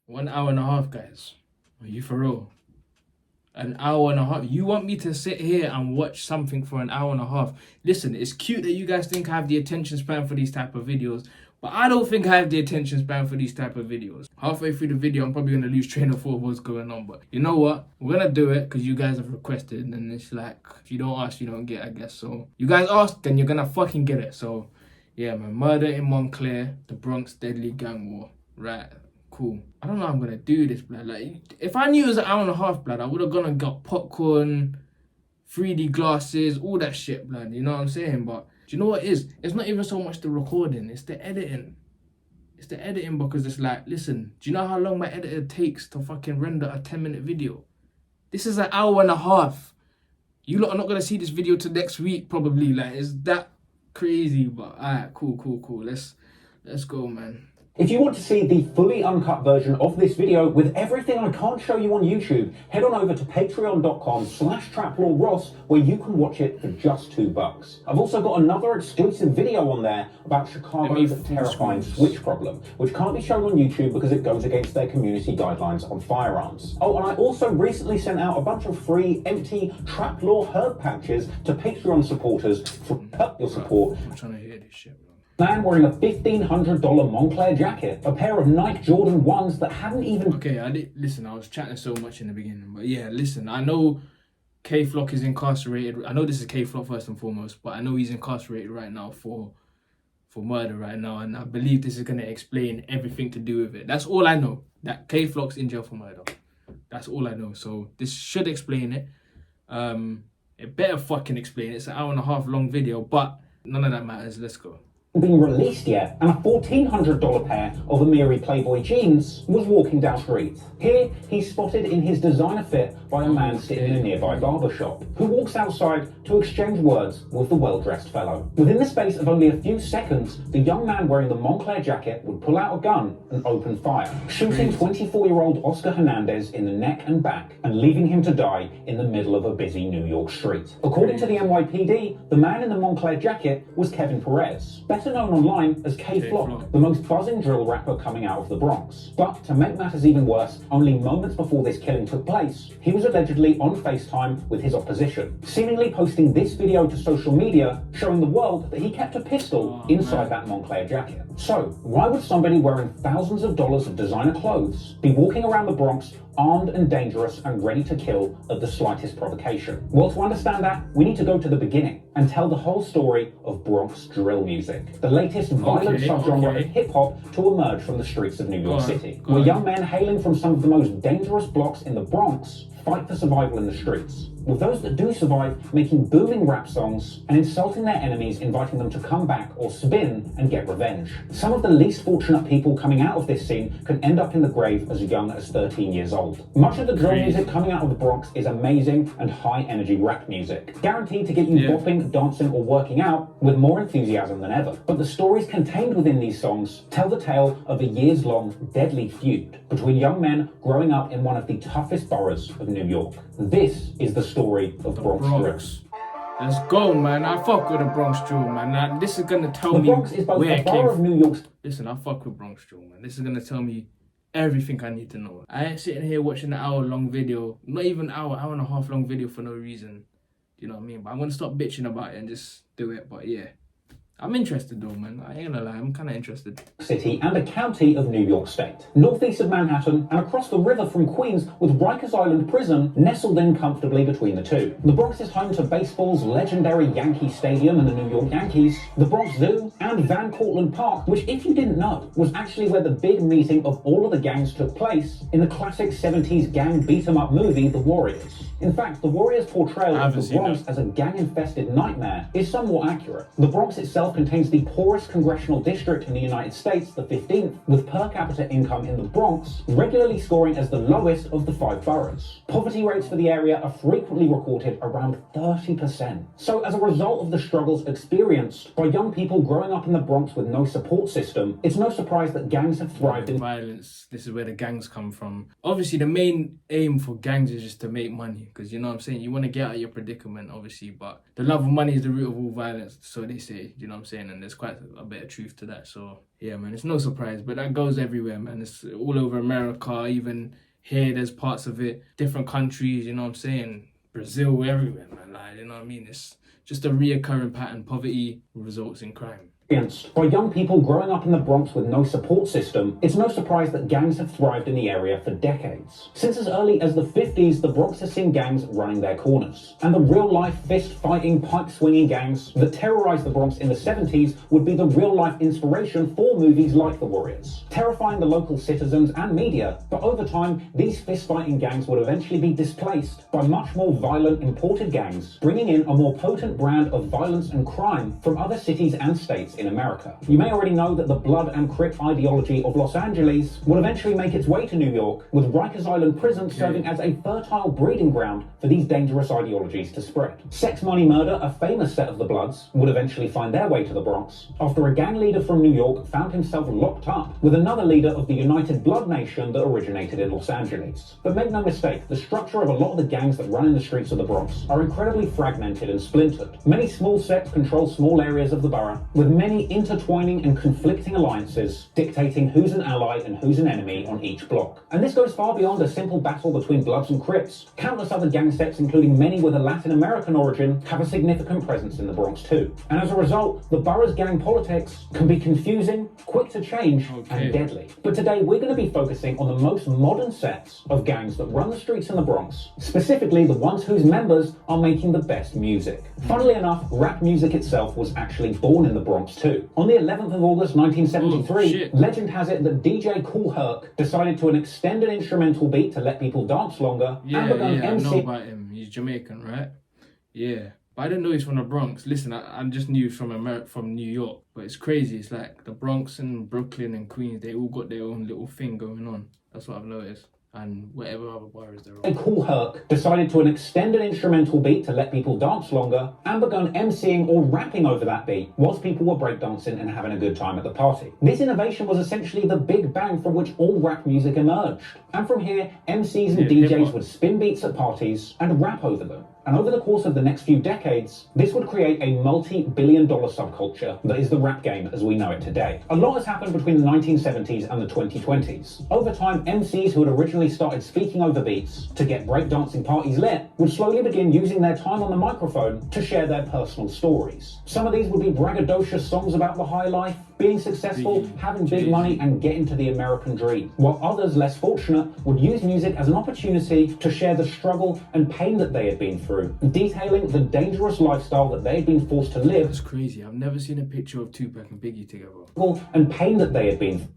1 hour and a half, guys. Are you for real? An hour and a half. You want me to sit here and watch something for an hour and a half? Listen, it's cute that you guys think I have the attention span for these type of videos, but I don't think I have the attention span for these type of videos. Halfway through the video, I'm probably going to lose train of thought of what's going on, but you know what? We're going to do it because you guys have requested, and it's like, if you don't ask, you don't get, I guess. So, you guys asked, then you're going to fucking get it. So, yeah, man. Murder in Moncler, the Bronx Deadly Gang War. Right. Cool. I don't know how I'm gonna do this, blood. Like, if I knew it was an hour and a half, blood, I would have gone and got popcorn, 3D glasses, all that shit, blood. You know what I'm saying? But do you know what it is? It's not even so much the recording, it's the editing. It's the editing because it's like, listen, do you know how long my editor takes to fucking render a 10-minute video? This is an hour and a half. You lot are not gonna see this video till next week, probably. Like, it's that crazy. But alright, cool. Let's go, man. If you want to see the fully uncut version of this video with everything I can't show you on YouTube, head on over to patreon.com/traplawross where you can watch it for just $2. I've also got another exclusive video on there about Chicago's terrifying switch problem, which can't be shown on YouTube because it goes against their community guidelines on firearms. Oh, and I also recently sent out a bunch of free empty Trap Law herb patches to Patreon supporters for your support. I'm trying to hear this shit, bro. Man wearing a $1,500 Moncler jacket, a pair of Nike Jordan 1s that hadn't even... Okay, listen, I was chatting so much in the beginning, but yeah, listen, I know K-Flock is incarcerated. I know this is K-Flock first and foremost, but I know he's incarcerated right now for murder right now, and I believe this is going to explain everything to do with it. That's all I know, that K-Flock's in jail for murder. That's all I know, so this should explain it. It better fucking explain it. It's an hour and a half long video, but none of that matters. Let's go. Been released yet, and a $1,400 pair of Amiri Playboy jeans was walking down the street. Here, he's spotted in his designer fit by a man sitting in a nearby barbershop, who walks outside to exchange words with the well-dressed fellow. Within the space of only a few seconds, the young man wearing the Moncler jacket would pull out a gun and open fire, shooting 24-year-old Oscar Hernandez in the neck and back, and leaving him to die in the middle of a busy New York street. According to the NYPD, the man in the Moncler jacket was Kevin Perez, better known online as K-Flock, the most buzzing drill rapper coming out of the Bronx. But to make matters even worse, only moments before this killing took place, he was allegedly on FaceTime with his opposition, seemingly posting this video to social media showing the world that he kept a pistol inside that Moncler jacket. So, why would somebody wearing thousands of dollars of designer clothes be walking around the Bronx armed and dangerous and ready to kill at the slightest provocation? Well, to understand that, we need to go to the beginning and tell the whole story of Bronx drill music, the latest violent subgenre of hip-hop to emerge from the streets of New York City, where young men hailing from some of the most dangerous blocks in the Bronx fight for survival in the streets, with those that do survive making booming rap songs and insulting their enemies, inviting them to come back or spin and get revenge. Some of the least fortunate people coming out of this scene can end up in the grave as young as 13 years old. Much of the drill music coming out of the Bronx is amazing and high-energy rap music, guaranteed to get you bopping, dancing or working out with more enthusiasm than ever. But the stories contained within these songs tell the tale of a years-long deadly feud between young men growing up in one of the toughest boroughs of New York. This is the story of Bronx Drill. Let's go, man. I fuck with the Bronx Drill, man. Now, this is gonna tell me Bronx is both where the it came borough of New York's... Listen, I fuck with Bronx Drill, man. This is gonna tell me everything I need to know. I ain't sitting here watching an hour-long video, not even hour and a half long video for no reason. You know what I mean? But I'm gonna stop bitching about it and just do it. But yeah, I'm interested though, man. I ain't gonna lie, I'm kind of interested. City and a county of New York State, northeast of Manhattan and across the river from Queens, with Rikers Island Prison nestled in comfortably between the two. The Bronx is home to baseball's legendary Yankee Stadium and the New York Yankees, the Bronx Zoo, and Van Cortlandt Park, which, if you didn't know, was actually where the big meeting of all of the gangs took place in the classic 70s gang beat-em-up movie, The Warriors. In fact, the Warriors' portrayal of the Bronx as a gang-infested nightmare is somewhat accurate. The Bronx itself contains the poorest congressional district in the United States, the 15th, with per capita income in the Bronx regularly scoring as the lowest of the 5 boroughs. Poverty rates for the area are frequently recorded around 30%. So as a result of the struggles experienced by young people growing up in the Bronx with no support system, it's no surprise that gangs have thrived in violence. This is where the gangs come from. Obviously, the main aim for gangs is just to make money. Because you know what I'm saying, you want to get out of your predicament, obviously, but the love of money is the root of all violence, so they say, you know know what I'm saying? And there's quite a bit of truth to that. So yeah, man, it's no surprise, but that goes everywhere, man. It's all over America, even here, there's parts of it, different countries, you know what I'm saying? Brazil, everywhere, man. Like, you know what I mean? It's just a reoccurring pattern. Poverty results in crime. By young people growing up in the Bronx with no support system, it's no surprise that gangs have thrived in the area for decades. Since as early as the 50s, the Bronx has seen gangs running their corners. And the real-life fist-fighting, pipe-swinging gangs that terrorized the Bronx in the 70s would be the real-life inspiration for movies like The Warriors, terrifying the local citizens and media. But over time, these fist-fighting gangs would eventually be displaced by much more violent imported gangs, bringing in a more potent brand of violence and crime from other cities and states in America. You may already know that the blood and crip ideology of Los Angeles would eventually make its way to New York, with Rikers Island prison serving as a fertile breeding ground for these dangerous ideologies to spread. Sex, Money, Murder, a famous set of the Bloods, would eventually find their way to the Bronx after a gang leader from New York found himself locked up with another leader of the United Blood Nation that originated in Los Angeles. But make no mistake, the structure of a lot of the gangs that run in the streets of the Bronx are incredibly fragmented and splintered. Many small sets control small areas of the borough, with many intertwining and conflicting alliances dictating who's an ally and who's an enemy on each block. And this goes far beyond a simple battle between Bloods and Crips. Countless other gang sets, including many with a Latin American origin, have a significant presence in the Bronx too. And as a result, the borough's gang politics can be confusing, quick to change, and deadly. But today we're going to be focusing on the most modern sets of gangs that run the streets in the Bronx, specifically the ones whose members are making the best music. Funnily enough, rap music itself was actually born in the Bronx too. On the 11th of August 1973, legend has it that DJ Kool Herc decided to extend an instrumental beat to let people dance longer. I know about him. He's Jamaican, right? Yeah. But I didn't know he's from the Bronx. Listen, I just knew from New York. But it's crazy. It's like the Bronx and Brooklyn and Queens, they all got their own little thing going on. That's what I've noticed. And whatever other boroughs there are. Kool Herc decided to extend an instrumental beat to let people dance longer and began emceeing or rapping over that beat whilst people were breakdancing and having a good time at the party. This innovation was essentially the big bang from which all rap music emerged. And from here, MCs and DJs would spin beats at parties and rap over them. And over the course of the next few decades, this would create a multi-billion-dollar subculture that is the rap game as we know it today. A lot has happened between the 1970s and the 2020s. Over time, MCs who had originally started speaking over beats to get breakdancing parties lit would slowly begin using their time on the microphone to share their personal stories. Some of these would be braggadocious songs about the high life, being successful, having big money, and getting to the American dream. While others, less fortunate, would use music as an opportunity to share the struggle and pain that they had been through, detailing the dangerous lifestyle that they had been forced to live. That's crazy. I've never seen a picture of Tupac and Biggie together. And pain that they had been.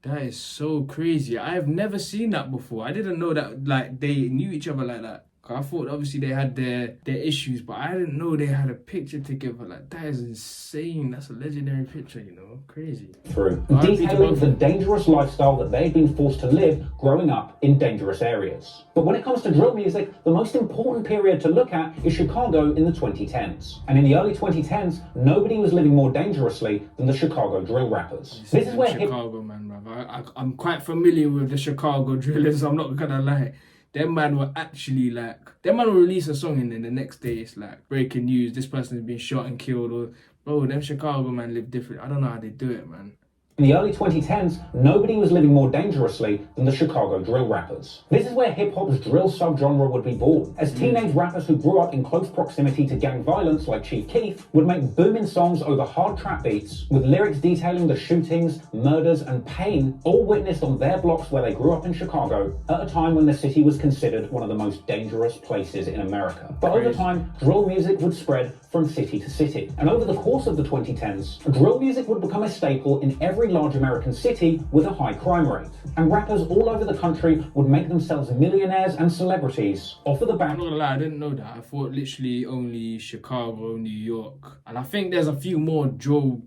That is so crazy. I have never seen that before. I didn't know that like they knew each other like that. I thought obviously they had their issues, but I didn't know they had a picture together. Like, that is insane. That's a legendary picture, you know? Crazy. Detailing the dangerous lifestyle that they had been forced to live growing up in dangerous areas. But when it comes to drill music, the most important period to look at is Chicago in the 2010s. And in the early 2010s, nobody was living more dangerously than the Chicago drill rappers. This is where Chicago, man, bruv. I'm quite familiar with the Chicago drillers, I'm not gonna lie. Them man were actually like, them man will release a song and then the next day it's like breaking news, this person has been shot and killed, or bro, them Chicago man live different. I don't know how they do it, man. In the early 2010s, nobody was living more dangerously than the Chicago drill rappers. This is where hip-hop's drill subgenre would be born, as teenage rappers who grew up in close proximity to gang violence like Chief Keef would make booming songs over hard trap beats, with lyrics detailing the shootings, murders, and pain all witnessed on their blocks where they grew up in Chicago, at a time when the city was considered one of the most dangerous places in America. But over time, drill music would spread from city to city. And over the course of the 2010s, drill music would become a staple in every large American city with a high crime rate. And rappers all over the country would make themselves millionaires and celebrities off of the back. I'm not gonna lie, I didn't know that. I thought literally only Chicago, New York. And I think there's a few more drill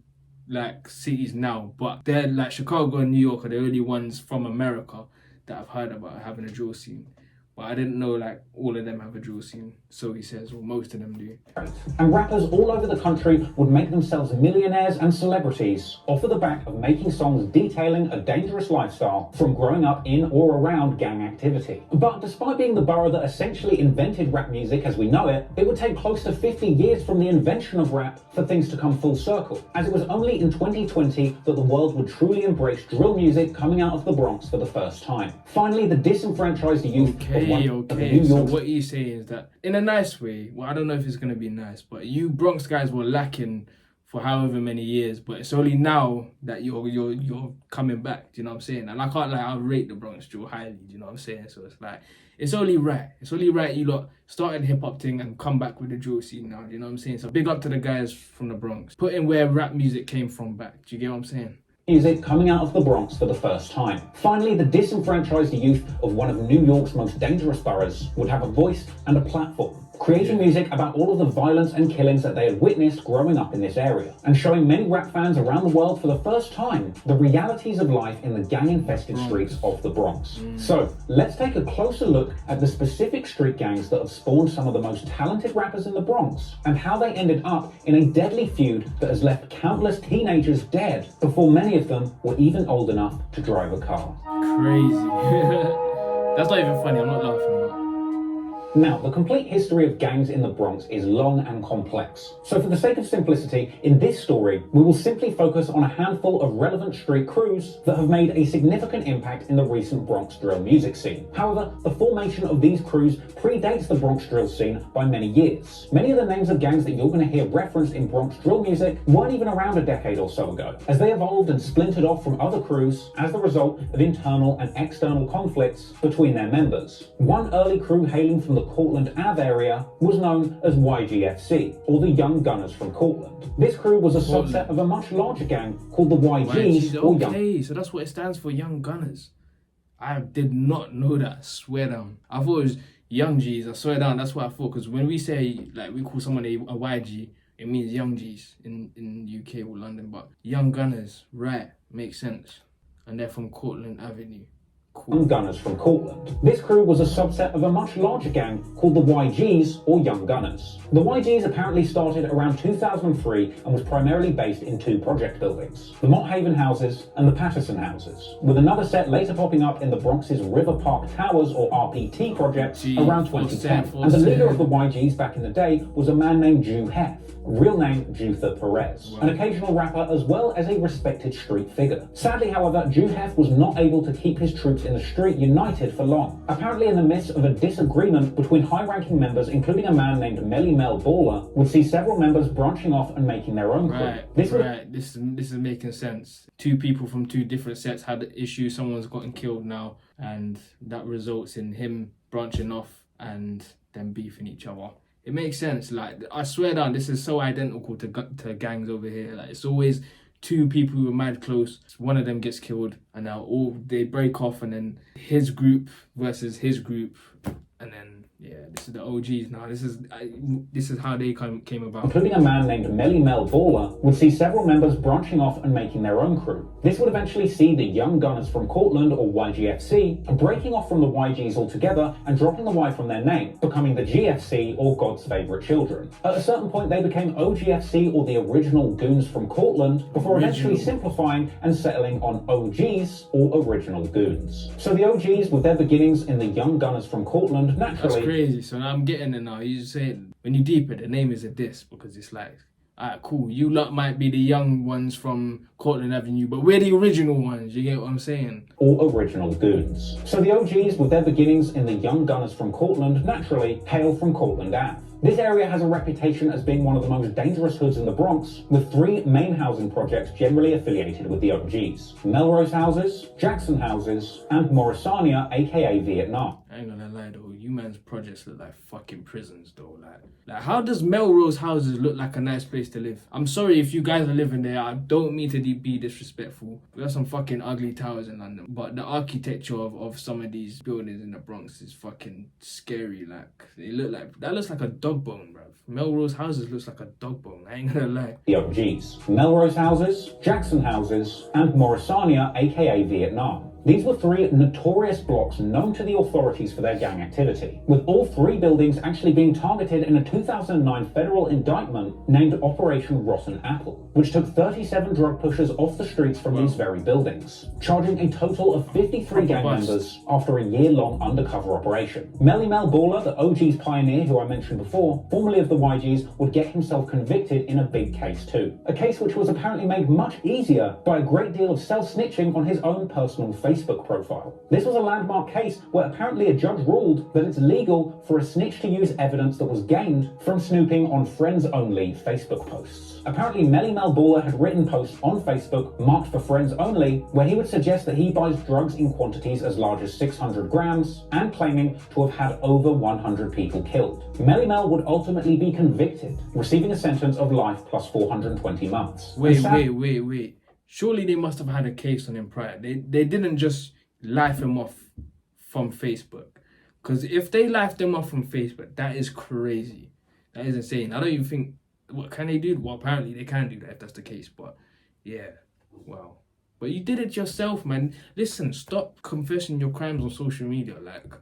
like cities now, but they're like Chicago and New York are the only ones from America that I've heard about having a drill scene. But I didn't know like all of them have a drill scene. So he says, well, most of them do. And rappers all over the country would make themselves millionaires and celebrities off of the back of making songs detailing a dangerous lifestyle from growing up in or around gang activity. But despite being the borough that essentially invented rap music as we know it, it would take close to 50 years from the invention of rap for things to come full circle, as it was only in 2020 that the world would truly embrace drill music coming out of the Bronx for the first time. Finally, the disenfranchised youth of one of New York. So what he's saying is that, in a nice way, well, I don't know if it's going to be nice, but you Bronx guys were lacking for however many years, but it's only now that you're coming back, do you know what I'm saying? And I can't lie, I rate the Bronx drill highly, do you know what I'm saying? So it's like, it's only right you lot started the hip-hop thing and come back with the drill scene now, do you know what I'm saying? So big up to the guys from the Bronx, putting where rap music came from back, do you get what I'm saying? Music coming out of the Bronx for the first time. Finally, the disenfranchised youth of one of New York's most dangerous boroughs would have a voice and a platform, creating music about all of the violence and killings that they had witnessed growing up in this area, and showing many rap fans around the world for the first time the realities of life in the gang-infested streets of the Bronx. So, let's take a closer look at the specific street gangs that have spawned some of the most talented rappers in the Bronx, and how they ended up in a deadly feud that has left countless teenagers dead before many of them were even old enough to drive a car. Crazy. That's not even funny, I'm not laughing. Now, the complete history of gangs in the Bronx is long and complex. So for the sake of simplicity, in this story, we will simply focus on a handful of relevant street crews that have made a significant impact in the recent Bronx Drill music scene. However, the formation of these crews predates the Bronx Drill scene by many years. Many of the names of gangs that you're going to hear referenced in Bronx Drill music weren't even around a decade or so ago, as they evolved and splintered off from other crews as the result of internal and external conflicts between their members. One early crew hailing from the Cortland Ave area was known as YGFC, or the Young Gunners from Cortland. This crew was a subset of a much larger gang called the YGs, or Young. Okay, so that's what it stands for, Young Gunners. I did not know that, I swear down. I thought it was Young G's, I swear down, that's what I thought, because when we say, like, we call someone a YG, it means Young G's in UK or London, but Young Gunners, right, makes sense. And they're from Cortland Avenue. Young Gunners from Cortland. This crew was a subset of a much larger gang called the YGs, or Young Gunners. The YGs apparently started around 2003 and was primarily based in two project buildings, the Mott Haven houses and the Patterson houses, with another set later popping up in the Bronx's River Park Towers, or RPT project, around 2010. And the leader of the YGs back in the day was a man named Jew Hef, real name Jutha Perez, an occasional rapper as well as a respected street figure. Sadly, however, Jew Hef was not able to keep his troops in the street united for long. Apparently, in the midst of a disagreement between high-ranking members, including a man named Melly Mel Baller, would see several members branching off and making their own crew. This is making sense. Two people from two different sets had issues, someone's gotten killed now, and that results in him branching off and them beefing each other. It makes sense. Like, I swear down, this is so identical to gangs over here. Like, it's always two people who are mad close, one of them gets killed, and now they break off, and then his group versus his group, and then this is the OGs now. This is how they came about. Including a man named Melly Mel Baller, would see several members branching off and making their own crew. This would eventually see the Young Gunners from Cortland, or YGFC, breaking off from the YGs altogether and dropping the Y from their name, becoming the GFC, or God's Favorite Children. At a certain point, they became OGFC, or the Original Goons from Cortland, before eventually simplifying and settling on OGs, or Original Goons. So the OGs, with their beginnings in the Young Gunners from Cortland, naturally... That's crazy. So now I'm getting it now. You just say, when you deep it, the name is a diss, because it's like, alright, cool, you lot might be the young ones from Cortland Avenue, but we're the original ones, you get what I'm saying? Or Original Goons. So the OGs, with their beginnings in the Young Gunners from Cortland, naturally hail from Cortland Ave. This area has a reputation as being one of the most dangerous hoods in the Bronx, with three main housing projects generally affiliated with the OGs: Melrose Houses, Jackson Houses, and Morrisania, aka Vietnam. I ain't gonna lie though, you man's projects look like fucking prisons though. Like how does Melrose Houses look like a nice place to live? I'm sorry if you guys are living there, I don't mean to be disrespectful. We have some fucking ugly towers in London, but the architecture of some of these buildings in the Bronx is fucking scary. Like, that looks like a dog bone, bruv. Melrose Houses looks like a dog bone, I ain't gonna lie. The OGs: Melrose Houses, Jackson Houses, and Morrisania, aka Vietnam. These were three notorious blocks known to the authorities for their gang activity, with all three buildings actually being targeted in a 2009 federal indictment named Operation Rotten Apple, which took 37 drug pushers off the streets from these very buildings, charging a total of 53 gang members after a year-long undercover operation. Melly Mel Baller, the OG's pioneer who I mentioned before, formerly of the YGs, would get himself convicted in a big case too. A case which was apparently made much easier by a great deal of self-snitching on his own personal Facebook profile. This was a landmark case where apparently a judge ruled that it's legal for a snitch to use evidence that was gained from snooping on friends-only Facebook posts. Apparently Melly Mel Baller had written posts on Facebook marked for friends only where he would suggest that he buys drugs in quantities as large as 600 grams and claiming to have had over 100 people killed. Melly Mel would ultimately be convicted, receiving a sentence of life plus 420 months. Wait. Surely they must have had a case on him prior. They didn't just life him off from Facebook. Because if they lifed him off from Facebook, that is crazy. That is insane. I don't even think... What can they do? Well, apparently they can do that if that's the case. But yeah, wow. But you did it yourself, man. Listen, stop confessing your crimes on social media. Like,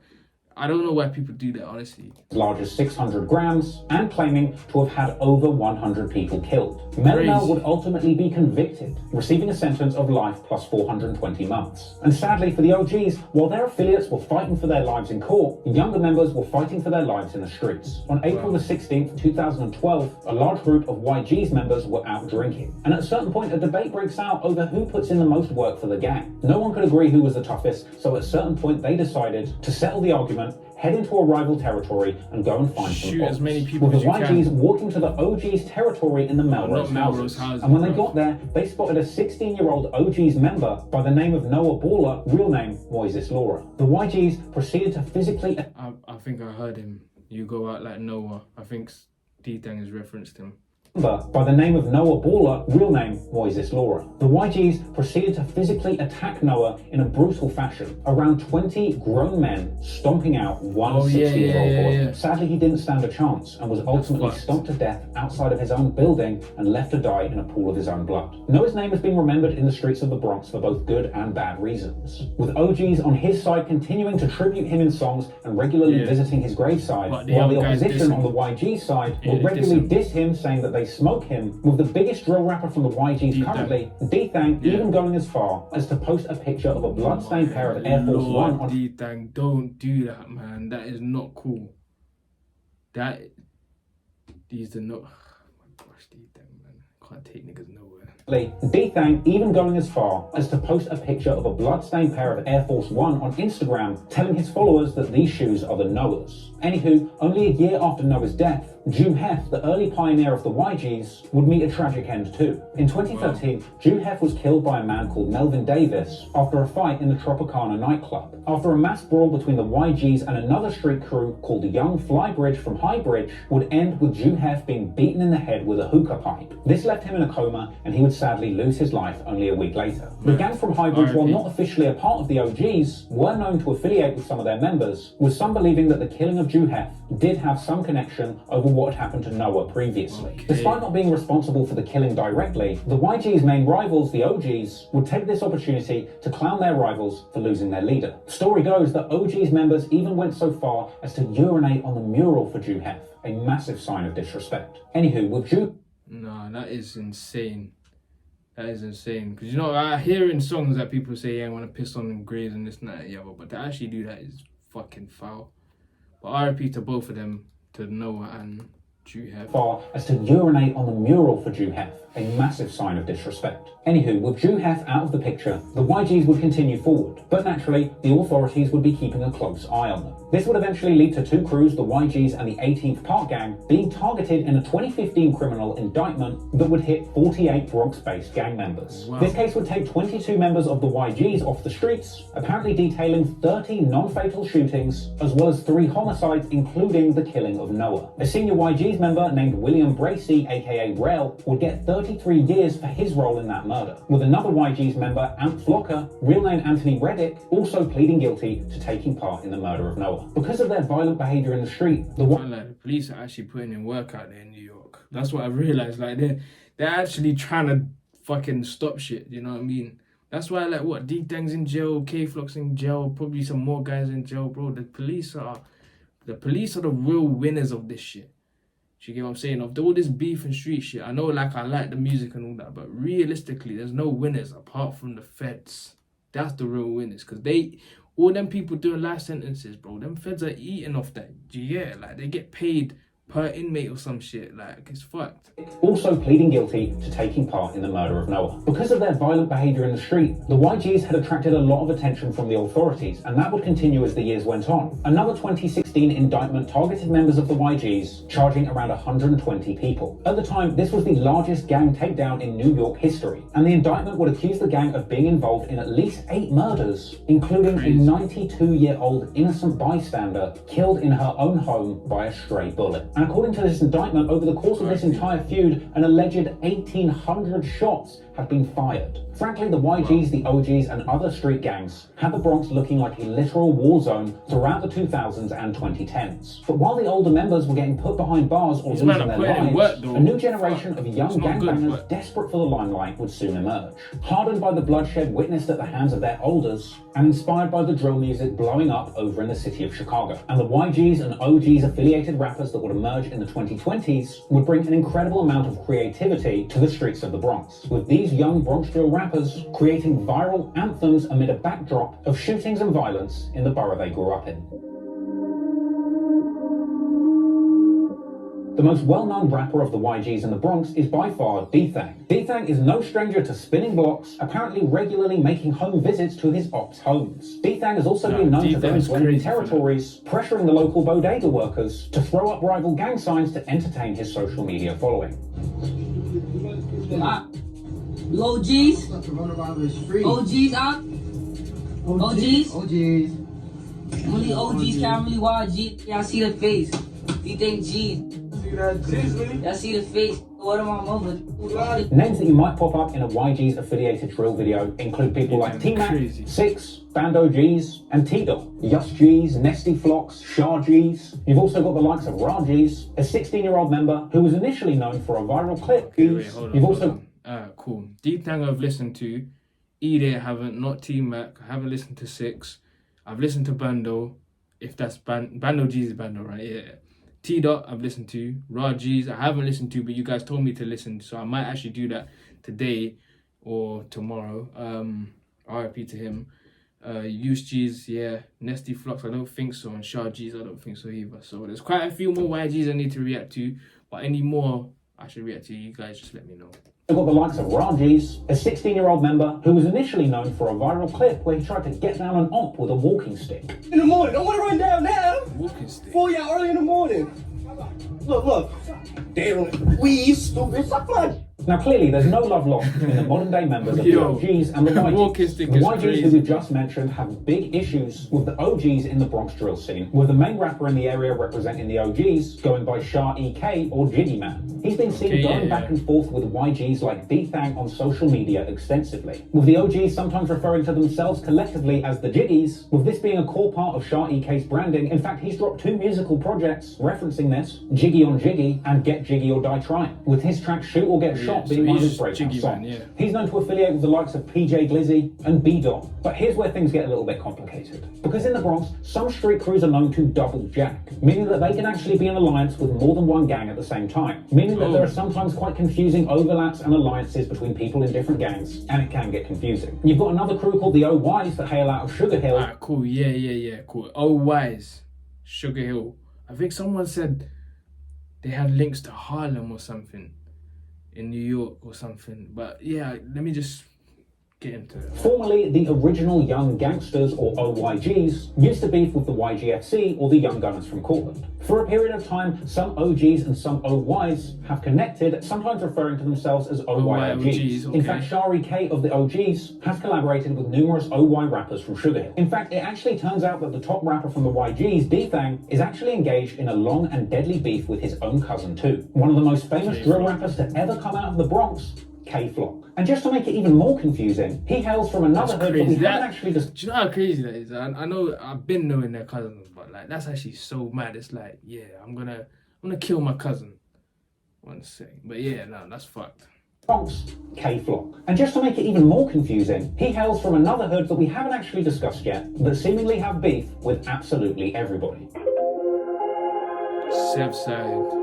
I don't know why people do that, honestly. As large as 600 grams and claiming to have had over 100 people killed. Melly Mel would ultimately be convicted, receiving a sentence of life plus 420 months. And sadly for the OGs, while their affiliates were fighting for their lives in court, younger members were fighting for their lives in the streets. On April the 16th, 2012, a large group of YG's members were out drinking. And at a certain point, a debate breaks out over who puts in the most work for the gang. No one could agree who was the toughest, so at a certain point they decided to settle the argument, head into a rival territory and go and find some as many people with as the you YGs can. walking to the OG's territory in the Melrose houses. And when they got there, they spotted a 16-year-old OG's member by the name of Noah Baller, real name Moises Laura. The YGs proceeded to physically... I think I heard him. You go out like Noah. I think D-Tang has referenced him. By the name of Noah Baller, real name Moises Laura. The YGs proceeded to physically attack Noah in a brutal fashion. Around 20 grown men stomping out one 16-year-old boy. Yeah. Sadly, he didn't stand a chance and was ultimately stomped to death outside of his own building and left to die in a pool of his own blood. Noah's name has been remembered in the streets of the Bronx for both good and bad reasons, with OGs on his side continuing to tribute him in songs and regularly visiting his graveside, while the opposition on the YG side would regularly diss him, saying that they smoke him, with the biggest drill rapper from the YGs currently, D-Tang, even going as far as to post a picture of a bloodstained pair of Air Force One on... D-Tang, don't do that, man. That is not cool. These are not... Oh my gosh, D-Tang, man. Can't take niggas nowhere. D-Tang even going as far as to post a picture of a bloodstained pair of Air Force One on Instagram, telling his followers that these shoes are the Noah's. Anywho, only a year after Noah's death, June Hef, the early pioneer of the YGs, would meet a tragic end too. In 2013, June Hef was killed by a man called Melvin Davis after a fight in the Tropicana nightclub. After a mass brawl between the YGs and another street crew called the Young Flybridge from Highbridge would end with June Hef being beaten in the head with a hookah pipe. This left him in a coma and he would sadly lose his life only a week later. The gang from Highbridge, while not officially a part of the OGs, were known to affiliate with some of their members, with some believing that the killing of June Hef did have some connection over what had happened to Noah previously. Despite not being responsible for the killing directly, the YG's main rivals, the OGs, would take this opportunity to clown their rivals for losing their leader. Story goes that OG's members even went so far as to urinate on the mural for June Hef, a massive sign of disrespect. Anywho, with June... No, that is insane. That is insane. Because, you know, I hear in songs that people say, yeah, I want to piss on them graves and this and that and the other, but to actually do that is fucking foul. But RIP to both of them, to Noah and June Hef. Far as to urinate on the mural for June Hef, a massive sign of disrespect. Anywho, with June Hef out of the picture, the YGs would continue forward, but naturally, the authorities would be keeping a close eye on them. This would eventually lead to two crews, the YGs and the 18th Park Gang, being targeted in a 2015 criminal indictment that would hit 48 Bronx-based gang members. Wow. This case would take 22 members of the YGs off the streets, apparently detailing 30 non-fatal shootings, as well as 3 homicides, including the killing of Noah. A senior YGs member named William Bracey, aka Rel, would get 33 years for his role in that murder, with another YG's member, Amp Flocker, real name Anthony Reddick, also pleading guilty to taking part in the murder of Noah. Because of their violent behaviour in the street, the police are actually putting in work out there in New York. That's what I realised. Like, they're actually trying to fucking stop shit, you know what I mean? That's why, like, what, D-Dang's in jail, K-Flock's in jail, probably some more guys in jail, bro. The police are the real winners of this shit. Do you get what I'm saying? Of all this beef and street shit, I know, like, I like the music and all that, but realistically, there's no winners apart from the feds. That's the real winners, because all them people doing life sentences, bro, them feds are eating off that. Do you get it? Like, they get paid per inmate or some shit. Like, it's fucked. Also pleading guilty to taking part in the murder of Noah. Because of their violent behaviour in the street, the YGs had attracted a lot of attention from the authorities, and that would continue as the years went on. Another 2016 indictment targeted members of the YGs, charging around 120 people. At the time, this was the largest gang takedown in New York history, and the indictment would accuse the gang of being involved in at least 8 murders, including a 92-year-old innocent bystander killed in her own home by a stray bullet. And according to this indictment, over the course of this entire feud, an alleged 1,800 shots had been fired. Frankly, the YGs, the OGs, and other street gangs had the Bronx looking like a literal war zone throughout the 2000s and 2010s. But while the older members were getting put behind bars or losing their lives, a new generation of young gangbangers desperate for the limelight would soon emerge. Hardened by the bloodshed witnessed at the hands of their elders, and inspired by the drill music blowing up over in the city of Chicago. And the YGs and OGs affiliated rappers that would emerge in the 2020s would bring an incredible amount of creativity to the streets of the Bronx, with these young Bronx Drill rappers creating viral anthems amid a backdrop of shootings and violence in the borough they grew up in. The most well-known rapper of the YGs in the Bronx is by far D-Thang. D-Thang is no stranger to spinning blocks, apparently regularly making home visits to his ops' homes. D-Thang has also been known to go into enemy territories, pressuring the local bodega workers to throw up rival gang signs to entertain his social media following. OGs? OGs out? OGs? OGs. Only OGs can't really YG. Y'all see the face. D-Thang G. Y'all see the face. What am I moving? Names that you might pop up in a YG's affiliated drill video include people like T-Mac, Six, Bando G's, and T-Dot. Yus G's, Nesty Flocks, Shah G's. You've also got the likes of Ra G's, a 16-year-old member who was initially known for a viral clip. You've also... Cool. D-Thang I've listened to. E-Day I haven't. Not T-Mac. I haven't listened to Six. I've listened to Bando. If that's Bando G's is Bando, right? Yeah. T-Dot I've listened to. Raw G's I haven't listened to, but you guys told me to listen, so I might actually do that today or tomorrow. RIP to him. Use G's, yeah. Nesty Flux I don't think so, and Shah G's I don't think so either. So there's quite a few more YGs I need to react to, but any more I should react to, you guys just let me know. We've got the likes of Raji's, a 16-year-old member who was initially known for a viral clip where he tried to get down an op with a walking stick. In the morning, don't want to run down now. Walking stick. 4 y'all early in the morning. Look. Damn, we stupid. Suck my. Now clearly there's no love lost between the modern day members of the OGs and the YGs. The YGs who we just mentioned have big issues with the OGs in the Bronx drill scene, with the main rapper in the area representing the OGs going by Shah EK or Jiggy Man. He's been seen going back and forth with YGs like D-Thang on social media extensively, with the OGs sometimes referring to themselves collectively as the Jiggies, with this being a core part of Shah EK's branding. In fact, he's dropped 2 musical projects referencing this, Jiggy on Jiggy and Get Jiggy or Die Trying, with his track Shoot or Get Shot being one of his breakout songs. He's known to affiliate with the likes of PJ Glizzy and B-Dot. But here's where things get a little bit complicated. Because in the Bronx, some street crews are known to double jack, meaning that they can actually be in alliance with more than one gang at the same time, meaning that there are sometimes quite confusing overlaps and alliances between people in different gangs, and it can get confusing. You've got another crew called the OYs that hail out of Sugar Hill. Alright, cool, yeah, cool. OYs, Sugar Hill. I think someone said they had links to Harlem or something in New York or something, but yeah, let me just get into it. Formerly the original Young Gangsters or OYGs used to beef with the YGFC or the Young Gunners from Cortland. For a period of time, some OGs and some OYs have connected, sometimes referring to themselves as OYOGs. Okay. In fact, Shari K of the OGs has collaborated with numerous OY rappers from Sugar Hill. In fact, it actually turns out that the top rapper from the YGs, D-Thang, is actually engaged in a long and deadly beef with his own cousin too. One of the most famous drill rappers to ever come out of the Bronx, K-Flock. And just to make it even more confusing, he hails from another hood that we haven't actually just... Do you know how crazy that is? I know I've been knowing their cousins, but like that's actually so mad. It's like, yeah, I'm gonna kill my cousin. One second. But yeah, no, that's fucked. Bronx, K-Flock. And just to make it even more confusing, he hails from another hood that we haven't actually discussed yet, that seemingly have beef with absolutely everybody. Sevside.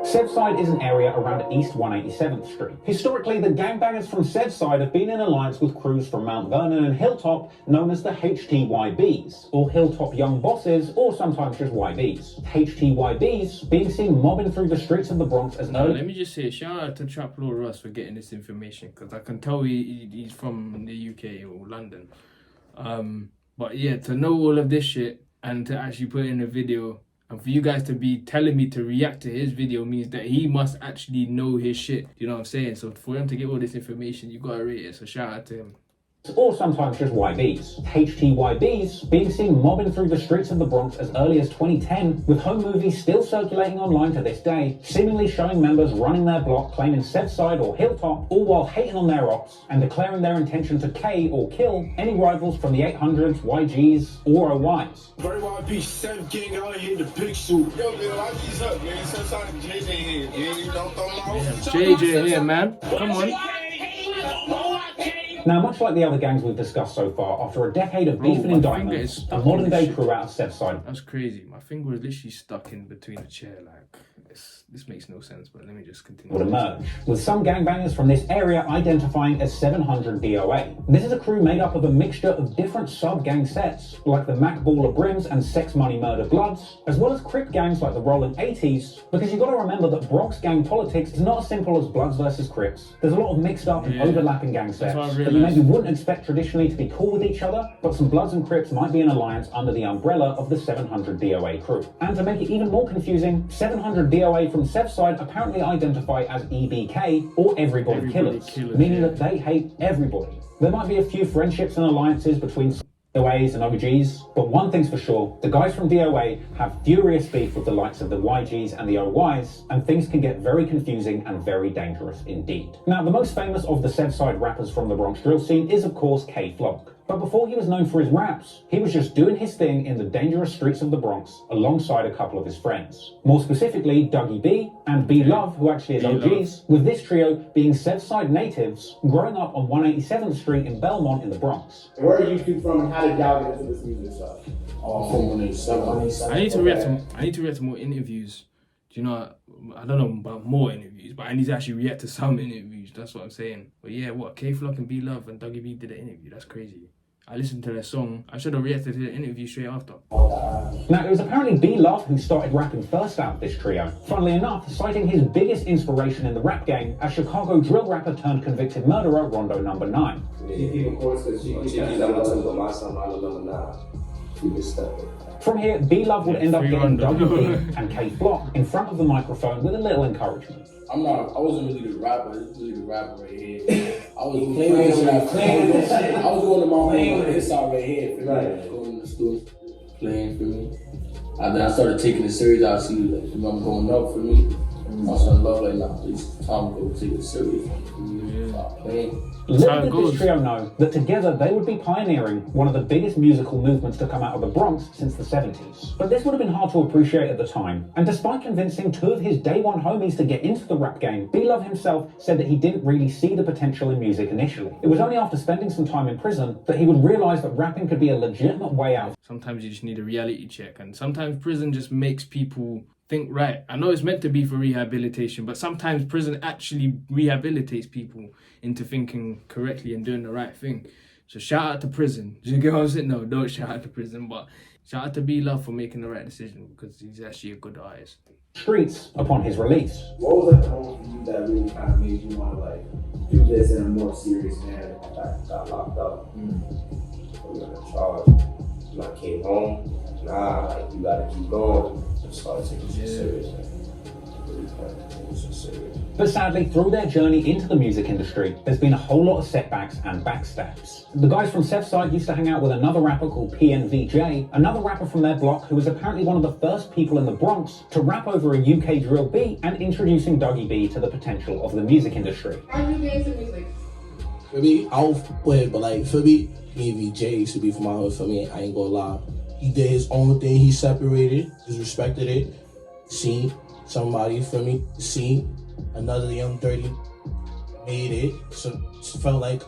Sevside is an area around East 187th Street. Historically, the gangbangers from Sevside have been in alliance with crews from Mount Vernon and Hilltop, known as the HTYBs, or Hilltop Young Bosses, or sometimes just YBs. HTYBs being seen mobbing through the streets of the Bronx as early... Let me just say, shout out to Trap Lord Russ for getting this information, because I can tell he's from the UK or London. But yeah, to know all of this shit and to actually put in a video, and for you guys to be telling me to react to his video means that he must actually know his shit. You know what I'm saying? So for him to get all this information, you gotta rate it. So shout out to him. Or sometimes just YBs. HTYBs being seen mobbing through the streets of the Bronx as early as 2010, with home movies still circulating online to this day, seemingly showing members running their block claiming Sevside or Hilltop, all while hating on their ops and declaring their intention to K or kill any rivals from the 800s, YGs, or OYs. Very YB, 7 gang out here in the big suit. Yo, man, YG's up, man. Sevside and JJ here. You don't throw them out. JJ here, man. Come on. Now, much like the other gangs we've discussed so far, after a decade of beef and indictments, a modern-day crew out of Sevside... That's crazy. My finger is literally stuck in between the chair, like... This makes no sense, but let me just continue. ...would emerge, with some gangbangers from this area identifying as 700 DOA. This is a crew made up of a mixture of different sub-gang sets, like the Mac Baller Brims and Sex Money Murder Bloods, as well as Crip gangs like the Rollin' 80s, because you've got to remember that Bronx gang politics is not as simple as Bloods versus Crips. There's a lot of mixed up and overlapping gang sets that you maybe wouldn't expect traditionally to be cool with each other, but some Bloods and Crips might be in alliance under the umbrella of the 700 DOA crew. And to make it even more confusing, 700 DOA from Sevside apparently identify as EBK, or Everybody Killers, meaning that they hate everybody. There might be a few friendships and alliances between DOAs and OGs, but one thing's for sure, the guys from DOA have furious beef with the likes of the YGs and the OYs, and things can get very confusing and very dangerous indeed. Now, the most famous of the Sevside rappers from the Bronx Drill scene is, of course, K-Flock. But before he was known for his raps, he was just doing his thing in the dangerous streets of the Bronx alongside a couple of his friends. More specifically, Dougie B and B Love, who actually is OGs, with this trio being Sevside natives growing up on 187th Street in Belmont in the Bronx. Where are you two from and how did y'all get into this music stuff? From 187. I need to react to more interviews. Do you know, I don't know about more interviews, but I need to actually react to some interviews. That's what I'm saying. But yeah, what, K-Flock and B Love and Dougie B did an interview. That's crazy. I listened to their song. I should have reacted to the interview straight after. Now, it was apparently B Love who started rapping first out of this trio. Funnily enough, citing his biggest inspiration in the rap game as Chicago drill rapper turned convicted murderer Rondo No. 9. From here, B Love would end up getting Dougie B and K-Flock in front of the microphone with a little encouragement. I wasn't really the rapper. This is really the rapper right here. I was playing this shit. I was doing my own inside right here. Going to the studio, playing for me. And then I started taking it serious. I see like, I'm going up for me. I started love like, nah, it's time to go take it serious. Stop playing. Little did this trio know that together they would be pioneering one of the biggest musical movements to come out of the Bronx since the 70s. But this would have been hard to appreciate at the time, and despite convincing two of his day one homies to get into the rap game, B-Love himself said that he didn't really see the potential in music initially. It was only after spending some time in prison that he would realise that rapping could be a legitimate way out. Sometimes you just need a reality check, and sometimes prison just makes people think right. I know it's meant to be for rehabilitation, but sometimes prison actually rehabilitates people into thinking correctly and doing the right thing. So shout out to prison. Do you get what I'm saying? No, don't shout out to prison, but shout out to B Love for making the right decision, because he's actually a good artist. Streets upon his release. What was like the moment for you that really kind of made you want to like do this in a more serious manner? Got locked up. We got in charge. When I came home, like you gotta keep going. I started taking shit serious. But sadly, through their journey into the music industry, there's been a whole lot of setbacks and backstabs. The guys from Sevside used to hang out with another rapper called PNVJ, another rapper from their block who was apparently one of the first people in the Bronx to rap over a UK drill beat and introducing Dougie B to the potential of the music industry. How do you get into music? For me, I don't play it, but like for me, PNVJ used to be from my hood. For me, I ain't gonna lie. He did his own thing. He separated, just respected it. Seen somebody for me, seen another young dirty made it. So it felt like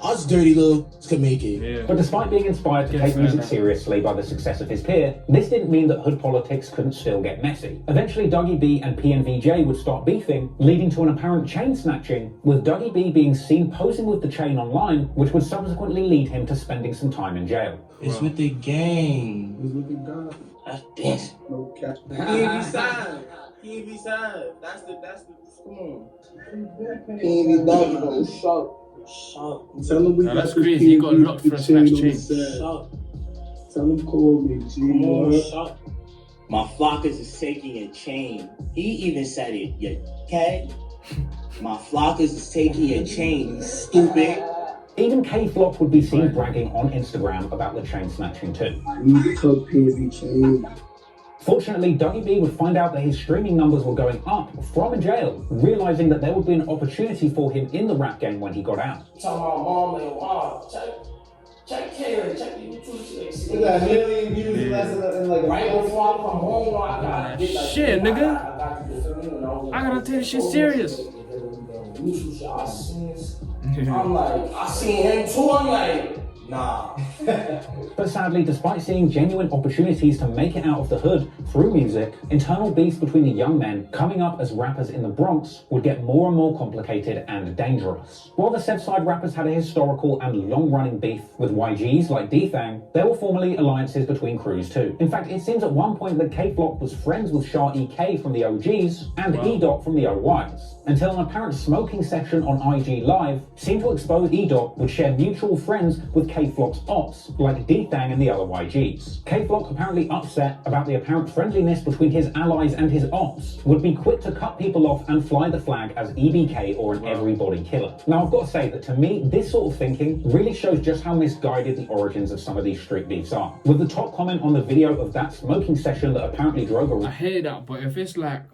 us dirty little could make it. Yeah. But despite being inspired to take music seriously by the success of his peer, this didn't mean that hood politics couldn't still get messy. Eventually, Dougie B and PNVJ would start beefing, leading to an apparent chain snatching, with Dougie B being seen posing with the chain online, which would subsequently lead him to spending some time in jail. It's with the gang. It's with the gun. That's this. No cap. He ain't be signed. That's the, come on. He ain't be done, bro. Sharp. Tell him we Now, that's got this crazy. He kid got with locked the for a snatch on the chain. side. Sharp. Tell him call me, G. Come on, What? Sharp. My flockers is taking your chain. He even said it, you cat. My flockers is taking your chain, you stupid. Even K-Flock would be seen bragging on Instagram about the chain snatching too. You took PNV chain. Fortunately, Dougie B would find out that his streaming numbers were going up from jail, realizing that there would be an opportunity for him in the rap game when he got out. Tell my mom and wow, check Taylor, check the YouTube shit. You got a million views in less than like a Right month. before I come home, I gotta get like Shit, nigga. I got to get some, I gotta take this shit serious. YouTube shit, I seen this. I'm like, I seen him too. I'm like, nah. But sadly, despite seeing genuine opportunities to make it out of the hood through music, internal beefs between the young men coming up as rappers in the Bronx would get more and more complicated and dangerous. While the Southside rappers had a historical and long-running beef with YGs like D-Thang, there were formerly alliances between crews too. In fact, it seems at one point that K-Flock was friends with Shah EK from the OGs and E-Dot from the OYs, until an apparent smoking session on IG Live seemed to expose E-Dot would share mutual friends with K-Flock's ops, like D-Thang and the other YGs. K-Flock, apparently upset about the apparent friendliness between his allies and his ops, would be quick to cut people off and fly the flag as EBK or an everybody killer. Now, I've got to say that to me, this sort of thinking really shows just how misguided the origins of some of these street beefs are. With the top comment on the video of that smoking session that apparently drove I hear that, but if it's like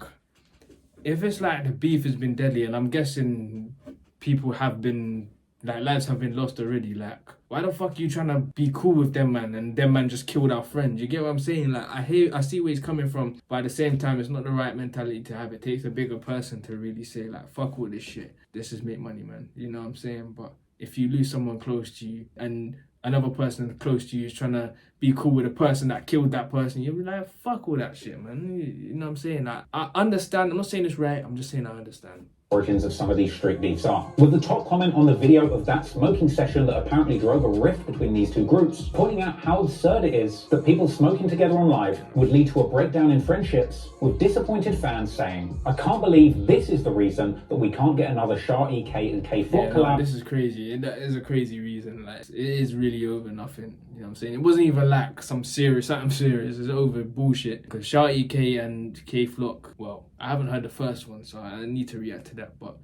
the beef has been deadly, and I'm guessing people have been, like, lads have been lost already, like, why the fuck are you trying to be cool with them, man, and them man just killed our friend? You get what I'm saying? Like, I see where he's coming from, but at the same time, it's not the right mentality to have. It takes a bigger person to really say, like, fuck all this shit. Let's just make money, man. You know what I'm saying? But if you lose someone close to you, and another person close to you is trying to be cool with a person that killed that person, you'll be like, fuck all that shit, man. You know what I'm saying? Like, I understand. I'm not saying it's right. I'm just saying I understand. Origins of some of these street beefs are. With the top comment on the video of that smoking session that apparently drove a rift between these two groups, pointing out how absurd it is that people smoking together on live would lead to a breakdown in friendships, with disappointed fans saying, I can't believe this is the reason that we can't get another Shah EK and K-Flock collab. This is crazy. That is a crazy reason. Like, it is really over nothing. You know what I'm saying? It wasn't even like something serious. It's over bullshit. Because Shah EK and K-Flock, well, I haven't heard the first one, so I need to react to that. But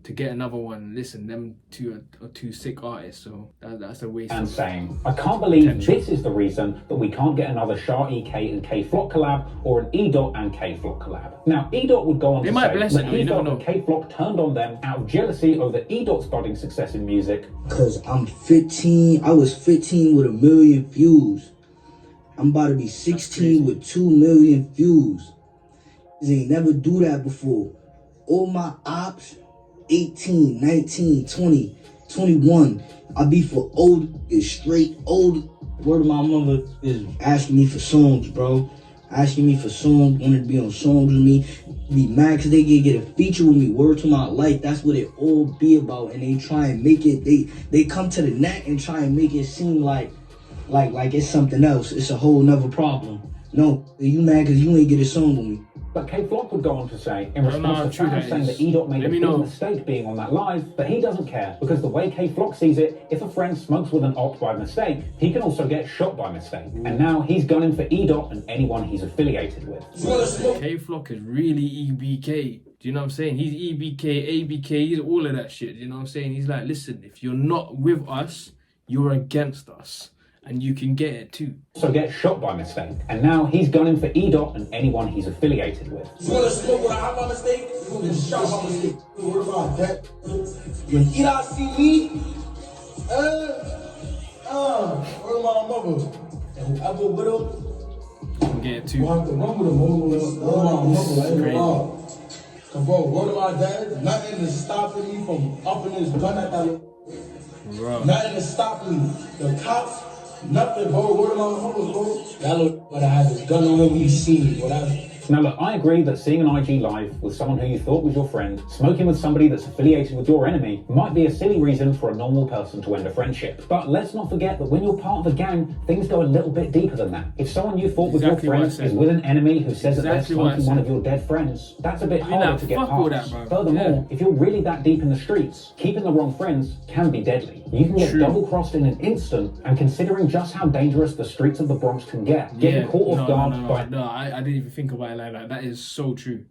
to get another one, listen, them two are two sick artists, so that's a waste. And of saying, I can't believe potential. this is the reason that we can't get another Shah EK and K-Flock collab or an E-Dot and K-Flock collab. Now, E-Dot would go on to say that he felt that K-Flock turned on them out of jealousy over E-Dot's budding success in music. Cause I'm 15, I was 15 with 1 million views. I'm about to be 16 with 2 million views. They ain't never do that before. All my ops, 18, 19, 20, 21. I be for old, is straight old. Word of my mother is asking me for songs, bro. Asking me for songs, wanted to be on songs with me. Be mad cause they get a feature with me. Word to my life, that's what it all be about. And they try and make it, they come to the net and try and make it seem like it's something else. It's a whole nother problem. No, you mad cause you ain't get a song with me. But K-Flock would go on to say, in response to fans saying that E-Dot made a big mistake being on that live, that he doesn't care, because the way K-Flock sees it, if a friend smokes with an op by mistake, he can also get shot by mistake. And now he's gunning for E-Dot and anyone he's affiliated with. K-Flock is really EBK. Do you know what I'm saying? He's EBK, ABK, he's all of that shit. Do you know what I'm saying? He's like, listen, if you're not with us, you're against us. And you can get it too. So get shot by mistake. And now he's gunning for E-Dot and anyone he's affiliated with. You wanna smoke with a hot by mistake? You gonna get shot by mistake. What about that? When E-Dot see me, where's my mother? And whoever with him, you can get it too. you have to run with him. Where's my mother? Cause bro, word to my dad, nothing is stopping me from upping this gun at that. Bro. Nothing is stopping me. The cops, nothing, bro. Word to my homies, bro. That little but I had this gun on him when he seen me, bro. Now look, I agree that seeing an IG live with someone who you thought was your friend, smoking with somebody that's affiliated with your enemy, might be a silly reason for a normal person to end a friendship. But let's not forget that when you're part of a gang, things go a little bit deeper than that. If someone you thought was your friend is with an enemy who says that they're smoking one of your dead friends, that's a bit harder to get past. Furthermore, if you're really that deep in the streets, keeping the wrong friends can be deadly. You can get double-crossed in an instant, and considering just how dangerous the streets of the Bronx can get, getting caught off guard by... No, I didn't even think about it like that. That is so true.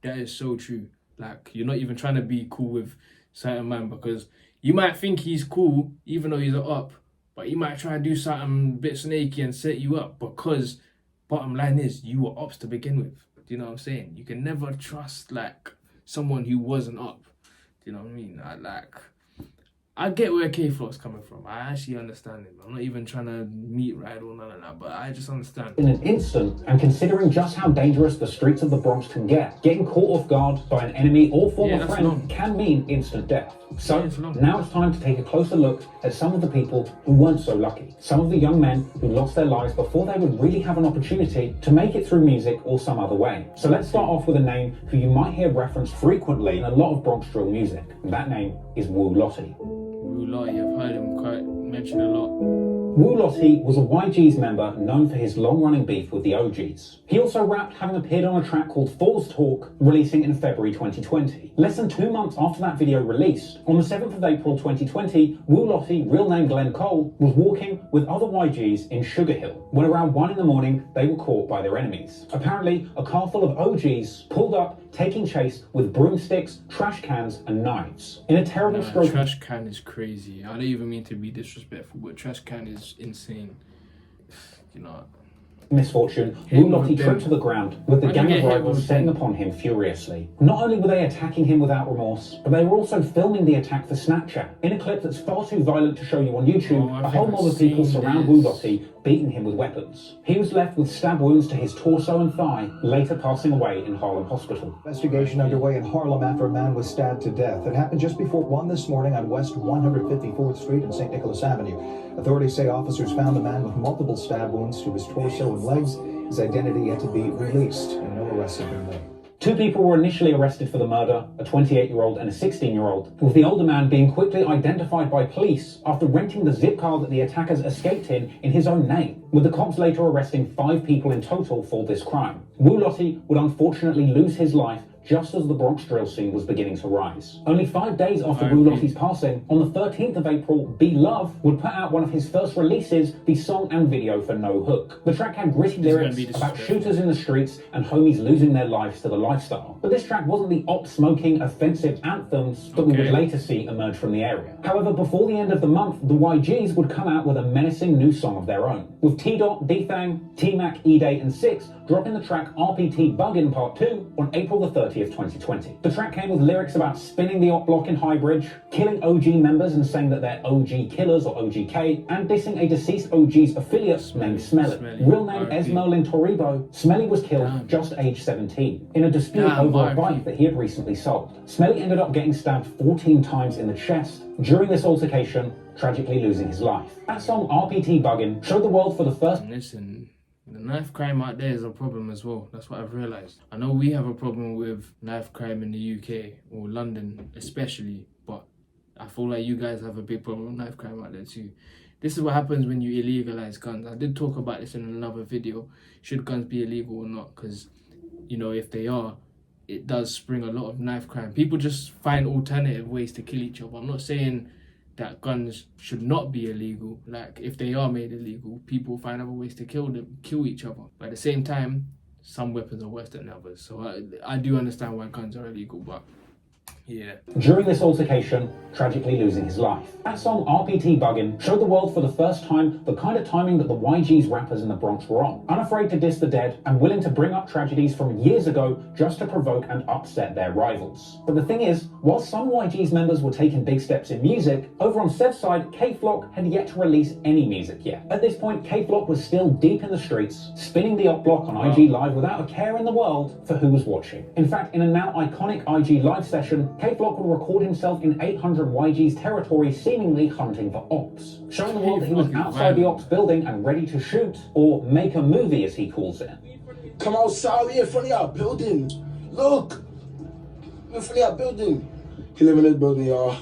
That is so true. Like, you're not even trying to be cool with certain man because you might think he's cool, even though he's an up, but he might try to do something a bit snaky and set you up because bottom line is you were ups to begin with. Do you know what I'm saying? You can never trust, like, someone who wasn't up. Do you know what I mean? I get where K-Flow's coming from. I actually understand him. I'm not even trying to meet right or none of that, but I just understand. In an instant, and considering just how dangerous the streets of the Bronx can get, getting caught off guard by an enemy or former friend can mean instant death. So now it's time to take a closer look at some of the people who weren't so lucky. Some of the young men who lost their lives before they would really have an opportunity to make it through music or some other way. So let's start off with a name who you might hear referenced frequently in a lot of Bronx Drill music. And that name is Wu Lottie. Wu Lottie, I've heard him quite mentioned a lot. Wu Lottie was a YG's member known for his long-running beef with the OGs. He also rapped, having appeared on a track called Falls Talk, releasing in February 2020. Less than 2 months after that video released, on the 7th of April 2020, Wu Lottie, real name Glenn Cole, was walking with other YGs in Sugar Hill, when around 1 in the morning they were caught by their enemies. Apparently, a car full of OGs pulled up, taking chase with broomsticks, trash cans and knives. In a terrible stroke... Trash can is crazy. I don't even mean to be disrespectful, but trash can is insane. You know... misfortune, Wu Lottie tripped to the ground, with the gang of rivals setting upon him furiously. Not only were they attacking him without remorse, but they were also filming the attack for Snapchat. In a clip that's far too violent to show you on YouTube, a whole mob of people surround Wu Lottie, beating him with weapons. He was left with stab wounds to his torso and thigh, later passing away in Harlem Hospital. Investigation underway in Harlem after a man was stabbed to death. It happened just before 1 this morning on West 154th Street and St. Nicholas Avenue. Authorities say officers found the man with multiple stab wounds to his torso and legs. His identity yet to be released, and no arrests have been made. 2 people were initially arrested for the murder, a 28-year-old and a 16-year-old, with the older man being quickly identified by police after renting the zip car that the attackers escaped in his own name, with the cops later arresting 5 people in total for this crime. Wu Lottie would unfortunately lose his life just as the Bronx Drill scene was beginning to rise. Only 5 days after Wu Lottie's passing, on the 13th of April, B Love would put out one of his first releases, the song and video for No Hook. The track had gritty lyrics about shooters in the streets and homies losing their lives to the lifestyle. But this track wasn't the op-smoking, offensive anthems that we would later see emerge from the area. However, before the end of the month, the YGs would come out with a menacing new song of their own, with T-Dot, D-Thang, T-Mac, E-Day and Six dropping the track RPT Buggin' Part 2 on April the 30th, 2020. The track came with lyrics about spinning the op block in Highbridge, killing OG members and saying that they're OG killers or OGK, and dissing a deceased OG's affiliate named Smelly. Real name Esmerlin Torribo, Smelly was killed just age 17 in a dispute over a bike that he had recently sold. Smelly ended up getting stabbed 14 times in the chest during this altercation, tragically losing his life. That song RPT Buggin' showed the world for the first... Listen, the knife crime out there is a problem as well. That's what I've realised. I know we have a problem with knife crime in the UK, or London especially, but I feel like you guys have a big problem with knife crime out there too. This is what happens when you illegalize guns. I did talk about this in another video. Should guns be illegal or not? Because, you know, if they are, it does spring a lot of knife crime. People just find alternative ways to kill each other. I'm not saying that guns should not be illegal. Like, if they are made illegal, people find other ways to kill each other. But at the same time, some weapons are worse than others. So I do understand why guns are illegal, but Yeah. During this altercation, tragically losing his life. That song, RPT Buggin', showed the world for the first time the kind of timing that the YG's rappers in the Bronx were on. Unafraid to diss the dead and willing to bring up tragedies from years ago just to provoke and upset their rivals. But the thing is, while some YG's members were taking big steps in music, over on Sev's side, K-Flock had yet to release any music yet. At this point, K-Flock was still deep in the streets, spinning the op block on IG Live without a care in the world for who was watching. In fact, in a now iconic IG Live session, K-Flock would record himself in 800 YG's territory, seemingly hunting for ops, showing the world that he was outside the ops building and ready to shoot, or make a movie as he calls it. Come outside, we in front of our building. Look, we're in front of our building. He live in this building, y'all.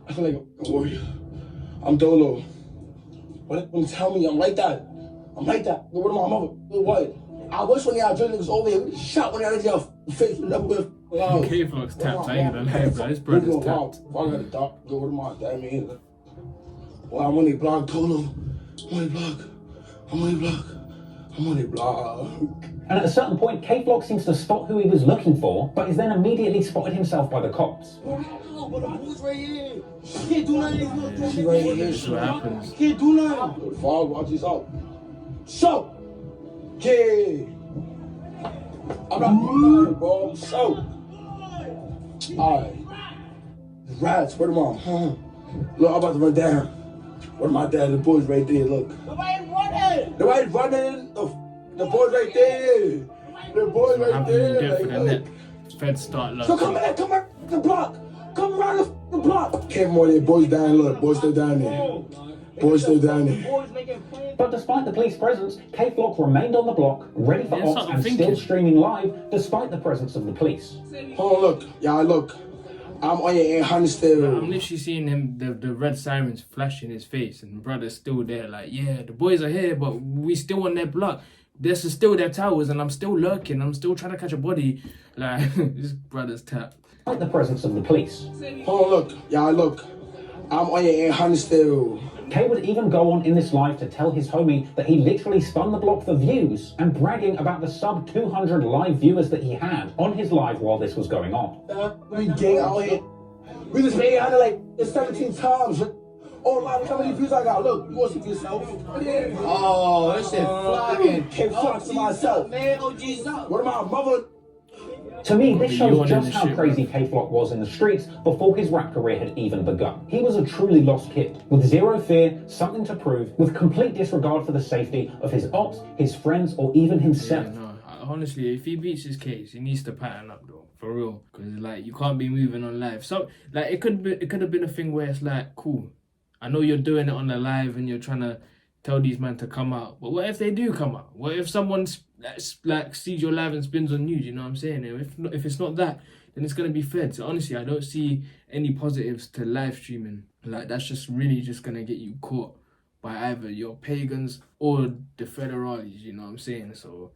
I feel like a warrior. I'm Dolo. What tell me I'm like that? I'm like that. What am I mother? What? I wish when y'all drill niggas over here, we shot when y'all niggas y'all face never with. K-Flock's tapped. I ain't gonna lie, bro. His brother's tapped. I got a dog. Go to my dad, man. Well, I'm on the block, Dolo. I'm on the block. I'm on the block. I'm on the block. And at a certain point, K-Flock seems to spot who he was looking for, but is then immediately spotted himself by the cops. Who's right here? Can't do nothing. She right here. This is what happens. Can't do nothing. Father, watch this out. So, yeah. I'm not doing nothing, bro. So, alright. Rats, where the mom? Huh? Look, I'm about to run down. Where my dad? The boys right there. Look. Nobody's running. Nobody's running. The boys right there. The boys right there. Feds start looking. So come around the block. Come around the block. Came more there, boys down. Look, boys still down there. Boys still down there. But despite the police presence, K-Flock remained on the block, ready for ops and still streaming live, despite the presence of the police. Hold on, look. Y'all, look. I'm on your 800 still. I'm literally seeing him, the red sirens flash in his face, and the brother's still there, like, yeah, the boys are here, but we still on their block. There's still their towers, and I'm still lurking. I'm still trying to catch a body. Like, this brother's tapped. Despite the presence of the police. Hold on, look. Y'all, look. I'm on your 800 still. K would even go on in this live to tell his homie that he literally spun the block for views and bragging about the sub 200 live viewers that he had on his live while this was going on. We gang out here. We just made it like 17 times. Oh my, how many views I got? Look, you want to see for yourself? Oh, that shit flying. Can't fuck to myself. Man, OG's up. What about my mother? To me, this shows just how crazy K-Flock was in the streets before his rap career had even begun. He was a truly lost kid, with zero fear, something to prove, with complete disregard for the safety of his ops, his friends, or even himself. Yeah, no, honestly, if he beats his case, he needs to pattern up though, for real. Because like, you can't be moving on live. So like, it could have been a thing where it's like, cool, I know you're doing it on the live and you're trying to tell these men to come out, but what if they do come out? What if someone like sees your live and spins on you? You know what I'm saying? If it's not that, then it's gonna be fed. So honestly, I don't see any positives to live streaming. Like, that's just really just gonna get you caught by either your pagans or the federales, you know what I'm saying? So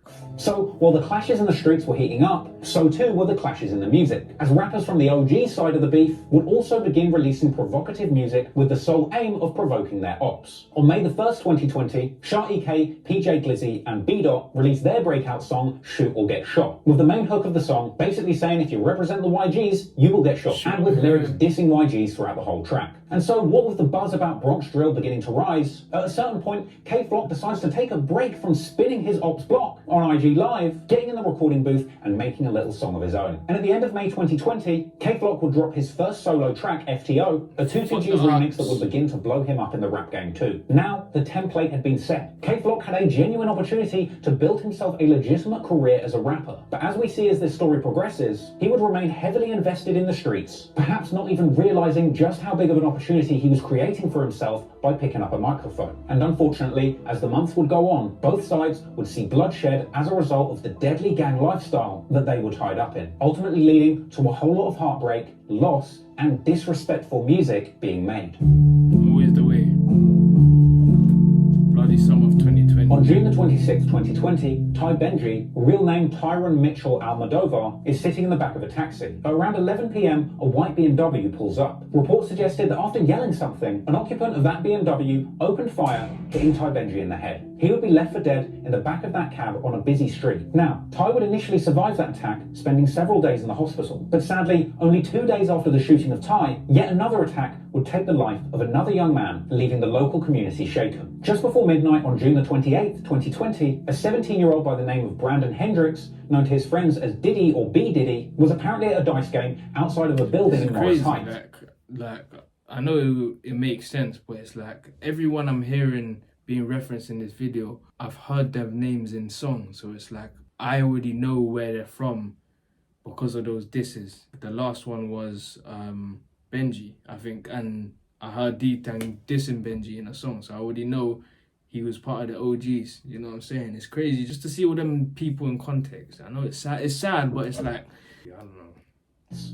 while the clashes in the streets were heating up, so too were the clashes in the music, as rappers from the OG side of the beef would also begin releasing provocative music with the sole aim of provoking their ops. On May the 1st, 2020, Shah EK, PJ Glizzy, and B-Dot released their breakout song, Shoot or Get Shot, with the main hook of the song basically saying if you represent the YGs, you will get shot, and with lyrics dissing YGs throughout the whole track. And so, what with the buzz about Bronx Drill beginning to rise, at a certain point, K-Flock decides to take a break from spinning his ops block on IG Live, getting in the recording booth and making a little song of his own. And at the end of May 2020, K-Flock would drop his first solo track, FTO, a 2TG's remix that would begin to blow him up in the rap game too. Now, the template had been set. K-Flock had a genuine opportunity to build himself a legitimate career as a rapper. But as we see as this story progresses, he would remain heavily invested in the streets, perhaps not even realizing just how big of an opportunity he was creating for himself by picking up a microphone. And unfortunately, as the months would go on, both sides would see bloodshed as a result of the deadly gang lifestyle that they were tied up in, ultimately leading to a whole lot of heartbreak, loss, and disrespectful music being made. Always the way. Bloody summer of 2020. On June the 26th, 2020, Ty Benji, real name Tyron Mitchell Almodovar, is sitting in the back of a taxi. At around 11 p.m, a white BMW pulls up. Reports suggested that after yelling something, an occupant of that BMW opened fire, hitting Ty Benji in the head. he would be left for dead in the back of that cab on a busy street. Now, Ty would initially survive that attack, spending several days in the hospital. But sadly, only 2 days after the shooting of Ty, yet another attack would take the life of another young man, leaving the local community shaken. Just before midnight on June the 28th, 2020, a 17-year-old by the name of Brandon Hendricks, known to his friends as Diddy or B Diddy, was apparently at a dice game outside of a building in Morris Heights. Like, I know it makes sense, but it's like everyone I'm hearing being referenced in this video, I've heard their names in songs, so it's like I already know where they're from because of those disses. The last one was Benji, I think, and I heard D-Tang dissing Benji in a song, so I already know he was part of the OGs. You know what I'm saying? It's crazy just to see all them people in context. I know it's sad, but it's like, I don't know.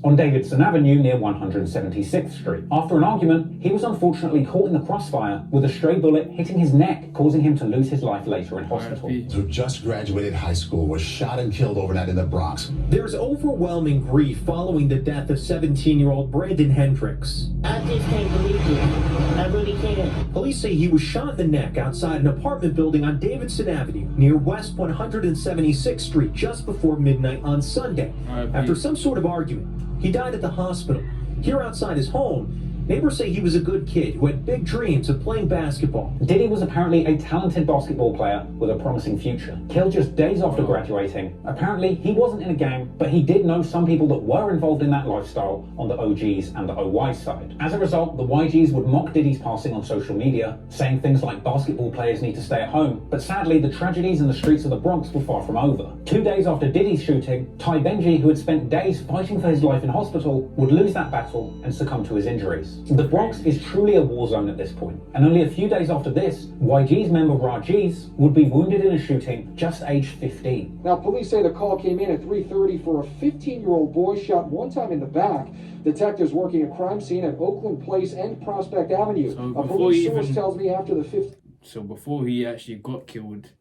On Davidson Avenue near 176th Street. After an argument, he was unfortunately caught in the crossfire with a stray bullet hitting his neck, causing him to lose his life later in hospital. Who just graduated high school was shot and killed overnight in the Bronx. There's overwhelming grief following the death of 17-year-old Brandon Hendricks. I just can't believe it. I really can't. Police say he was shot in the neck outside an apartment building on Davidson Avenue near West 176th Street just before midnight on Sunday. After some sort of argument, he died at the hospital. Here outside his home, neighbors say he was a good kid who had big dreams of playing basketball. Diddy was apparently a talented basketball player with a promising future. Killed just days after graduating. Apparently, he wasn't in a gang, but he did know some people that were involved in that lifestyle on the OGs and the OY side. As a result, the YGs would mock Diddy's passing on social media, saying things like basketball players need to stay at home. But sadly, the tragedies in the streets of the Bronx were far from over. 2 days after Diddy's shooting, Ty Benji, who had spent days fighting for his life in hospital, would lose that battle and succumb to his injuries. The Bronx is truly a war zone at this point, and only a few days after this, YG's member Rajiz would be wounded in a shooting just aged 15. Now, police say the call came in at 3:30 for a 15-year-old boy shot one time in the back. Detectives working a crime scene at Oakland Place and Prospect Avenue. A police source tells me after the 15th. So before he actually got killed,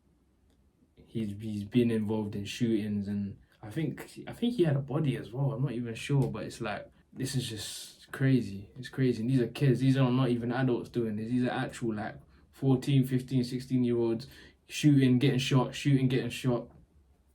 he's been involved in shootings, and I think he had a body as well. I'm not even sure, but it's like, this is just crazy. It's crazy. And these are kids. These are not even adults doing this. These are actual like 14, 15, 16-year-olds shooting, getting shot.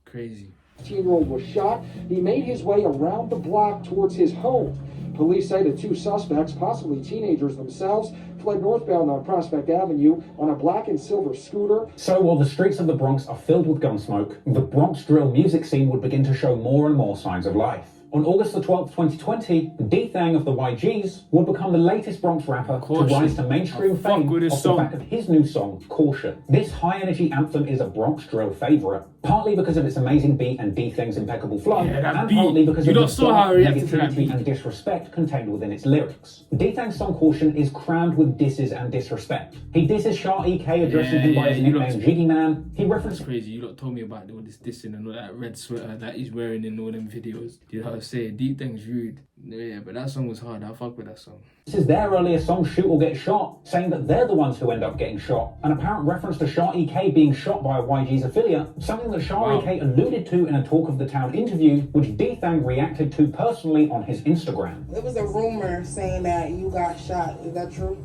Crazy. 15-year-old was shot. He made his way around the block towards his home. Police say the two suspects, possibly teenagers themselves, fled northbound on Prospect Avenue on a black and silver scooter. So while the streets of the Bronx are filled with gun smoke, the Bronx Drill music scene would begin to show more and more signs of life. On August the 12th, 2020, D-Thang of the YGs would become the latest Bronx rapper to rise to mainstream fame off the back of his new song, Caution. This high-energy anthem is a Bronx Drill favourite, partly because of its amazing beat and D-Thang's impeccable flow, and partly because of the dark negativity and disrespect contained within its lyrics. D-Thang's song Caution is crammed with disses and disrespect. He disses Shah EK, addressing him by his nickname Jiggy Man. He references... Crazy, you lot told me about all this dissing and all that red sweater that he's wearing in all them videos. You know what I'm saying? D-Thang's rude. Yeah, but that song was hard. I fuck with that song. This is their earlier song, Shoot or Get Shot, saying that they're the ones who end up getting shot. An apparent reference to Shah EK being shot by a YG's affiliate, something that Shah EK alluded to in a Talk of the Town interview, which D-Thang reacted to personally on his Instagram. There was a rumor saying that you got shot. Is that true?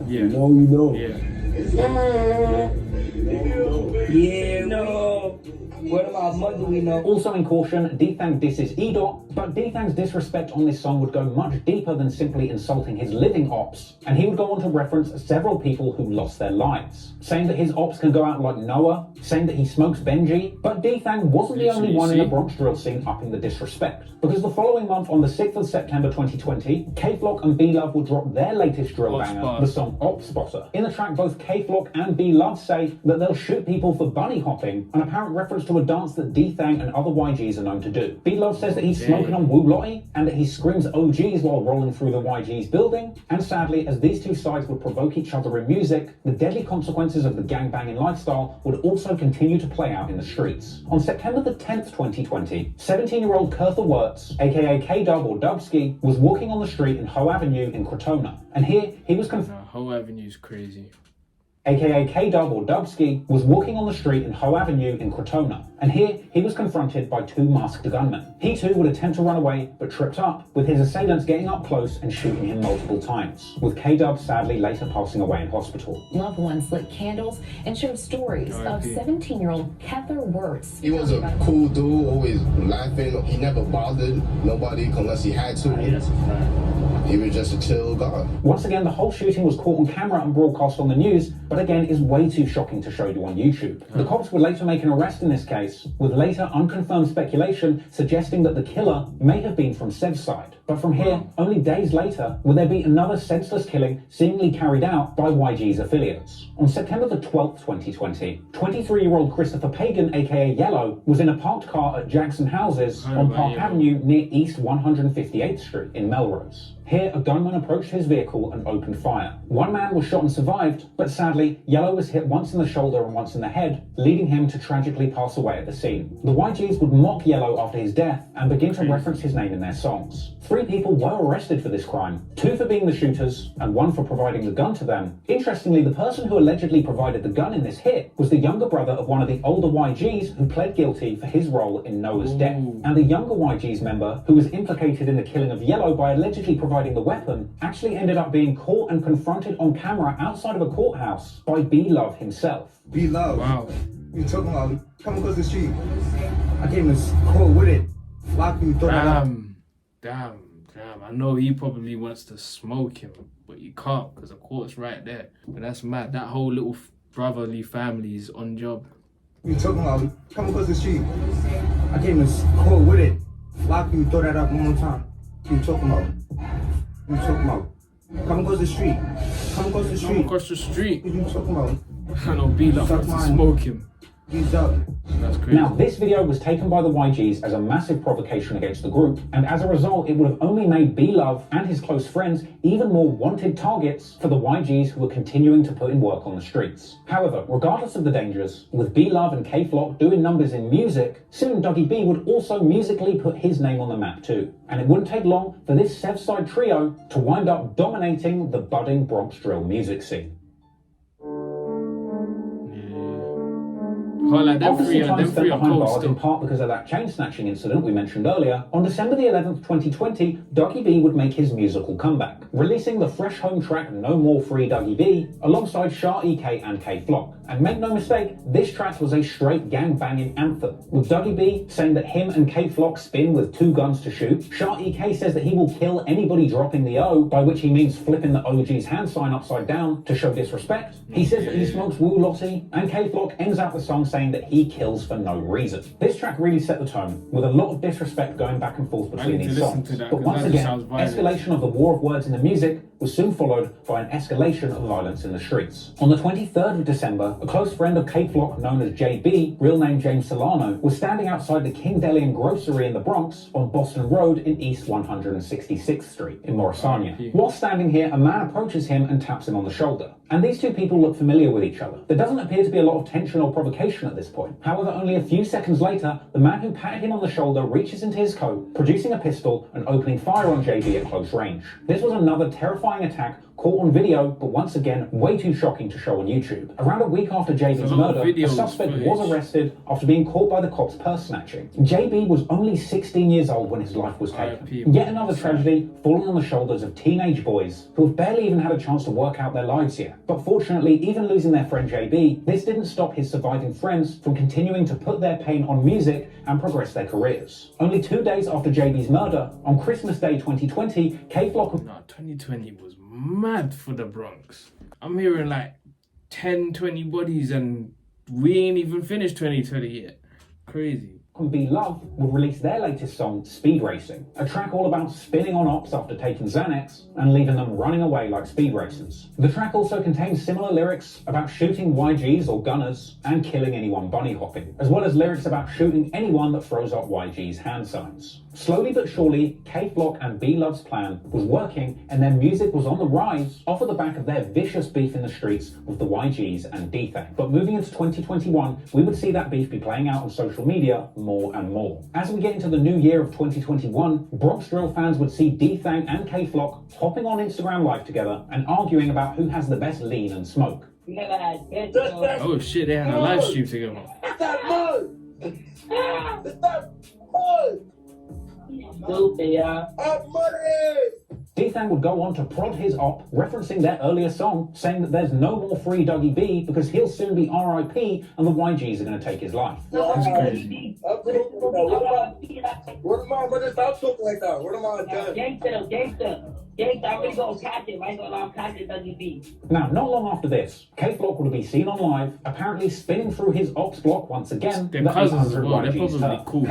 Yeah. No, you know. Yeah, no. What about mother we know? Also in Caution, D-Thang disses E-Dot, but D-Thang's disrespect on this song would go much deeper than simply insulting his living ops, and he would go on to reference several people who lost their lives, saying that his ops can go out like Noah, saying that he smokes Benji, but D-Thang wasn't the only one in the Bronx Drill scene upping the disrespect, because the following month, on the 6th of September 2020, K-Flock and B-Love would drop their latest drill banger, the song Op Spotter. In the track, both K-Flock and B-Love say that they'll shoot people for bunny hopping, an apparent reference to a dance that D-Thang and other YGs are known to do. B-Love says that he's smoking on Woo Lottie, and that he screams OGs while rolling through the YG's building, and sadly, as these two sides would provoke each other in music, the deadly consequences of the gangbanging lifestyle would also continue to play out in the streets. On September the 10th, 2020, 17-year-old Kurtha Wirtz, aka K-Dub or Dubski, was walking on the street in Ho Avenue in Crotona, and here he was Ho Avenue's crazy. aka K-Dub or Dubski, was walking on the street in Hoe Avenue in Crotona, and here he was confronted by two masked gunmen. He too would attempt to run away, but tripped up, with his assailants getting up close and shooting him multiple times, with K-Dub sadly later passing away in hospital. Loved ones lit candles and showed stories of 17-year-old Kether Wirtz. He was a cool dude, always laughing. He never bothered nobody unless he had to. He was just a chill guy. Once again, the whole shooting was caught on camera and broadcast on the news, but again is way too shocking to show you on YouTube. The cops would later make an arrest in this case, with later unconfirmed speculation suggesting that the killer may have been from Sev's side. But from here, only days later, would there be another senseless killing seemingly carried out by YG's affiliates. On September the 12th, 2020, 23-year-old Christopher Pagan, aka Yellow, was in a parked car at Jackson Houses on Park Avenue near East 158th Street in Melrose. Here, a gunman approached his vehicle and opened fire. One man was shot and survived, but sadly, Yellow was hit once in the shoulder and once in the head, leading him to tragically pass away at the scene. The YGs would mock Yellow after his death and begin to reference his name in their songs. 3 people were arrested for this crime, 2 for being the shooters and 1 for providing the gun to them. Interestingly, the person who allegedly provided the gun in this hit was the younger brother of one of the older YGs who pled guilty for his role in Noah's death. And the younger YG's member, who was implicated in the killing of Yellow by allegedly providing the weapon, actually ended up being caught and confronted on camera outside of a courthouse by B-Love himself. B-Love? Wow. You talking about? Come across the street. I came in court with it. Why you throw that up? Damn. I know he probably wants to smoke him, but you can't because the court's right there. But that's mad. That whole little brotherly family is on job. You talking about? Come across the street. I came in court with it. Why you throw that up one more time? You talking about? You talking about? Come across the street. Come across the street. Come across the street. What you talking about? I know B-Love wants to smoke him. He's up. That's crazy. Now, this video was taken by the YGs as a massive provocation against the group, and as a result, it would have only made B-Love and his close friends even more wanted targets for the YGs who were continuing to put in work on the streets. However, regardless of the dangers, with B-Love and K-Flock doing numbers in music, soon Dougie B would also musically put his name on the map too. And it wouldn't take long for this Sevside trio to wind up dominating the budding Bronx Drill music scene. Obviously, time spent behind bars in part because of that chain snatching incident we mentioned earlier. On December the 11th, 2020, Dougie B would make his musical comeback, releasing the fresh home track No More Free Dougie B alongside Shah EK and K-Flock. And make no mistake, this track was a straight gang-banging anthem, with Dougie B saying that him and K-Flock spin with 2 guns to shoot. Shah EK says that he will kill anybody dropping the O, by which he means flipping the OG's hand sign upside down to show disrespect. He says that he smokes Woo Lottie, and K-Flock ends out the song saying that he kills for no reason. This track really set the tone, with a lot of disrespect going back and forth between these songs. But once again, escalation of the war of words in the music was soon followed by an escalation of violence in the streets. On the 23rd of December, a close friend of K-Flock known as JB, real name James Solano, was standing outside the King Deli and Grocery in the Bronx on Boston Road in East 166th Street in Morrisania. While standing here, a man approaches him and taps him on the shoulder. And these 2 people look familiar with each other. There doesn't appear to be a lot of tension or provocation at this point. However, only a few seconds later, the man who patted him on the shoulder reaches into his coat, producing a pistol and opening fire on JB at close range. This was another terrifying attack caught on video, but once again, way too shocking to show on YouTube. Around a week after JB's murder, the suspect was arrested after being caught by the cops purse snatching. JB was only 16 years old when his life was taken. Yet another tragedy falling on the shoulders of teenage boys who have barely even had a chance to work out their lives yet. But fortunately, even losing their friend JB, this didn't stop his surviving friends from continuing to put their pain on music and progress their careers. Only 2 days after JB's murder, on Christmas Day 2020, K-Flock... No, 2020 was mad for the Bronx. I'm hearing like 10, 20 bodies and we ain't even finished 2020 yet. Crazy. B-Love will release their latest song, Speed Racing, a track all about spinning on ops after taking Xanax and leaving them running away like speed racers. The track also contains similar lyrics about shooting YGs or gunners and killing anyone bunny hopping, as well as lyrics about shooting anyone that throws up YG's hand signs. Slowly but surely, K-Flock and B-Love's plan was working and their music was on the rise off of the back of their vicious beef in the streets with the YGs and D-Thang. But moving into 2021, we would see that beef be playing out on social media more and more. As we get into the new year of 2021, Bronx Drill fans would see D-Thang and K-Flock hopping on Instagram Live together and arguing about who has the best lean and smoke. Oh shit, they had a live stream together. It's that mud. It's that mud. Stupid, yeah. I'm money. Dethan would go on to prod his op, referencing their earlier song, saying that there's no more free Dougie B because he'll soon be RIP and the YGs are going to take his life. That's crazy. What am I, brother? Stop talking like that. What am I done? Gangster. I'm really gonna catch it. I ain't gonna catch it, WB. Now, not long after this, K-Flock would be seen on live, apparently spinning through his ops block once again. Their cousins as 800 well, they're YGs probably turf. cool.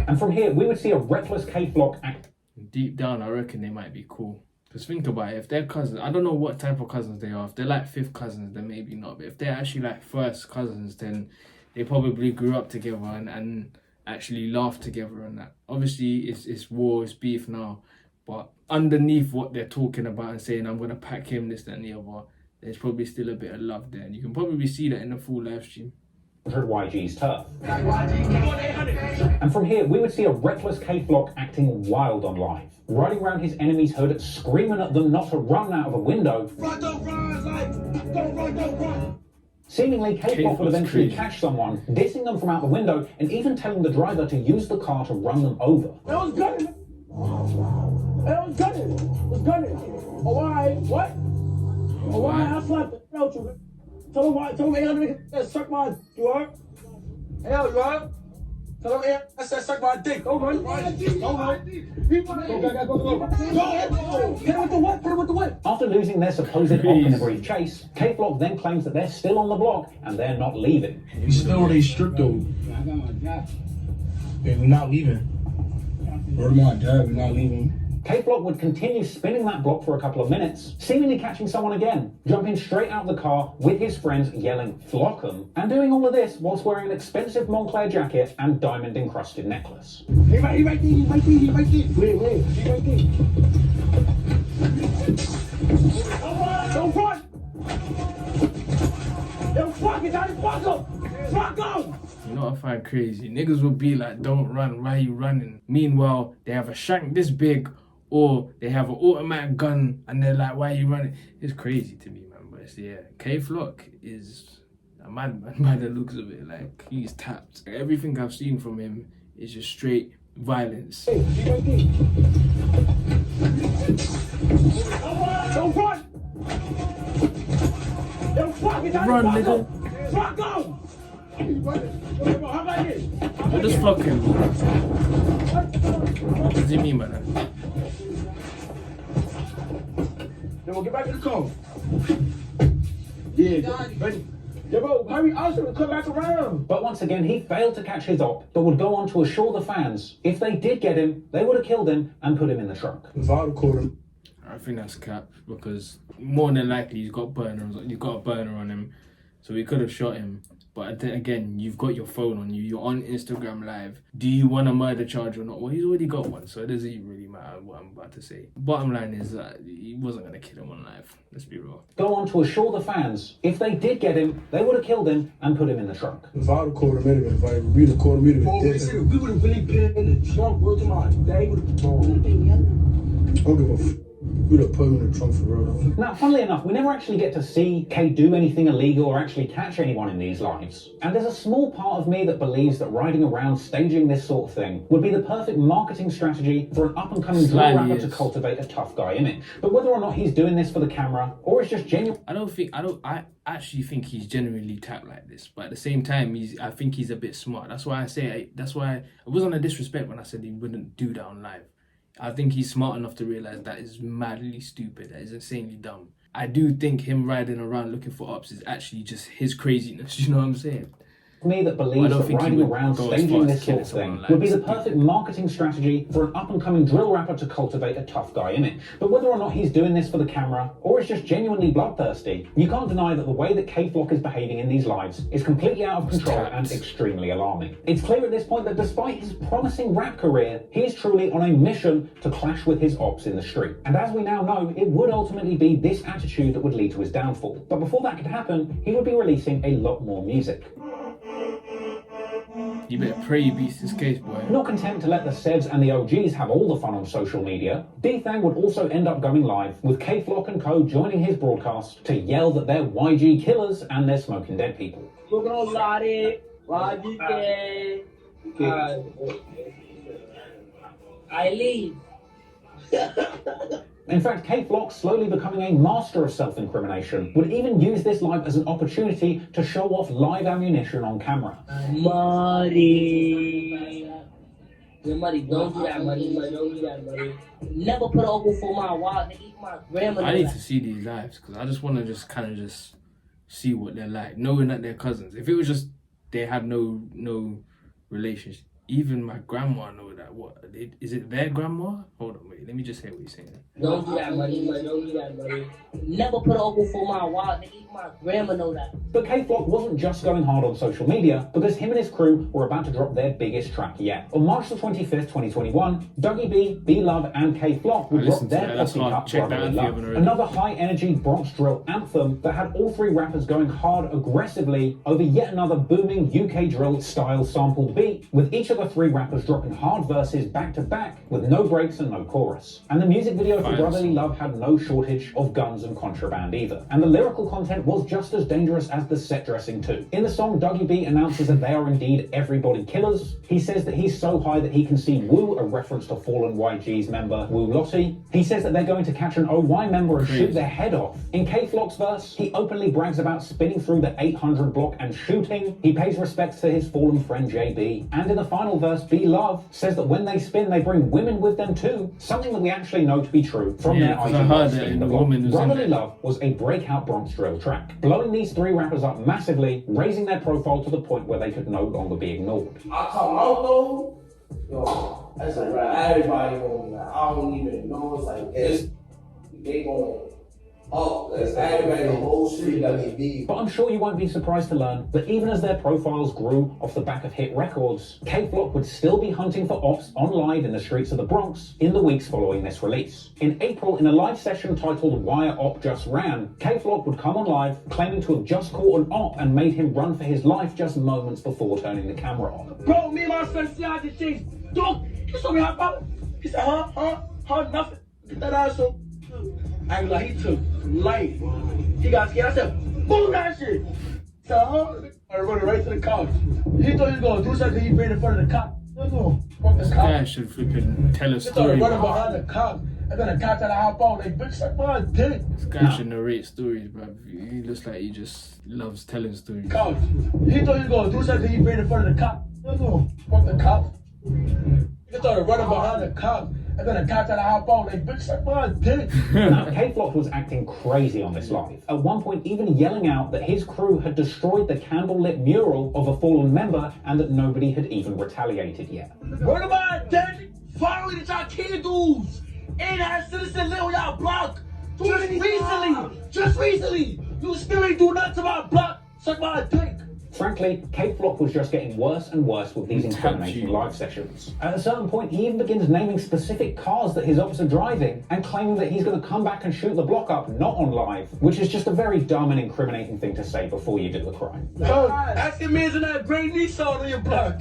And from here, we would see a reckless K-Flock act. Deep down, I reckon they might be cool. Because think about it, if they're cousins, I don't know what type of cousins they are. If they're like fifth cousins, then maybe not. But if they're actually like first cousins, then they probably grew up together and actually laughed together and that. Obviously, it's war, it's beef now. But underneath what they're talking about and saying, I'm going to pack him, this, that, and the other, there's probably still a bit of love there. And you can probably see that in the full live stream. YG's turf. And from here, we would see a reckless K-Flock acting wild on live, riding around his enemy's hood, screaming at them not to run out of a window. Run, don't run. Seemingly, K-Flock would eventually catch someone, dissing them from out the window, and even telling the driver to use the car to run them over. That was gunning. That was gunning. Oh, why? What? Oh, why? I slapped the hell you. Tell him 800 that suck my, you heard? Hell, you heard? Tell him I said suck my dick. Go run. Go. Hit him with the whip. After losing their supposed op in a brief chase, K-Flock then claims that they're still on the block and they're not leaving. We still they strict though. We're not leaving. Word of my dad, we're not leaving. K-Flock would continue spinning that block for a couple of minutes, seemingly catching someone again, jumping straight out of the car with his friends yelling "Flock 'em," and doing all of this whilst wearing an expensive Moncler jacket and diamond-encrusted necklace. He right there. Wait. He right there. Don't run! Yo, fuck it, Johnny, fuck him! You know what I find crazy? Niggas will be like, don't run, why are you running? Meanwhile, they have a shank this big, or they have an automatic gun, and they're like, why are you running? It's crazy to me, man. But yeah, K-Flock is a madman by the looks of it. Like, he's tapped. Everything I've seen from him is just straight violence. Hey, he right there. Don't run! Yo, fuck it, Johnny, Run, fuck nigga. him! Fuck him! How about this? What does fucking what does he mean by that? Then we'll get back in the car. Yeah, ready? Yeah, bro, hurry, I should come back around. But once again, he failed to catch his op, but would go on to assure the fans if they did get him, they would have killed him and put him in the trunk. If I would have caught him. I think that's cap, because more than likely you've got a burner on him, so we could have shot him. But then again, you've got your phone on you, you're on Instagram Live. Do you want a murder charge or not? Well, he's already got one, so it doesn't really matter what I'm about to say. Bottom line is that he wasn't going to kill him on live. Let's be real. Go on to assure the fans if they did get him, they would have killed him and put him in the trunk. If I would have caught him anyway, if I would have caught him anyway. We would have really been in the trunk, word to mine. They would have been yelling. I don't give a f. We'd have put him in the trunk for real. Now, funnily enough, we never actually get to see K do anything illegal or actually catch anyone in these lives. And there's a small part of me that believes that riding around staging this sort of thing would be the perfect marketing strategy for an up-and-coming drill rapper to cultivate a tough guy image. But whether or not he's doing this for the camera or it's just genuine... I actually think he's genuinely tapped like this, but at the same time, I think he's a bit smart. That's why it wasn't a disrespect when I said he wouldn't do that on live. I think he's smart enough to realize that is madly stupid, that is insanely dumb. I do think him riding around looking for ops is actually just his craziness, you know what I'm saying? Me that believes that riding around staging this sort of thing would be the perfect marketing strategy for an up-and-coming drill rapper to cultivate a tough guy image. But whether or not he's doing this for the camera or is just genuinely bloodthirsty, you can't deny that the way that K-Flock is behaving in these lives is completely out of control and extremely alarming. It's clear at this point that despite his promising rap career, he is truly on a mission to clash with his ops in the street. And as we now know, it would ultimately be this attitude that would lead to his downfall. But before that could happen, he would be releasing a lot more music. You better pray he beats this case, boy. Not content to let the Sevs and the OGs have all the fun on social media, D-Thang would also end up going live, with K-Flock and co joining his broadcast to yell that they're YG killers and they're smoking dead people. I leave. In fact, K-Flock, slowly becoming a master of self-incrimination, would even use this live as an opportunity to show off live ammunition on camera. Money. Money, don't do that, money. Don't do that, money. Never put over for my wallet, nigga. My grandma. I need to see these lives because I just want to just kind of just see what they're like, knowing that they're cousins. If it was just they had no relationship, even my grandma know that. What is it? Their grandma? Hold on, wait. Let me just hear what you're saying. Don't do that, money. Don't do that, money. Never put over for my wallet, nigga. My grandma know that. But K-Flock wasn't just going hard on social media, because him and his crew were about to drop their biggest track yet. On March the 25th, 2021, Dougie B, B-Love, and K-Flock would drop their posse cut Brotherly Love, another high-energy Bronx Drill anthem that had all three rappers going hard aggressively over yet another booming UK drill style sampled beat, with each of the three rappers dropping hard verses back-to-back with no breaks and no chorus. And the music video for Brotherly Love had no shortage of guns and contraband either. And the lyrical content was just as dangerous as the set dressing too. In the song, Dougie B announces that they are indeed everybody killers. He says that he's so high that he can see Wu, a reference to fallen YG's member Wu Lottie. He says that they're going to catch an OY member and shoot their head off. In K-Flock's verse, he openly brags about spinning through the 800 block and shooting. He pays respects to his fallen friend JB. And in the final verse, B-Love says that when they spin, they bring women with them too. Something that we actually know to be true from their IG live stream. Brotherly Love was a breakout Bronx Drill track, blowing these three rappers up massively, raising their profile to the point where they could no longer be ignored. I come out though, yo, that's like everybody on that. I don't even know. It's like they going. Oh, that's everybody the whole street that they be. But I'm sure you won't be surprised to learn that even as their profiles grew off the back of hit records, K-Flock would still be hunting for ops on live in the streets of the Bronx in the weeks following this release. In April, in a live session titled Why a Op Just Ran, K-Flock would come on live claiming to have just caught an op and made him run for his life just moments before turning the camera on. Bro, me and my son see how this changed. Dog, he saw me hop out. He said, nothing. Get that ass up. I ain't like, he took life. He got scared. I said, boom that shit. So I run right to the couch. He thought he was gonna do something. He ran in front of the cop. This guy should flipping tell a He started story. running behind the cop. And then the cop tried to hop out. Like, bitch, like my dick. This guy should narrate stories, bro. He looks like he just loves telling stories. Couch. He thought he was gonna do something. He ran in front of the cop. Fuck the cop. He started running behind the cop. And then the cop tried to hop out. Like, bitch, like my dick. Now, K-Flock was acting crazy on this live. At one point, even yelling out that his crew had destroyed the candlelit mural of a fallen member and that nobody had even retaliated yet. What about that? Finally, that y'all kid dudes ain't had citizen live on y'all block. Just recently, you still ain't do nothing to my block. Suck my dick. Frankly, K-Flock was just getting worse and worse with these incriminating live sessions. At a certain point, he even begins naming specific cars that his ops are driving and claiming that he's going to come back and shoot the block up, not on live, which is just a very dumb and incriminating thing to say before you do the crime. Yo, ask the man's in that gray Nissan on your block.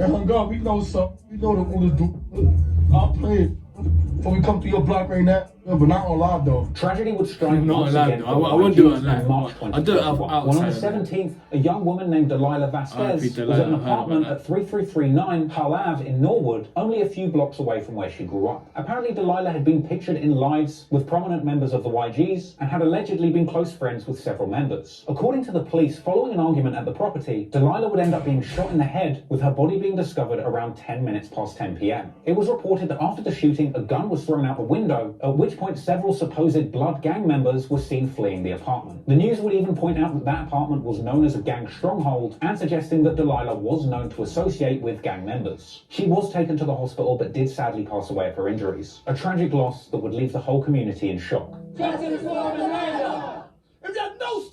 Oh God, we know something. We know what to do. I'll play it. Before we come to your block right now, but not on live though. Tragedy would strike once again. I won't do it on live. March 2021. I'll do it outside. When on the 17th, a young woman named Delilah Vasquez was at an apartment at 3339 Hull Ave in Norwood, only a few blocks away from where she grew up. Apparently, Delilah had been pictured in lives with prominent members of the YGs and had allegedly been close friends with several members. According to the police, following an argument at the property, Delilah would end up being shot in the head, with her body being discovered around 10 minutes past 10 p.m. It was reported that after the shooting, a gun was thrown out the window, at which point several supposed blood gang members were seen fleeing the apartment. The news would even point out that that apartment was known as a gang stronghold and suggesting that Delilah was known to associate with gang members. She was taken to the hospital but did sadly pass away of her injuries. A tragic loss that would leave the whole community in shock. If you know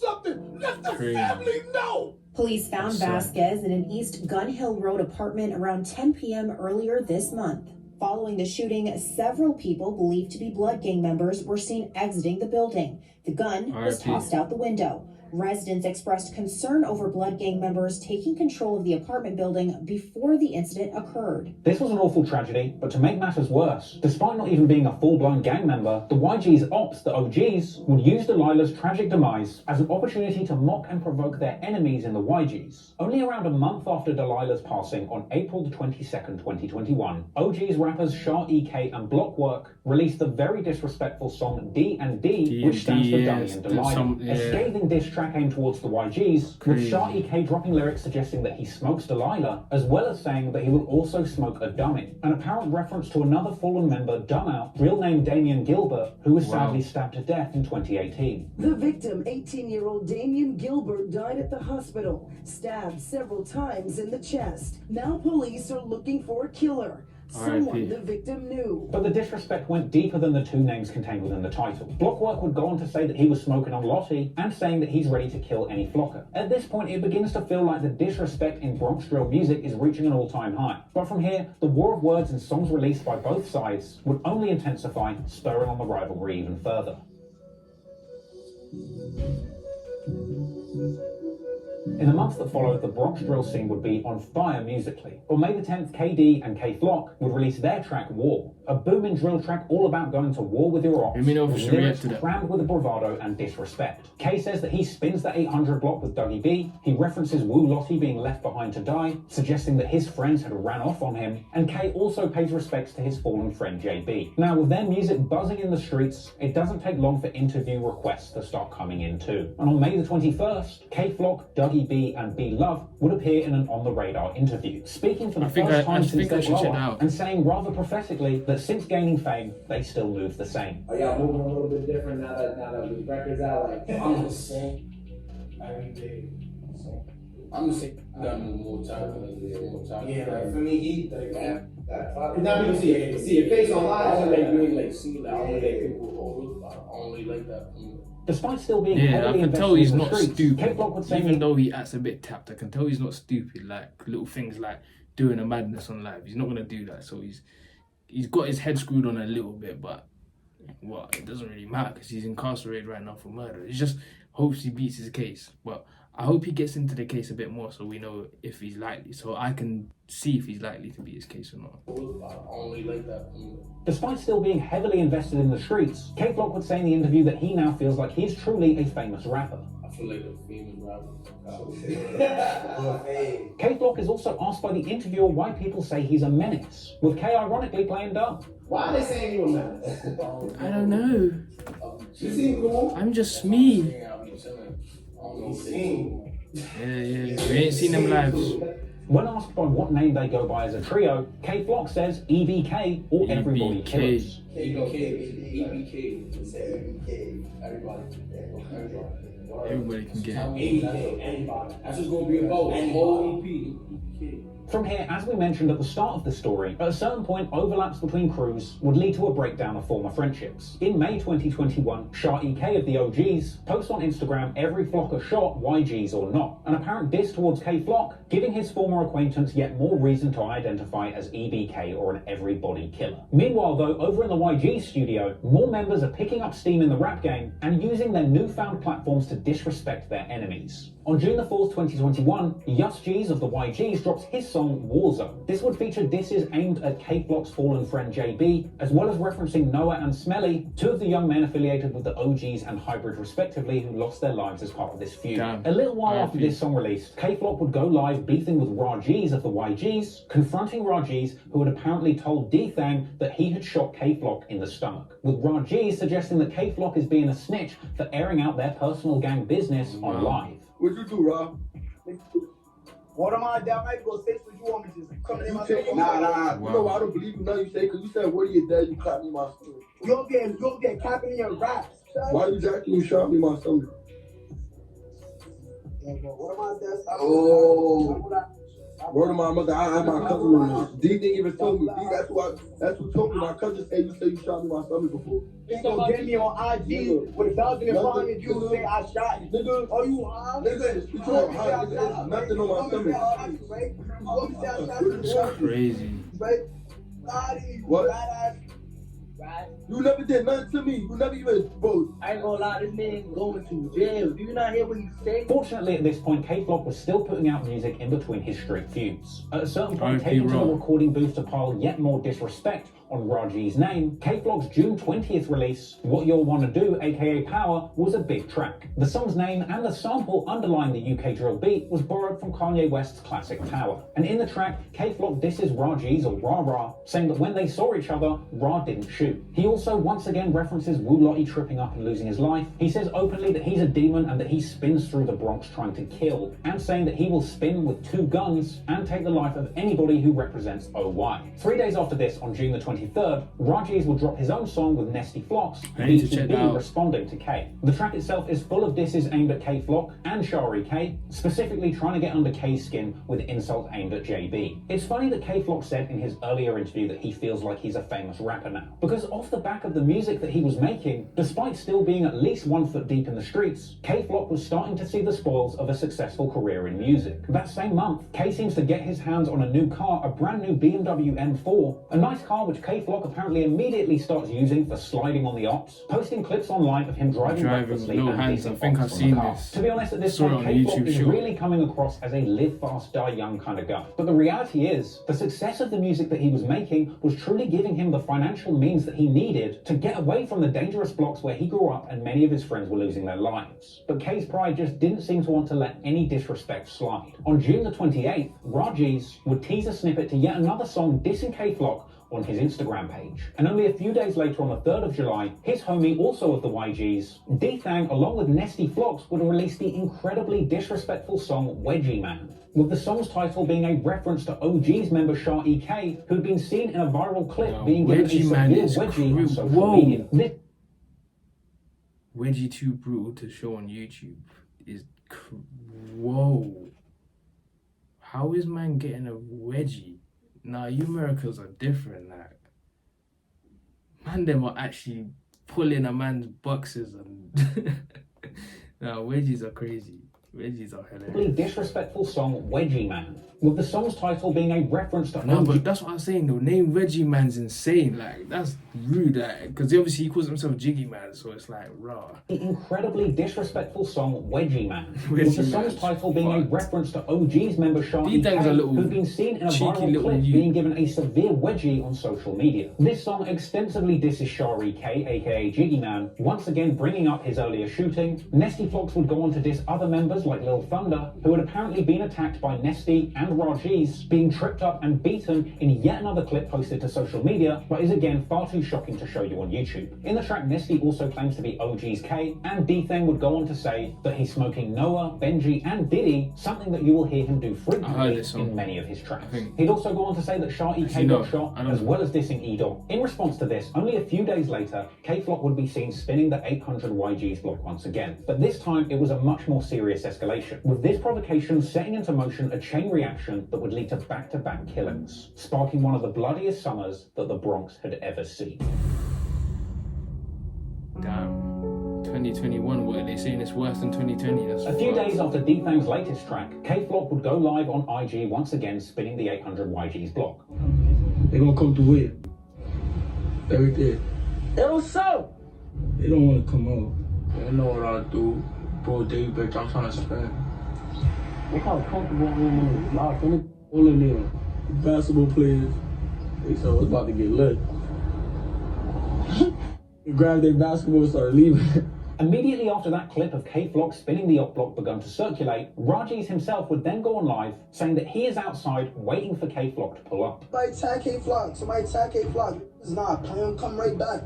something, let the family know. Police found Vasquez in an East Gun Hill Road apartment around 10 p.m. earlier this month. Following the shooting, several people believed to be blood gang members were seen exiting the building. The gun was tossed out the window. Residents expressed concern over Blood Gang members taking control of the apartment building before the incident occurred. This was an awful tragedy, but to make matters worse, despite not even being a full-blown gang member, the YG's ops, the OGs, would use Delilah's tragic demise as an opportunity to mock and provoke their enemies in the YGs. Only around a month after Delilah's passing on April the 22nd, 2021, OGs rappers Shah EK and Blockwork released the very disrespectful song D&D, which stands for Dummy and Delilah. A scathing diss track aimed towards the YGs, with Shah EK dropping lyrics suggesting that he smokes Delilah, as well as saying that he will also smoke a dummy. An apparent reference to another fallen member, Dumout, real name Damien Gilbert, who was sadly stabbed to death in 2018. The victim, 18-year-old Damien Gilbert, died at the hospital, stabbed several times in the chest. Now police are looking for a killer. Someone the victim knew. But the disrespect went deeper than the two names contained within the title. Blockwork would go on to say that he was smoking on Lottie and saying that he's ready to kill any flocker. At this point, it begins to feel like the disrespect in Bronx Drill music is reaching an all-time high. But from here, the war of words and songs released by both sides would only intensify, spurring on the rivalry even further. In the months that followed, the Bronx Drill scene would be on fire musically. On May the 10th, KD and K-Flock would release their track War, a booming drill track all about going to war with your ops, with lyrics crammed with bravado and disrespect. K says that he spins the 800 block with Dougie B, he references Wu Lottie being left behind to die, suggesting that his friends had ran off on him, and K also pays respects to his fallen friend JB. Now, with their music buzzing in the streets, it doesn't take long for interview requests to start coming in too. And on May the 21st, K-Flock, Dougie B and B Love would appear in an on-the-radar interview, speaking for the first time since their blow-up and saying rather prophetically that since gaining fame, they still move the same. Are y'all moving a little bit different now that the record's out? Like, I'm the same every day. I'm the same. I got more time. Yeah, like for me, he now people see your face online. I don't like being like seen. I don't like people over. I don't really like that. Despite still being I can tell he's not stupid. K-Flock Even though he acts a bit tapped, I can tell he's not stupid. Like little things like doing a madness on live. He's not gonna do that. So he's got his head screwed on a little bit, but it doesn't really matter because he's incarcerated right now for murder. He just hopes he beats his case. But I hope he gets into the case a bit more so we know if he's likely, so I can see if he's likely to beat his case or not. I don't really like that. Despite still being heavily invested in the streets, K-Flock would say in the interview that he now feels like he's truly a famous rapper. I feel like a famous rapper. K-Flock is also asked by the interviewer why people say he's a menace, with K ironically playing dumb. Why are they saying you a menace? I don't know. You seem cool. I'm just me. We ain't seen them lives. When asked by what name they go by as a trio, K-Flock says EBK or Everybody Killers. EBK. Everybody can get it. That's just gonna be about whole EP. From here, as we mentioned at the start of the story, at a certain point, overlaps between crews would lead to a breakdown of former friendships. In May 2021, Shah EK of the OGs posts on Instagram every flocker shot, YGs or not, an apparent diss towards K-Flock, giving his former acquaintance yet more reason to identify as EBK or an everybody killer. Meanwhile though, over in the YG studio, more members are picking up steam in the rap game and using their newfound platforms to disrespect their enemies. On June the 4th, 2021, Yus G's of the YGs drops his song Warzone. This would feature disses aimed at K-Flock's fallen friend JB, as well as referencing Noah and Smelly, two of the young men affiliated with the OGs and Hybrid respectively who lost their lives as part of this feud. A little while after this song released, K-Flock would go live beefing with Raj's of the YGs, confronting Raj's who had apparently told D-Thang that he had shot K-Flock in the stomach, with Raj's suggesting that K-Flock is being a snitch for airing out their personal gang business on live. What'd you do, Rob? What am I down? I go say what you want me to come in my face. Nah. You know I don't believe you nothing you say because you said what are you dead? You clapped me my stomach. You'll get capping in your raps. Why you jacking you shot me my stomach? What am I dead? Oh. Word of my mother, I had my cousin on this. D didn't even tell me. D, that's who told me. My cousin said you shot me my stomach before. You gonna get me on IG with 1,000 followers, you say I shot you. Nigga, are you high? Nigga, you talking high, nigga, there's nothing on my stomach. Crazy. What? right? You never did nothing to me. You never even, bro. I ain't gonna lie, this man going to jail. Do you not hear what he said? Fortunately, at this point, K-Flock was still putting out music in between his street feuds. At a certain point, taken to the recording booth to pile yet more disrespect on Raji's name, K-Flock's June 20th release, What You'll Wanna Do, aka Power, was a big track. The song's name and the sample underlying the UK drill beat was borrowed from Kanye West's classic Power. And in the track, K-Flock disses Raji's or Ra-Ra, saying that when they saw each other, Ra didn't shoot. He also once again references Wu Lottie tripping up and losing his life. He says openly that he's a demon and that he spins through the Bronx trying to kill, and saying that he will spin with 2 guns and take the life of anybody who represents OY. 3 days after this, on June the 23rd, Raji's will drop his own song with Nesty Flox, B2B responding to K. The track itself is full of disses aimed at K-Flock and Shari K, specifically trying to get under K's skin with insults aimed at JB. It's funny that K-Flock said in his earlier interview that he feels like he's a famous rapper now, because off the back of the music that he was making, despite still being at least 1 foot deep in the streets, K-Flock was starting to see the spoils of a successful career in music. That same month, K seems to get his hands on a new car, a brand new BMW M4, a nice car which K-Flock apparently immediately starts using for sliding on the ops, posting clips online of him driving recklessly and hands. I think I've seen this. To be honest, at this point, K-Flock is really coming across as a live fast, die young kind of guy. But the reality is, the success of the music that he was making was truly giving him the financial means that he needed to get away from the dangerous blocks where he grew up and many of his friends were losing their lives. But K's pride just didn't seem to want to let any disrespect slide. On June the 28th, Raji's would tease a snippet to yet another song dissing K-Flock on his Instagram page. And only a few days later, on the 3rd of July, his homie, also of the YGs, D-Thang, along with Nesty Flox, would release the incredibly disrespectful song Wedgie Man, with the song's title being a reference to OG's member Shah E.K., who'd been seen in a viral clip being given a severe wedgie on social media. Wedgie too brutal to show on YouTube is whoa. How is man getting a wedgie? Nah, you Americans are different. Like, man, them are actually pulling a man's boxes and nah, wedgies are crazy. Wedgies are hilarious. Disrespectful song Wedgie Man, with the song's title being a reference to no, but that's what I'm saying though. Name Wedgie Man's insane. Like, that's rude. Like, because obviously he calls himself Jiggy Man, so it's like raw. The incredibly disrespectful song Wedgie Man, with the song's title being a reference to OG's member Shah E.K., who'd been seen in a viral clip being given a severe wedgie on social media. This song extensively disses Shah E.K., aka Jiggy Man, once again bringing up his earlier shooting. Nesty Flox would go on to diss other members like Lil Thunder, who had apparently been attacked by Nesty and Raji's, being tripped up and beaten in yet another clip posted to social media, but is again far too shocking to show you on YouTube. In the track, Nesty also claims to be OG's K, and D-Thang would go on to say that he's smoking Noah, Benji, and Diddy, something that you will hear him do frequently in many of his tracks. He'd also go on to say that Shah E.K. got shot, as well as dissing E-Dot. In response to this, only a few days later, K-Flock would be seen spinning the 800 YG's block once again, but this time it was a much more serious escalation, with this provocation setting into motion a chain reaction that would lead to back-to-back killings, sparking one of the bloodiest summers that the Bronx had ever seen. Damn. 2021, what are they saying? It's worse than 2020. That's a few days after D-Thang's latest track, K-Flock would go live on IG once again, spinning the 800 YG's block. They gonna come through here. Everything. Hey, what's up? They don't wanna come out. They know what I do. Bro, Dave, bitch, I'm trying to spin. Look how comfortable room is. Locked in all in there. Basketball players. They said it's about to get lit. They grabbed their basketball and started leaving. Immediately after that clip of K-Flock spinning the op block begun to circulate, Raji's himself would then go on live saying that he is outside waiting for K-Flock to pull up. Somebody tag K-Flock. Somebody tag K-Flock. It's not playing. Come right back.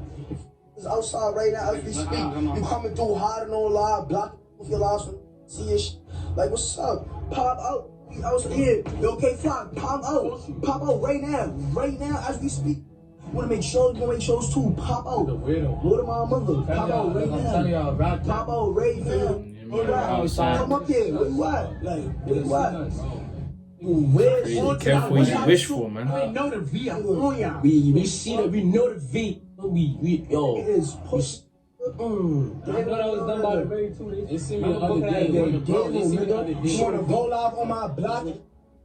It's outside right now as we speak. You coming through hard and on live, block with your lives. See your shit. Like, what's up? Pop out. We out here. Yo, K-Flock, pop out. Pop out right now. Right now as we speak. Wanna make sure, you wanna make sure too. Pop out. Lord of my mother. Pop out right now. Pop out right now. Come up here. Where you at? Like, where you at? Be careful what you wish for, man. We know the V. We see that. We know the V. We yo. It is push. I thought I was done by the very too. They see me the other day. You wanna go live on my block?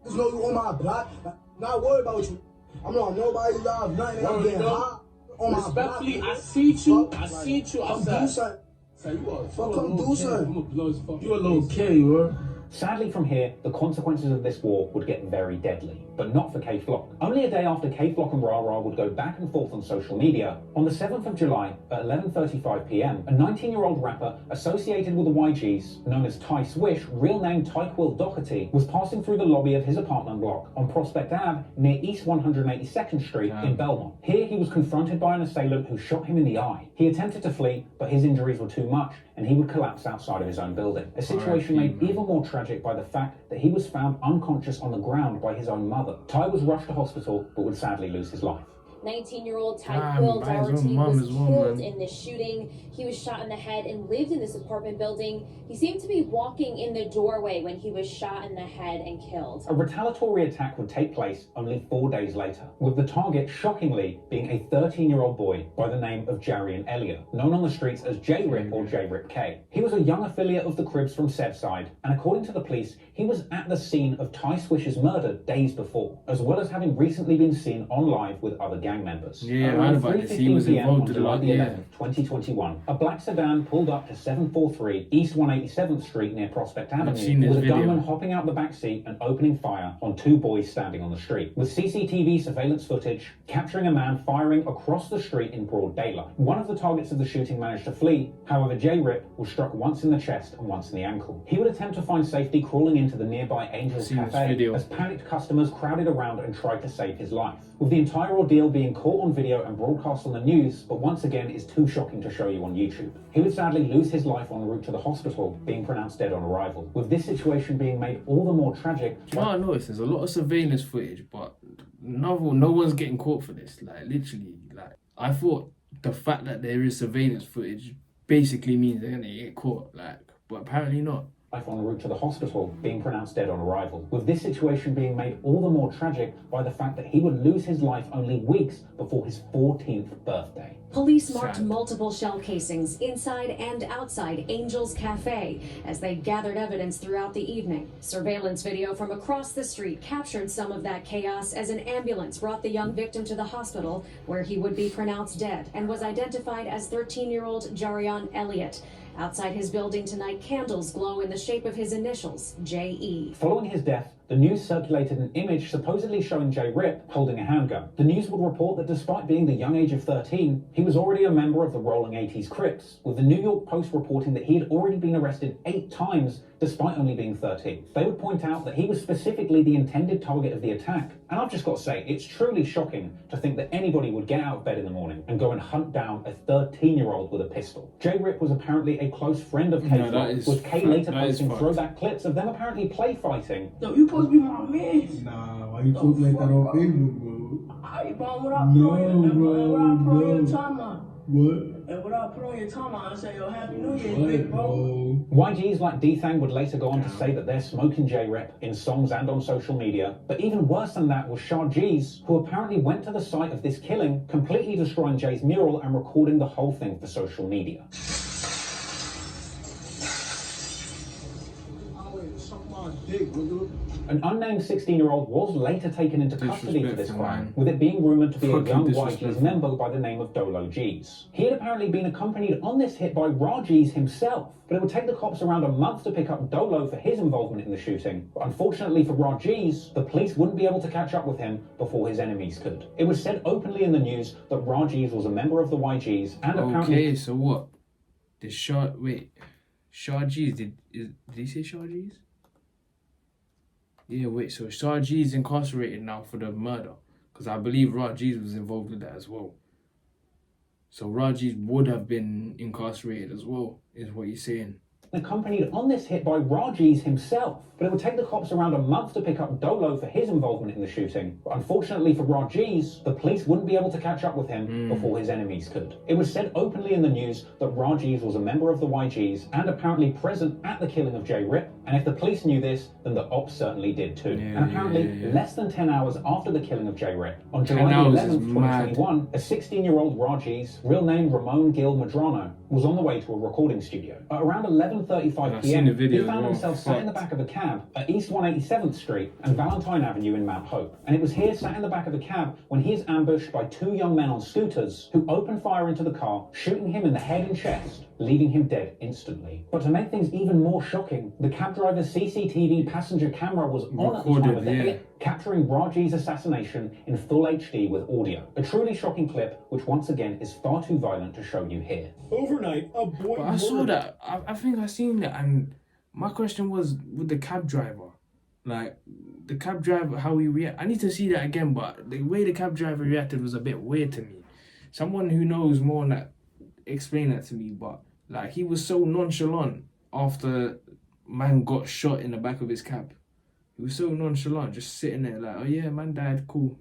Just know you on my block. Not worried about you. I'm not nobody live, nothing. I'm getting hot. on my Respectfully, block, I see you. I Like, see you come do outside. something. Say you a Fuck, you a come little do kid. something. I'ma blow his fucking. You a little kid, bro. Sadly from here, the consequences of this war would get very deadly, but not for K-Flock. Only a day after K-Flock and Ra Ra would go back and forth on social media, on the 7th of July at 11:35 p.m, a 19-year-old rapper associated with the YGs, known as Ty Swish, real name Tyquil Doherty, was passing through the lobby of his apartment block on Prospect Ave near East 182nd Street in Belmont. Here he was confronted by an assailant who shot him in the eye. He attempted to flee, but his injuries were too much and he would collapse outside of his own building. A situation made even more tragic by the fact that he was found unconscious on the ground by his own mother. Ty was rushed to hospital, but would sadly lose his life. 19-year-old Tyquil Doherty was killed in this shooting. He was shot in the head and lived in this apartment building. He seemed to be walking in the doorway when he was shot in the head and killed. A retaliatory attack would take place only 4 days later, with the target shockingly being a 13-year-old boy by the name of Jarian Elliott, known on the streets as J-Rip or J-Rip K. He was a young affiliate of the Cribs from Sevside, and according to the police, he was at the scene of Ty Swish's murder days before, as well as having recently been seen on live with other gang members. Yeah, I heard about this. He was involved in a lot, yeah. 2021, a black sedan pulled up to 743 East 187th Street near Prospect Avenue, with a gunman hopping out the back seat and opening fire on two boys standing on the street, with CCTV surveillance footage capturing a man firing across the street in broad daylight. One of the targets of the shooting managed to flee. However, J-Rip was struck once in the chest and once in the ankle. He would attempt to find safety crawling into the nearby Angels Cafe as panicked customers crowded around and tried to save his life, with the entire ordeal being caught on video and broadcast on the news, but once again is too shocking to show you on YouTube. He would sadly lose his life en route to the hospital, being pronounced dead on arrival, with this situation being made all the more tragic. Do you know what I noticed? There's a lot of surveillance footage, but no one's getting caught for this. Like, literally, like, I thought the fact that there is surveillance footage basically means they're gonna get caught, like, but apparently not. Life en route to the hospital, being pronounced dead on arrival, with this situation being made all the more tragic by the fact that he would lose his life only weeks before his 14th birthday. Police marked multiple shell casings inside and outside Angel's Cafe as they gathered evidence throughout the evening. Surveillance video from across the street captured some of that chaos as an ambulance brought the young victim to the hospital, where he would be pronounced dead and was identified as 13-year-old Jarian Elliott. Outside his building tonight, candles glow in the shape of his initials, J.E. Following his death, the news circulated an image supposedly showing J-Rip holding a handgun. The news would report that despite being the young age of 13, he was already a member of the Rolling 80s Crips, with the New York Post reporting that he had already been arrested 8 times despite only being 13. They would point out that he was specifically the intended target of the attack. And I've just got to say, it's truly shocking to think that anybody would get out of bed in the morning and go and hunt down a 13-year-old with a pistol. J-Rip was apparently a close friend of K-Flock, with K later posting throwback clips of them apparently play fighting. Yo, you supposed to be my man. Nah, why you talking like that on Facebook, bro? Alright, bro, what I put on your timeline? What? And what I put on your timeline, I say, yo, Happy New Year, big bro. YGs like D-Thang would later go on to say that they're smoking J-Rep in songs and on social media. But even worse than that was Shah G's, who apparently went to the site of this killing, completely destroying Jay's mural and recording the whole thing for social media. An unnamed 16-year-old was later taken into custody for this crime, with it being rumoured to be a young YG's member by the name of Dolo G's. He had apparently been accompanied on this hit by Ra G's himself, but it would take the cops around a month to pick up Dolo for his involvement in the shooting. But unfortunately for Ra G's, the police wouldn't be able to catch up with him before his enemies could. It was said openly in the news that Ra G's was a member of the YG's, and apparently... Okay, so what? Shah G's, did he say Shah G's? Yeah, wait, so Shah G's incarcerated now for the murder, because I believe Ra G's was involved with that as well. So Ra G's would have been incarcerated as well, is what you're saying. Accompanied on this hit by Ra G's himself, but it would take the cops around a month to pick up Dolo for his involvement in the shooting. But unfortunately for Ra G's, the police wouldn't be able to catch up with him before his enemies could. It was said openly in the news that Ra G's was a member of the YG's and apparently present at the killing of J-Rip, and if the police knew this, then the ops certainly did too. And apparently, less than 10 hours after the killing of J-Rip, on July 11th, 2021, a 16-year-old Ra G's, real name Ramon Gil Medrano, was on the way to a recording studio. At around 11 11:35 I've seen the p.m., video he found as well. himself sat in the back of a cab at East 187th Street and Valentine Avenue in Mount Hope. And it was here, sat in the back of the cab, when he is ambushed by two young men on scooters who open fire into the car, shooting him in the head and chest, leaving him dead instantly. But to make things even more shocking, the cab driver's CCTV passenger camera was on at the time of the hit, capturing Raji's assassination in full HD with audio. A truly shocking clip, which once again is far too violent to show you here. Overnight, a boy. But I saw that. I think I seen that, and my question was with the cab driver, like the cab driver, how he react. I need to see that again, but the way the cab driver reacted was a bit weird to me. Someone who knows more on that, explain that to me. But like he was so nonchalant after man got shot in the back of his cab. He was so nonchalant, just sitting there like, oh yeah, man died, cool.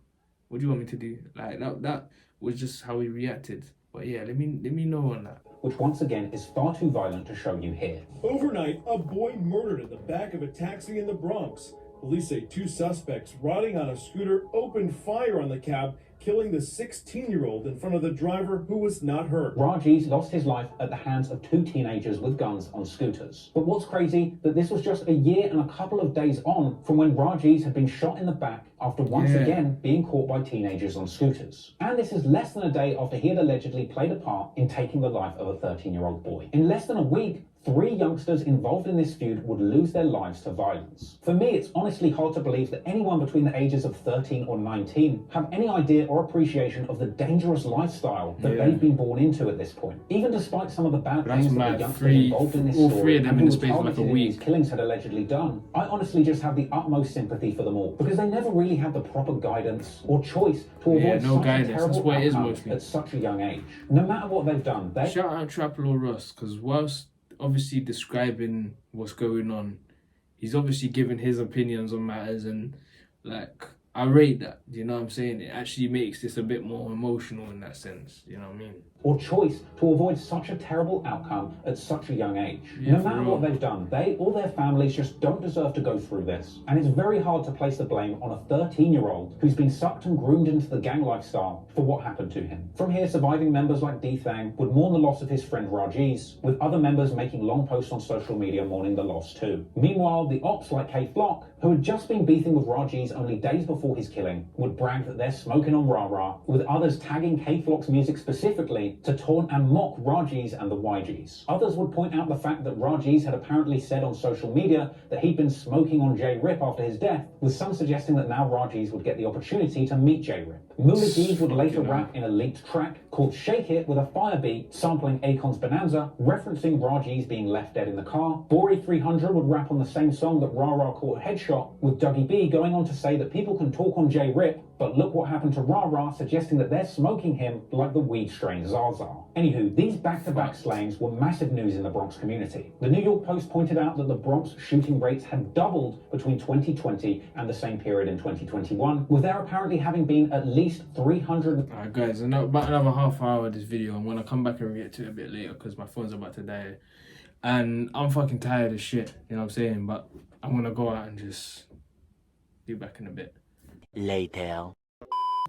What do you want me to do? Like that was just how he reacted. But yeah, let me know on that. Which once again is far too violent to show you here. Overnight, a boy murdered in the back of a taxi in the Bronx. Police say two suspects riding on a scooter opened fire on the cab, killing the 16-year-old in front of the driver who was not hurt. Raji's lost his life at the hands of two teenagers with guns on scooters. But what's crazy, that this was just a year and a couple of days on from when Raji's had been shot in the back after once again being caught by teenagers on scooters. And this is less than a day after he had allegedly played a part in taking the life of a 13-year-old boy. In less than a week, 3 youngsters involved in this feud would lose their lives to violence. For me, it's honestly hard to believe that anyone between the ages of 13 or 19 have any idea or appreciation of the dangerous lifestyle that they've been born into at this point. Even despite some of the bad things that the youngsters involved in this story and who were targeted in these killings had allegedly done, I honestly just have the utmost sympathy for them all, because they never really had the proper guidance or choice to avoid such a terrible outcome at such a young age. No matter what they've done, they... Shout out Trap Lord Russ, because whilst obviously describing what's going on, he's obviously giving his opinions on matters, and like I rate that, you know what I'm saying? It actually makes this a bit more emotional in that sense, you know what I mean? Or choice to avoid such a terrible outcome at such a young age. No matter what they've done, they or their families just don't deserve to go through this. And it's very hard to place the blame on a 13-year-old who's been sucked and groomed into the gang lifestyle for what happened to him. From here, surviving members like D-Thang would mourn the loss of his friend Raji's, with other members making long posts on social media mourning the loss too. Meanwhile, the ops like K Flock, who had just been beefing with Raji's only days before his killing, would brag that they're smoking on Rah-Rah, with others tagging K Flock's music specifically to taunt and mock Raji's and the YGs. Others would point out the fact that Raji's had apparently said on social media that he'd been smoking on J-Rip after his death, with some suggesting that now Raji's would get the opportunity to meet J-Rip. Moolah Dees would later rap in a leaked track called Shake It with a fire beat sampling Akon's Bonanza, referencing Raji's being left dead in the car. Bori 300 would rap on the same song that Rah-Rah caught a headshot, with Dougie B going on to say that people can talk on J-Rip, but look what happened to Rah-Rah, suggesting that they're smoking him like the weed strain Zaza. Anywho, these back-to-back slayings were massive news in the Bronx community. The New York Post pointed out that the Bronx shooting rates had doubled between 2020 and the same period in 2021, with there apparently having been at least 300... Alright guys, about another half hour of this video. I'm going to come back and react to it a bit later because my phone's about to die. And I'm fucking tired of shit, you know what I'm saying? But I'm going to go out and just be back in a bit. Later.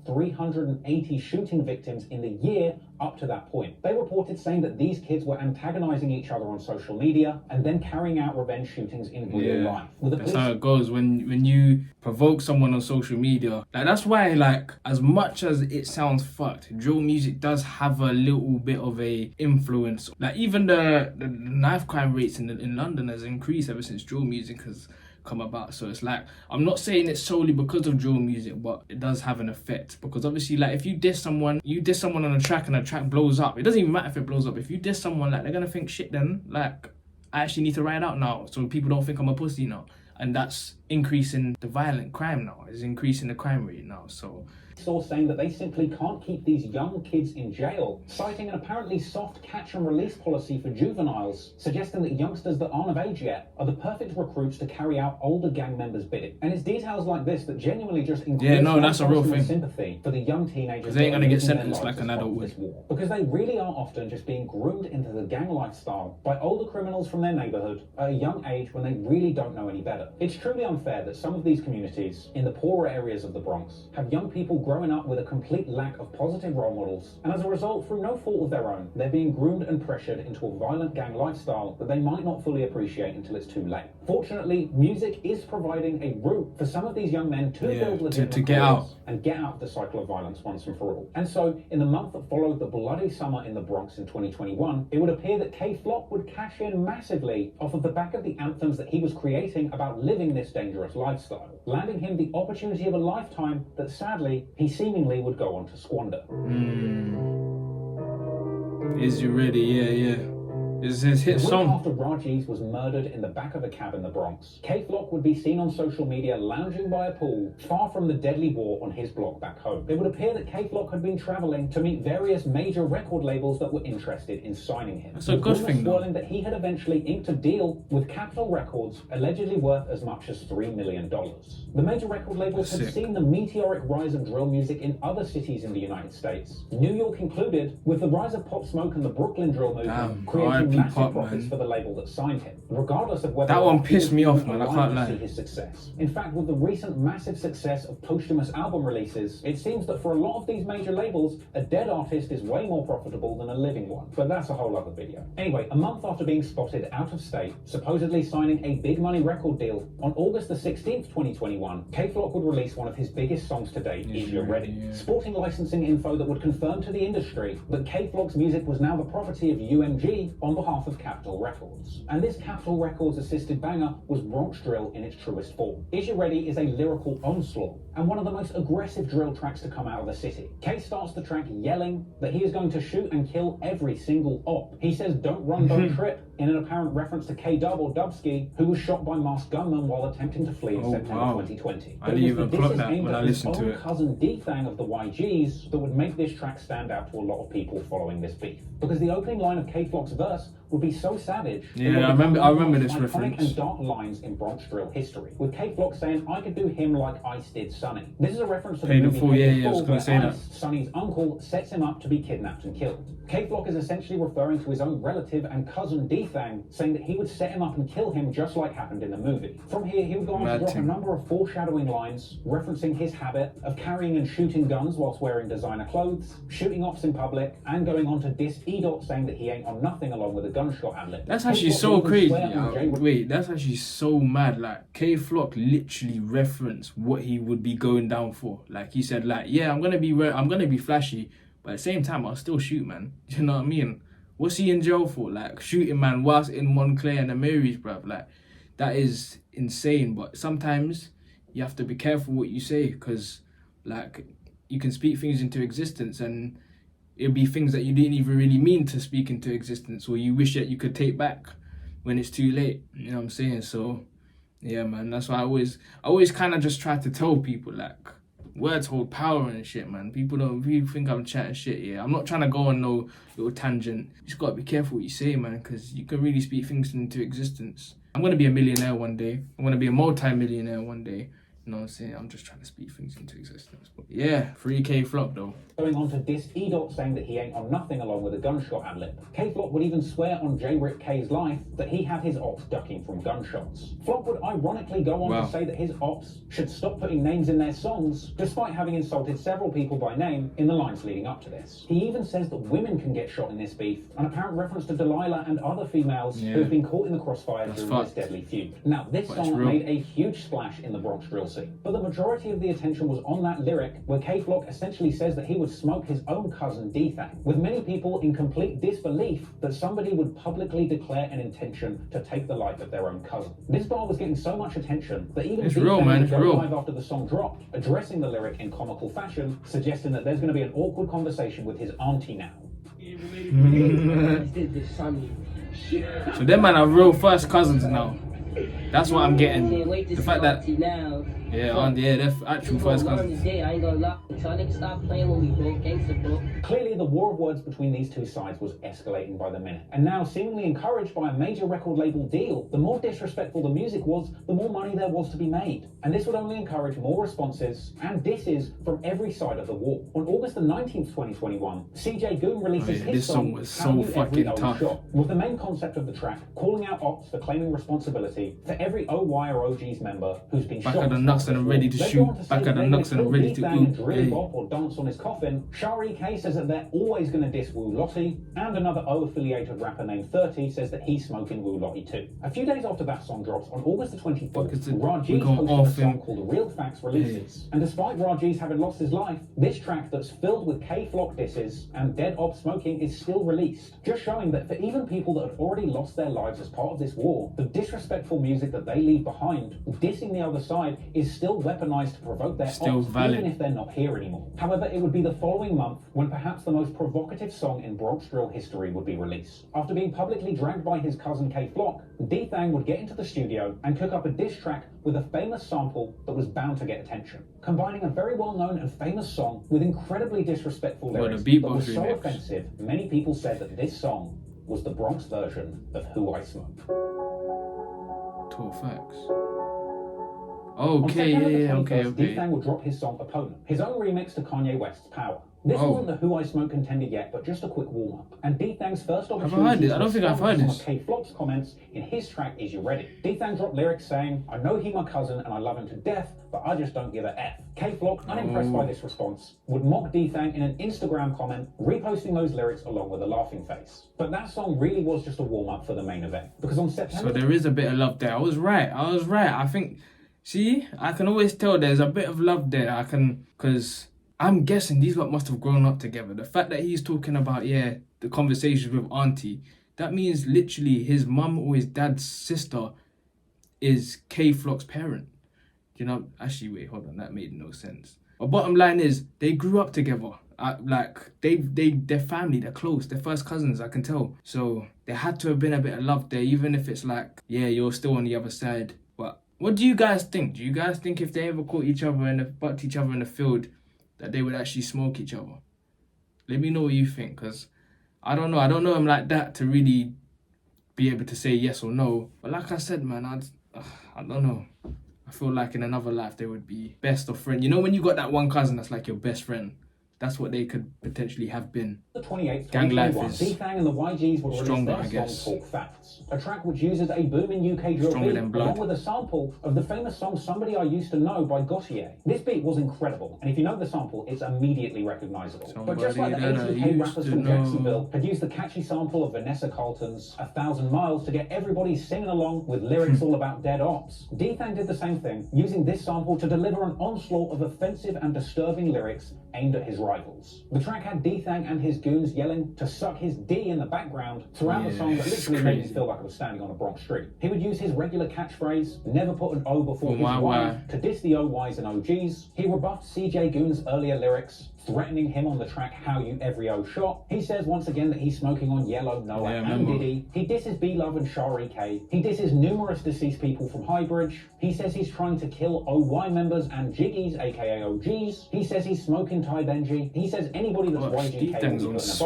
380 shooting victims in the year up to that point. They reported saying that these kids were antagonizing each other on social media and then carrying out revenge shootings in real life. That's how it goes when you provoke someone on social media. Like that's why, like, as much as it sounds fucked, drill music does have a little bit of a influence. Like even the knife crime rates in London has increased ever since drill music has come about. So it's like, I'm not saying it's solely because of drill music, but it does have an effect, because obviously, like, if you diss someone on a track and a track blows up, it doesn't even matter if it blows up. If you diss someone, like, they're gonna think, shit, then like I actually need to ride out now so people don't think I'm a pussy now, and that's increasing the violent crime now. It's increasing the crime rate now. So source saying that they simply can't keep these young kids in jail, citing an apparently soft catch and release policy for juveniles, suggesting that youngsters that aren't of age yet are the perfect recruits to carry out older gang members' bidding. And it's details like this that genuinely just increase that's a real thing. Sympathy for the young teenagers. They ain't gonna get sentenced like an adult would. Because they really are often just being groomed into the gang lifestyle by older criminals from their neighborhood at a young age when they really don't know any better. Squander. It's truly unfair that some of these communities in the poorer areas of the Bronx have young people growing up with a complete lack of positive role models, and as a result, through no fault of their own, they're being groomed and pressured into a violent gang lifestyle that they might not fully appreciate until it's too late. Fortunately, music is providing a route for some of these young men to build legitimate to get out and get out of the cycle of violence once and for all. And so, in the month that followed the bloody summer in the Bronx in 2021, it would appear that K-Flock would cash in massively off of the back of the anthems that he was creating about living this dangerous lifestyle, landing him the opportunity of a lifetime that sadly he seemingly would go on to squander. Is you ready? Yeah. It's his hit song. After Rajiv was murdered in the back of a cab in the Bronx, K-Flock would be seen on social media lounging by a pool far from the deadly war on his block back home. It would appear that K-Flock had been traveling to meet various major record labels that were interested in signing him. That's a good thing, though. Swirling that he had eventually inked a deal with Capitol Records, allegedly worth as much as $3 million. The major record labels had seen the meteoric rise of drill music in other cities in the United States, New York included, with the rise of Pop Smoke and the Brooklyn drill movement creating massive profits for the label that signed him, regardless of whether that one pissed me off, man. I can't lie. His success. In fact, with the recent massive success of posthumous album releases, it seems that for a lot of these major labels, a dead artist is way more profitable than a living one. But that's a whole other video. Anyway, a month after being spotted out of state, supposedly signing a big money record deal, on August the 16th, 2021, K-Flock would release one of his biggest songs to date, Is You Ready? Sporting licensing info that would confirm to the industry that K-Flock's music was now the property of UMG on behalf of Capitol Records. And this Capitol Records assisted banger was Bronx Drill in its truest form. Is You Ready is a lyrical onslaught and one of the most aggressive drill tracks to come out of the city. K starts the track yelling that he is going to shoot and kill every single op. He says don't run, don't trip, in an apparent reference to K-Dub or Dubski, who was shot by masked gunmen while attempting to flee in September 2020. I didn't even clock that when I listened to it. Cousin D-Thang of the YGs that would make this track stand out to a lot of people following this beef. Because the opening line of K-Flock's verse would be so savage. Yeah, I remember this reference. And dark lines in Bronx Drill history, with K-Flock saying, "I could do him like Ice did Sonny." This is a reference to the movie I was going to say that. Sonny's uncle sets him up to be kidnapped and killed. K-Flock is essentially referring to his own relative and cousin D-Thang, saying that he would set him up and kill him just like happened in the movie. From here, he would go on to drop a number of foreshadowing lines, referencing his habit of carrying and shooting guns whilst wearing designer clothes, shooting ops in public, and going on to diss E-Dot, saying that he ain't on nothing along with a gunshot ad-lib. That's actually so crazy. Wait, that's actually so mad. Like, K-Flock literally referenced what he would be going down for. Like, he said, like, yeah, I'm gonna be flashy, but at the same time, I'll still shoot, man. You know what I mean? What's he in jail for? Like, shooting, man, whilst in Moncler and the Marys, bruv. Like, that is insane. But sometimes you have to be careful what you say, because, like, you can speak things into existence and it'll be things that you didn't even really mean to speak into existence, or you wish that you could take back when it's too late. You know what I'm saying? So, yeah, man, that's why I always kind of just try to tell people, like, words hold power and shit, man. People think I'm chatting shit, yeah. I'm not trying to go on no little tangent. You just gotta be careful what you say, man, because you can really speak things into existence. I'm gonna be a millionaire one day. I'm gonna be a multi-millionaire one day. You know what I'm saying? I'm just trying to speak things into existence. But yeah, 3K flop though. Going on to diss E-Dot, saying that he ain't on nothing along with a gunshot ad-lib. K-Flock would even swear on J-Rip K's life that he had his ops ducking from gunshots. Flock would ironically go on to say that his ops should stop putting names in their songs, despite having insulted several people by name in the lines leading up to this. He even says that women can get shot in this beef, an apparent reference to Delilah and other females who have been caught in the crossfire during this deadly feud. Now, this song made a huge splash in the Bronx Drill scene, but the majority of the attention was on that lyric where K-Flock essentially says that he would smoke his own cousin D-Thang, with many people in complete disbelief that somebody would publicly declare an intention to take the life of their own cousin. This bar was getting so much attention that even D-Thang would go live after the song dropped, addressing the lyric in comical fashion, suggesting that there's going to be an awkward conversation with his auntie now. So them man are real first cousins now. That's what I'm getting. The fact that they're actual first cousins. Clearly, the war of words between these two sides was escalating by the minute, and now seemingly encouraged by a major record label deal, the more disrespectful the music was, the more money there was to be made. And this would only encourage more responses and disses from every side of the war. On August the 19th, 2021, CJ Goon releases his this song was so fucking tough. With the main concept of the track calling out ops for claiming responsibility Lottie, for every OY or OG's member who's been Back shot at the knucks and I'm ready to shoot. Back at the knucks and I'm ready to and oop. drill Hey. bop or dance on his coffin, Shari K says that they're always going to diss Wu Lottie, and another O-affiliated rapper named 30 says that he's smoking Wu Lottie too. A few days after that song drops, on August the 24th, Raji's posted a song called The Real Facts releases. And despite Raji's having lost his life, this track that's filled with K-Flock disses and dead op smoking is still released, just showing that for even people that had already lost their lives as part of this war, the disrespectful music that they leave behind, dissing the other side, is still weaponized to provoke their ops, even if they're not here anymore. However, it would be the following month when perhaps the most provocative song in Bronx Drill history would be released. After being publicly dragged by his cousin K-Flock, D-Thang would get into the studio and cook up a diss track with a famous sample that was bound to get attention, combining a very well-known and famous song with incredibly disrespectful lyrics that was so offensive, many people said that this song was the Bronx version of Who I Smoke. Tour facts. Okay, okay. D-Thang will drop his song Opponent, his own remix to Kanye West's Power. This wasn't the Who I Smoke contender yet, but just a quick warm-up. And D-Thang's first opportunity Have I heard this? I don't think I've heard this. K-Flock's comments in his track Is You Ready? D-Thang dropped lyrics saying, I know he my cousin and I love him to death, but I just don't give a F. K-Flock, unimpressed by this response, would mock D-Thang in an Instagram comment, reposting those lyrics along with a laughing face. But that song really was just a warm-up for the main event, because on September... So there is a bit of love there. I was right. I think, see, I can always tell there's a bit of love there. Because I'm guessing these lot must have grown up together. The fact that he's talking about, the conversations with Auntie, that means literally his mum or his dad's sister is K-Flock's parent. You know, actually, wait, hold on, that made no sense. But bottom line is, they grew up together. They're family, they're close, they're first cousins, I can tell. So there had to have been a bit of love there, even if it's like, you're still on the other side. But what do you guys think? Do you guys think if they ever caught each other and bucked each other in the field, that they would actually smoke each other? Let me know what you think, because I don't know him like that to really be able to say yes or no. But like I said, man, I don't know. I feel like in another life they would be best of friends. You know when you got that one cousin that's like your best friend? That's what they could potentially have been. The 28th, Gang life is D-Thang and the YGs would stronger, release I their guess. song Talk Facts, a track which uses a booming UK drill Stronger beat, than blood. along with a sample of the famous song Somebody I Used to Know by Gautier. This beat was incredible, and if you know the sample, it's immediately recognizable. But just like the Somebody that I 80K used rappers to from know. Jacksonville had used the catchy sample of Vanessa Carlton's 1,000 Miles to get everybody singing along with lyrics all about dead ops, D-Thang did the same thing, using this sample to deliver an onslaught of offensive and disturbing lyrics aimed at his rivals. The track had D-Thang and his goons yelling to suck his D in the background throughout the song that literally made me feel like I was standing on a Bronx street. He would use his regular catchphrase, never put an O before his Y, to diss the OYs and OGs. He rebuffed CJ Goon's earlier lyrics, threatening him on the track How You Every O Shot. He says once again that he's smoking on Yellow, Noah, and Diddy. He disses B-Love and Shari K. He disses numerous deceased people from Highbridge. He says he's trying to kill OY members and Jiggies, aka OGs. He says he's smoking Ty Benji. He says anybody that's YGK will be put in a box.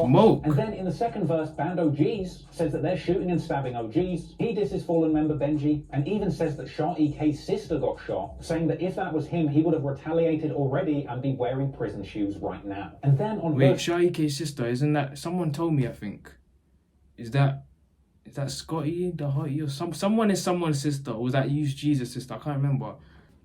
And then in the second verse, Band OGs says that they're shooting and stabbing OGs. He disses fallen member Benji, and even says that Shari K's sister got shot, saying that if that was him, he would have retaliated already and be wearing prison shoes right now. And then on Shari K's sister, isn't that, someone told me, I think, is that Scotty the Hottie or someone is someone's sister, or was that Use Jesus' sister? I can't remember.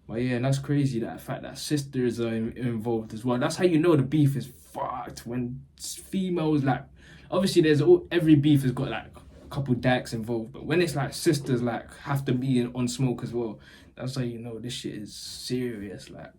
But yeah, and that's crazy, that fact that sisters are involved as well. That's how you know the beef is fucked, when females, like, obviously every beef has got like a couple dykes involved, but when it's like sisters like have to be on smoke as well, that's how you know this shit is serious, like.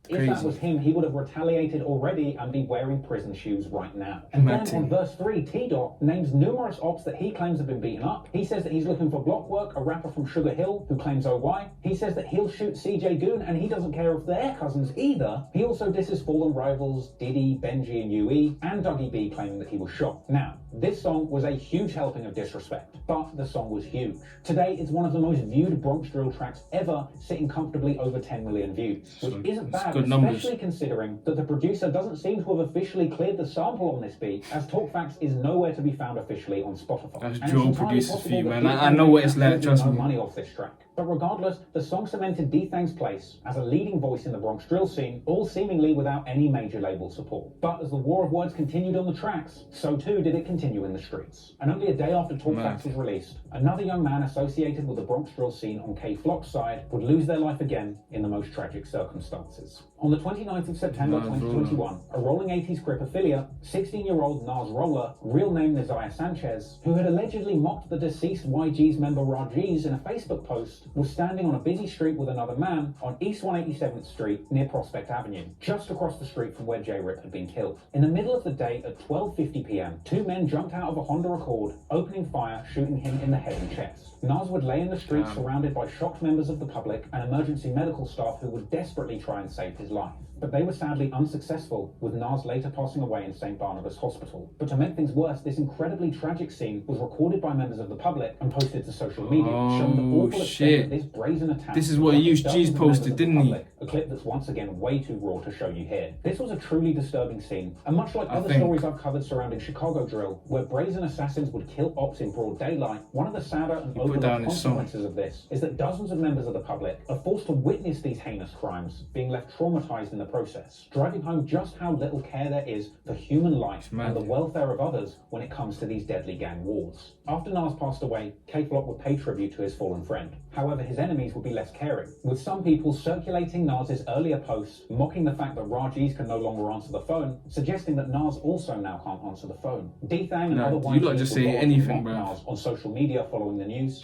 If that was him, he would have retaliated already and be wearing prison shoes right now. And then on verse 3, T-Dot names numerous ops that he claims have been beaten up. He says that he's looking for Blockwork, a rapper from Sugar Hill who claims OY. He says that he'll shoot CJ Goon and he doesn't care if they're cousins either. He also disses fallen rivals Diddy, Benji and UE, and Dougie B claiming that he was shot. Now, this song was a huge helping of disrespect, but the song was huge. Today, it's one of the most viewed Bronx Drill tracks ever, sitting comfortably over 10 million views, which isn't bad, especially considering that the producer doesn't seem to have officially cleared the sample on this beat, as Talk Facts is nowhere to be found officially on Spotify. That's Joe producer for you, man. I know what it's like, trust me. Money off this track. But regardless, the song cemented D-Thang's place as a leading voice in the Bronx Drill scene, all seemingly without any major label support. But as the war of words continued on the tracks, so too did it continue in the streets. And only a day after Talk Facts was released, another young man associated with the Bronx Drill scene on K-Flock's side would lose their life again in the most tragic circumstances. On the 29th of September 2021, a Rolling 80s Crip affiliate, 16-year-old Nas Roller, real name Nizaya Sanchez, who had allegedly mocked the deceased YG's member Rajiz in a Facebook post, was standing on a busy street with another man on East 187th Street near Prospect Avenue, just across the street from where J-Rip had been killed. In the middle of the day at 12:50 p.m, two men jumped out of a Honda Accord, opening fire, shooting him in the head and chest. Nas would lay in the street surrounded by shocked members of the public and emergency medical staff who would desperately try and save his life. But they were sadly unsuccessful, with Nas later passing away in St. Barnabas Hospital. But to make things worse, this incredibly tragic scene was recorded by members of the public and posted to social media, showing the awful extent of this brazen attack. This is what G's posted, didn't he? A clip that's once again way too raw to show you here. This was a truly disturbing scene, and much like other stories I've covered surrounding Chicago Drill, where brazen assassins would kill ops in broad daylight, one of the sadder and overlooked consequences of this is that dozens of members of the public are forced to witness these heinous crimes, being left traumatized in the process, driving home just how little care there is for human life and the welfare of others when it comes to these deadly gang wars. After Nas passed away, K-Flock would pay tribute to his fallen friend. However, his enemies would be less caring, with some people circulating Nas's earlier posts, mocking the fact that Rajiz can no longer answer the phone, suggesting that Nas also now can't answer the phone. D-Thang and other you lot just say anything, bro. Nas on social media following the news.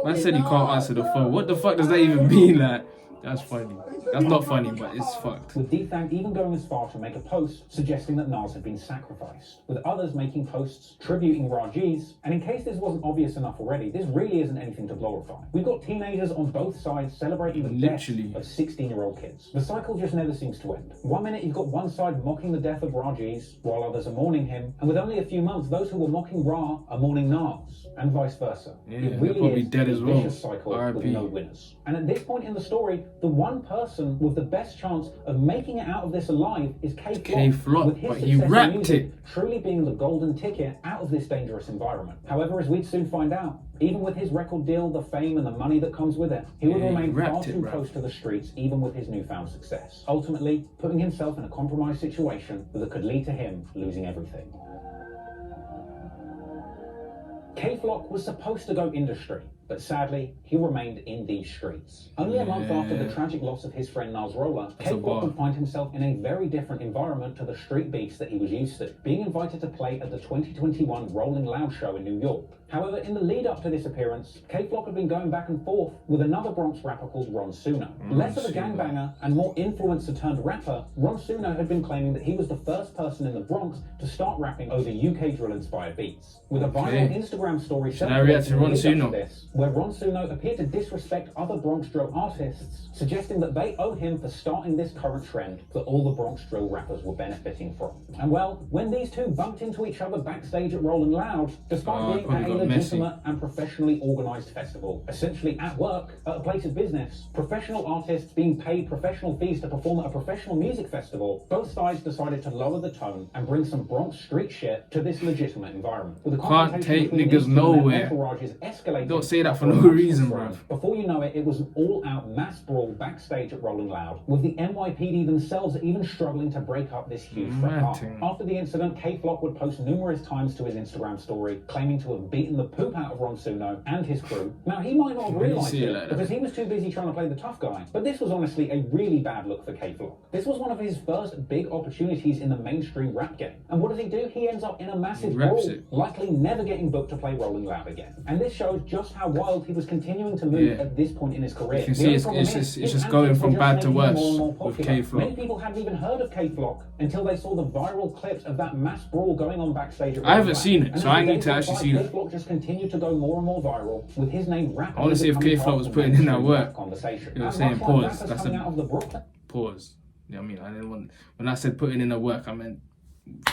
Man said he can't answer the phone. What the fuck does that even mean? Like, that's funny. That's not funny, but it's fucked. With D-Thang even going as far to make a post suggesting that Nas had been sacrificed, with others making posts tributing Rajiz. And in case this wasn't obvious enough already, this really isn't anything to glorify. We've got teenagers on both sides celebrating the death of 16-year-old kids. The cycle just never seems to end. One minute you've got one side mocking the death of Rajiz, while others are mourning him, and with only a few months, those who were mocking Ra are mourning Nas, and vice versa. Yeah, it really probably is dead a as well. vicious cycle with no winners. And at this point in the story, the one person with the best chance of making it out of this alive is K-Flock, with his but he success in wrapped music it. truly being the golden ticket out of this dangerous environment. However, as we'd soon find out, even with his record deal, the fame and the money that comes with it, he would remain far too close to the streets even with his newfound success, ultimately putting himself in a compromised situation that could lead to him losing everything. K-Flock was supposed to go industry, but sadly, he remained in these streets. Only a month after the tragic loss of his friend Nas Roller, K-Flock would find himself in a very different environment to the street beats that he was used to, being invited to play at the 2021 Rolling Loud show in New York. However, in the lead up to this appearance, K-Flock had been going back and forth with another Bronx rapper called Ron Suno. Less of a gangbanger and more influencer turned rapper, Ron Suno had been claiming that he was the first person in the Bronx to start rapping over UK drill inspired beats. With a viral Instagram story where Ron Suno appeared to disrespect other Bronx drill artists, suggesting that they owe him for starting this current trend that all the Bronx drill rappers were benefiting from. And well, when these two bumped into each other backstage at Rolling Loud, despite being at a legitimate and professionally organised festival, essentially at work, at a place of business, professional artists being paid professional fees to perform at a professional music festival, both sides decided to lower the tone and bring some Bronx street shit to this legitimate environment. With the Can't take niggas nowhere. Don't say that for no reason, bro. Before you know it, it was an all-out mass brawl backstage at Rolling Loud, with the NYPD themselves even struggling to break up this huge fracas. After the incident, K-Flock would post numerous times to his Instagram story, claiming to have beaten the poop out of Ron Suno and his crew. Now, he might not realise it because he was too busy trying to play the tough guy, but this was honestly a really bad look for K-Flock. This was one of his first big opportunities in the mainstream rap game. And what does he do? He ends up in a massive brawl, likely never getting booked to play Rolling Loud again. And this shows just how wild he was continuing to move at this point in his career. You can see it's just going from bad to worse with K-Flock. Many people hadn't even heard of K-Flock until they saw the viral clips of that mass brawl going on backstage at Rolling Loud. I haven't seen it, so I need to actually see it. K-Flock just continued to go more and more viral, with his name rapidly. I want to see if K-Flock was putting in that work. You were saying pause. That's a pause. You know what I mean? I didn't want, when I said putting in the work, I meant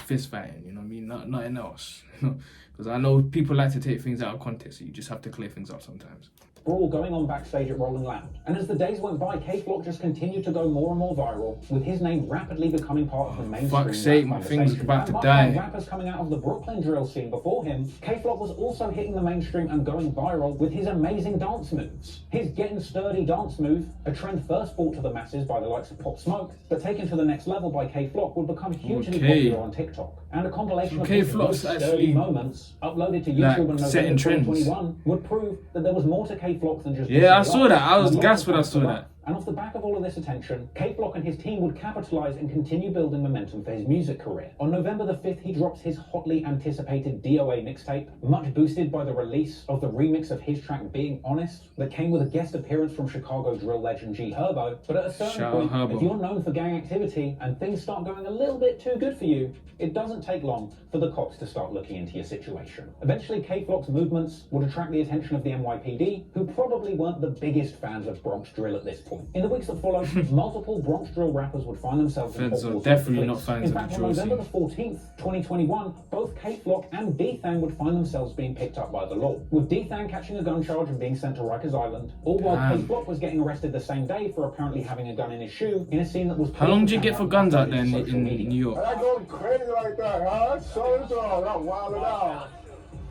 fist fighting. You know what I mean? Nothing else. Because I know people like to take things out of context, so you just have to clear things up sometimes. brawl going on backstage at Rolling Loud. And as the days went by, K-Flock just continued to go more and more viral, with his name rapidly becoming part of the mainstream. Fuck's sake, my finger's about to die. Rappers coming out of the Brooklyn drill scene before him, K-Flock was also hitting the mainstream and going viral with his amazing dance moves. His Getting Sturdy dance move, a trend first brought to the masses by the likes of Pop Smoke, but taken to the next level by K-Flock, would become hugely popular on TikTok. And a compilation of his most sturdy moments uploaded to YouTube in November 2021 would prove that there was more to K-Flock than just... Yeah, I saw that. I was gassed when I saw that. And off the back of all of this attention, K-Flock and his team would capitalise and continue building momentum for his music career. On November the 5th, he drops his hotly anticipated DOA mixtape, much boosted by the release of the remix of his track Being Honest, that came with a guest appearance from Chicago drill legend G Herbo. But at a certain point, if you're known for gang activity and things start going a little bit too good for you, it doesn't take long for the cops to start looking into your situation. Eventually, K-Flock's movements would attract the attention of the NYPD, who probably weren't the biggest fans of Bronx Drill at this point. In the weeks that followed, multiple Bronx Drill rappers would find themselves in hot water. Definitely not fans of the drill scene. In fact, on November the 14th, 2021, both K-Flock and D-Thang would find themselves being picked up by the law, with D-Thang catching a gun charge and being sent to Rikers Island, all while K-Flock was getting arrested the same day for apparently having a gun in his shoe in a scene that was... How long do you get for guns out there in New York? I go crazy like that, huh? So it's all, I'm wilding out.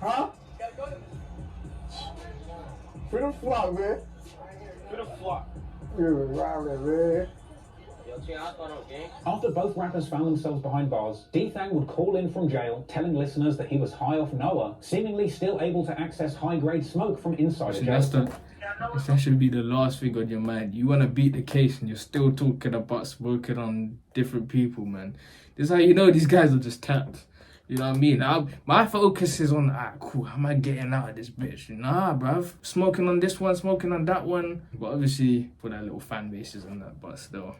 Huh? Free the flock, man. Free the flock. After both rappers found themselves behind bars, D-Thang would call in from jail, telling listeners that he was high off Noah, seemingly still able to access high-grade smoke from inside a jail. That should be the last thing on your mind. You want to beat the case and you're still talking about smoking on different people, man. This is how you know these guys are just tapped. You know what I mean? My focus is on, cool, how am I getting out of this bitch? Nah, bruv. Smoking on this one, smoking on that one. But obviously, for their little fan bases and that, but still.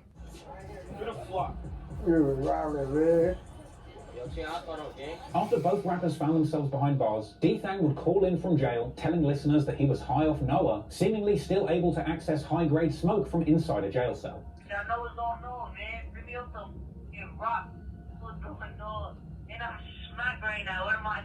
After both rappers found themselves behind bars, D-Thang would call in from jail, telling listeners that he was high off Noah, seemingly still able to access high-grade smoke from inside a jail cell. I know what's going on, man. Bring me up some rock. What's going on? And I'm smack right now. What am I?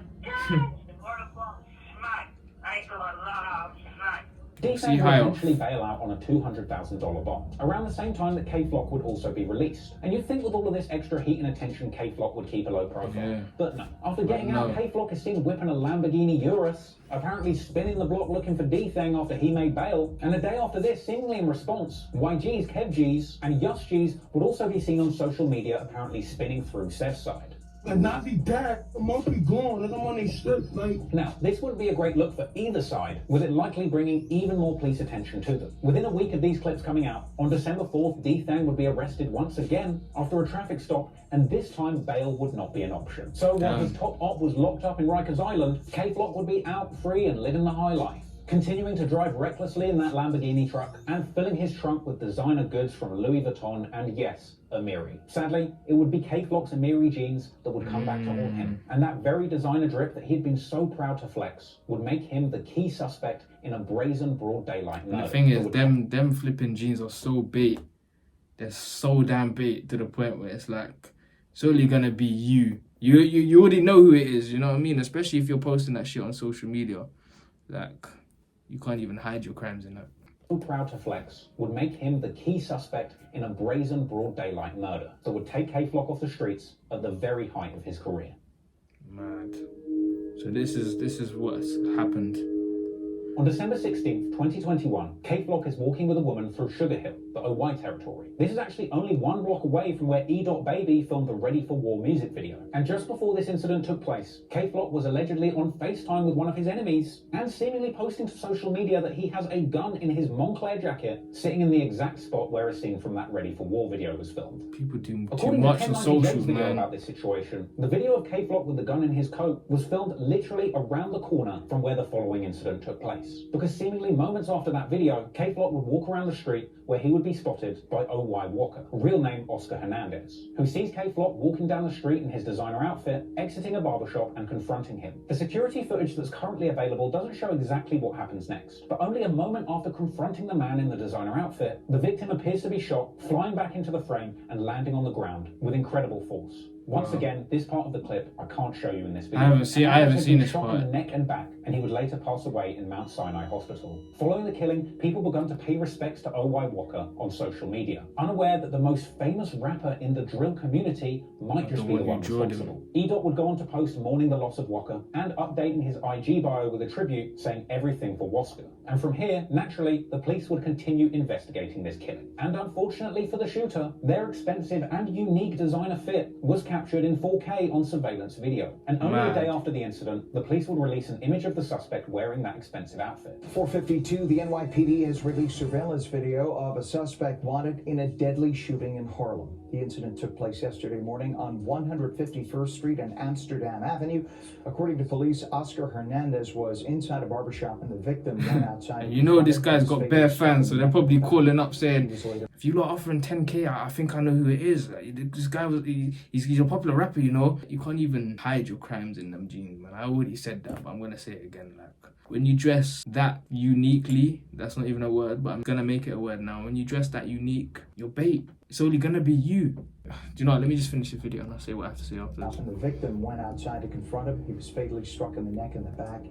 Smack. I ain't gonna lie, I'm smack. D-Thang would eventually bail out on a $200,000 bond, around the same time that K-Flock would also be released. And you'd think with all of this extra heat and attention, K-Flock would keep a low profile. Yeah. But no. After getting out, K-Flock is seen whipping a Lamborghini Urus, apparently spinning the block looking for D-Thang after he made bail. And a day after this, seemingly in response, YG's, Kev G's, and Yus G's would also be seen on social media apparently spinning through Sev's side. And Nazi dad, must be gone, and I'm on these strips, like... Now, this wouldn't be a great look for either side, with it likely bringing even more police attention to them. Within a week of these clips coming out, on December 4th, D-Thang would be arrested once again after a traffic stop, and this time bail would not be an option. So while his top op was locked up in Rikers Island, K-Flock would be out free and living the high life, continuing to drive recklessly in that Lamborghini truck and filling his trunk with designer goods from Louis Vuitton and, yes, Amiri. Sadly, it would be K-Flock's Amiri jeans that would come back to haunt him, and that very designer drip that he'd been so proud to flex would make him the key suspect in a brazen broad daylight murder. The thing is, them flipping jeans are so bait. They're so damn bait to the point where it's like, it's only gonna be you. You already know who it is, you know what I mean? Especially if you're posting that shit on social media. Like, you can't even hide your crimes in that. Proud to flex would make him the key suspect in a brazen broad daylight murder that would take K-Flock off the streets at the very height of his career. Mad. So this is what's happened. On December 16th, 2021, K-Flock is walking with a woman through Sugar Hill, the OY territory. This is actually only 1 block away from where E.Baby filmed the Ready for War music video. And just before this incident took place, K-Flock was allegedly on FaceTime with one of his enemies and seemingly posting to social media that he has a gun in his Moncler jacket sitting in the exact spot where a scene from that Ready for War video was filmed. People do too much on socials, man. About this situation, the video of K-Flock with the gun in his coat was filmed literally around the corner from where the following incident took place. Because seemingly moments after that video, K-Flock would walk around the street where he would be spotted by O.Y. Walker, real name Oscar Hernandez, who sees K-Flock walking down the street in his designer outfit, exiting a barbershop and confronting him. The security footage that's currently available doesn't show exactly what happens next, but only a moment after confronting the man in the designer outfit, the victim appears to be shot, flying back into the frame and landing on the ground with incredible force. Once again, this part of the clip I can't show you in this video. I haven't seen this shot part. in the neck and back, and he would later pass away in Mount Sinai Hospital. Following the killing, people began to pay respects to O.Y. Walker on social media, unaware that the most famous rapper in the drill community might just be the one responsible. E-Dot would go on to post mourning the loss of Walker and updating his IG bio with a tribute saying everything for Wasker. And from here, naturally, the police would continue investigating this killing. And unfortunately for the shooter, their expensive and unique designer fit was captured in 4K on surveillance video. And only a day after the incident, the police would release an image of the suspect wearing that expensive outfit. 4:52, the NYPD has released surveillance video of a suspect wanted in a deadly shooting in Harlem. The incident took place yesterday morning on 151st Street and Amsterdam Avenue. According to police, Oscar Hernandez was inside a barbershop and the victim went outside. You know this guy's got bare fans, so they're probably calling up saying, if you lot offering 10K, I think I know who it is. Like, this guy he's a popular rapper, you know. You can't even hide your crimes in them jeans, man. I already said that, but I'm gonna say it again. Like, when you dress that uniquely, that's not even a word, but I'm gonna make it a word now. When you dress that unique, you're bait. It's only gonna be you. Do you know what? Let me just finish the video and I'll say what I have to say after this. And the victim went outside to confront him. He was fatally struck in the neck and the back.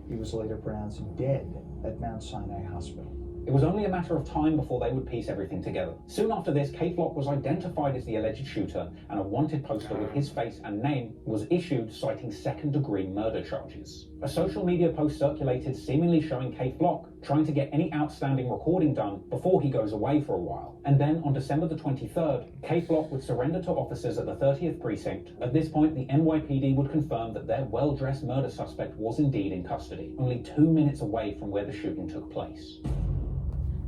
He was later pronounced dead at Mount Sinai Hospital. It was only a matter of time before they would piece everything together. Soon after this, K-Flock was identified as the alleged shooter, and a wanted poster with his face and name was issued citing second-degree murder charges. A social media post circulated seemingly showing K-Flock trying to get any outstanding recording done before he goes away for a while. And then on December the 23rd, K-Flock would surrender to officers at the 30th Precinct. At this point, the NYPD would confirm that their well-dressed murder suspect was indeed in custody, only 2 minutes away from where the shooting took place.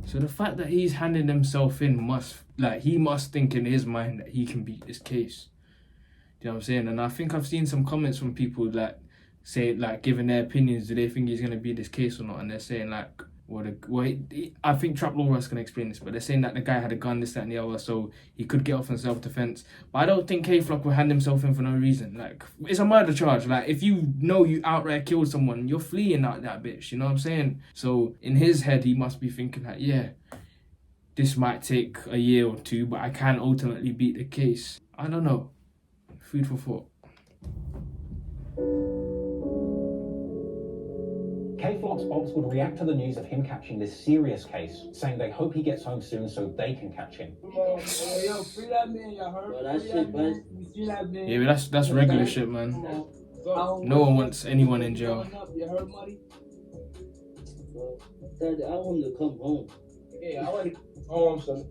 So the fact that he's handing himself in he must think in his mind that he can beat this case. Do you know what I'm saying? And I think I've seen some comments from people that say, like, giving their opinions, do they think he's going to beat this case or not? And they're saying, like, I think Trap Law Russ can explain this, but they're saying that the guy had a gun, this, that, and the other, so he could get off in self-defense. But I don't think K-Flock will hand himself in for no reason. Like, it's a murder charge. Like, if you know you outright killed someone, you're fleeing out that bitch, you know what I'm saying? So in his head, he must be thinking like, yeah, this might take a year or two, but I can ultimately beat the case. I don't know. Food for thought. K-Flock's ops would react to the news of him catching this serious case, saying they hope he gets home soon so they can catch him. Yeah, but that's regular shit, man. No one wants anyone in jail. Daddy, I want to come home. Yeah, I want to come home, son.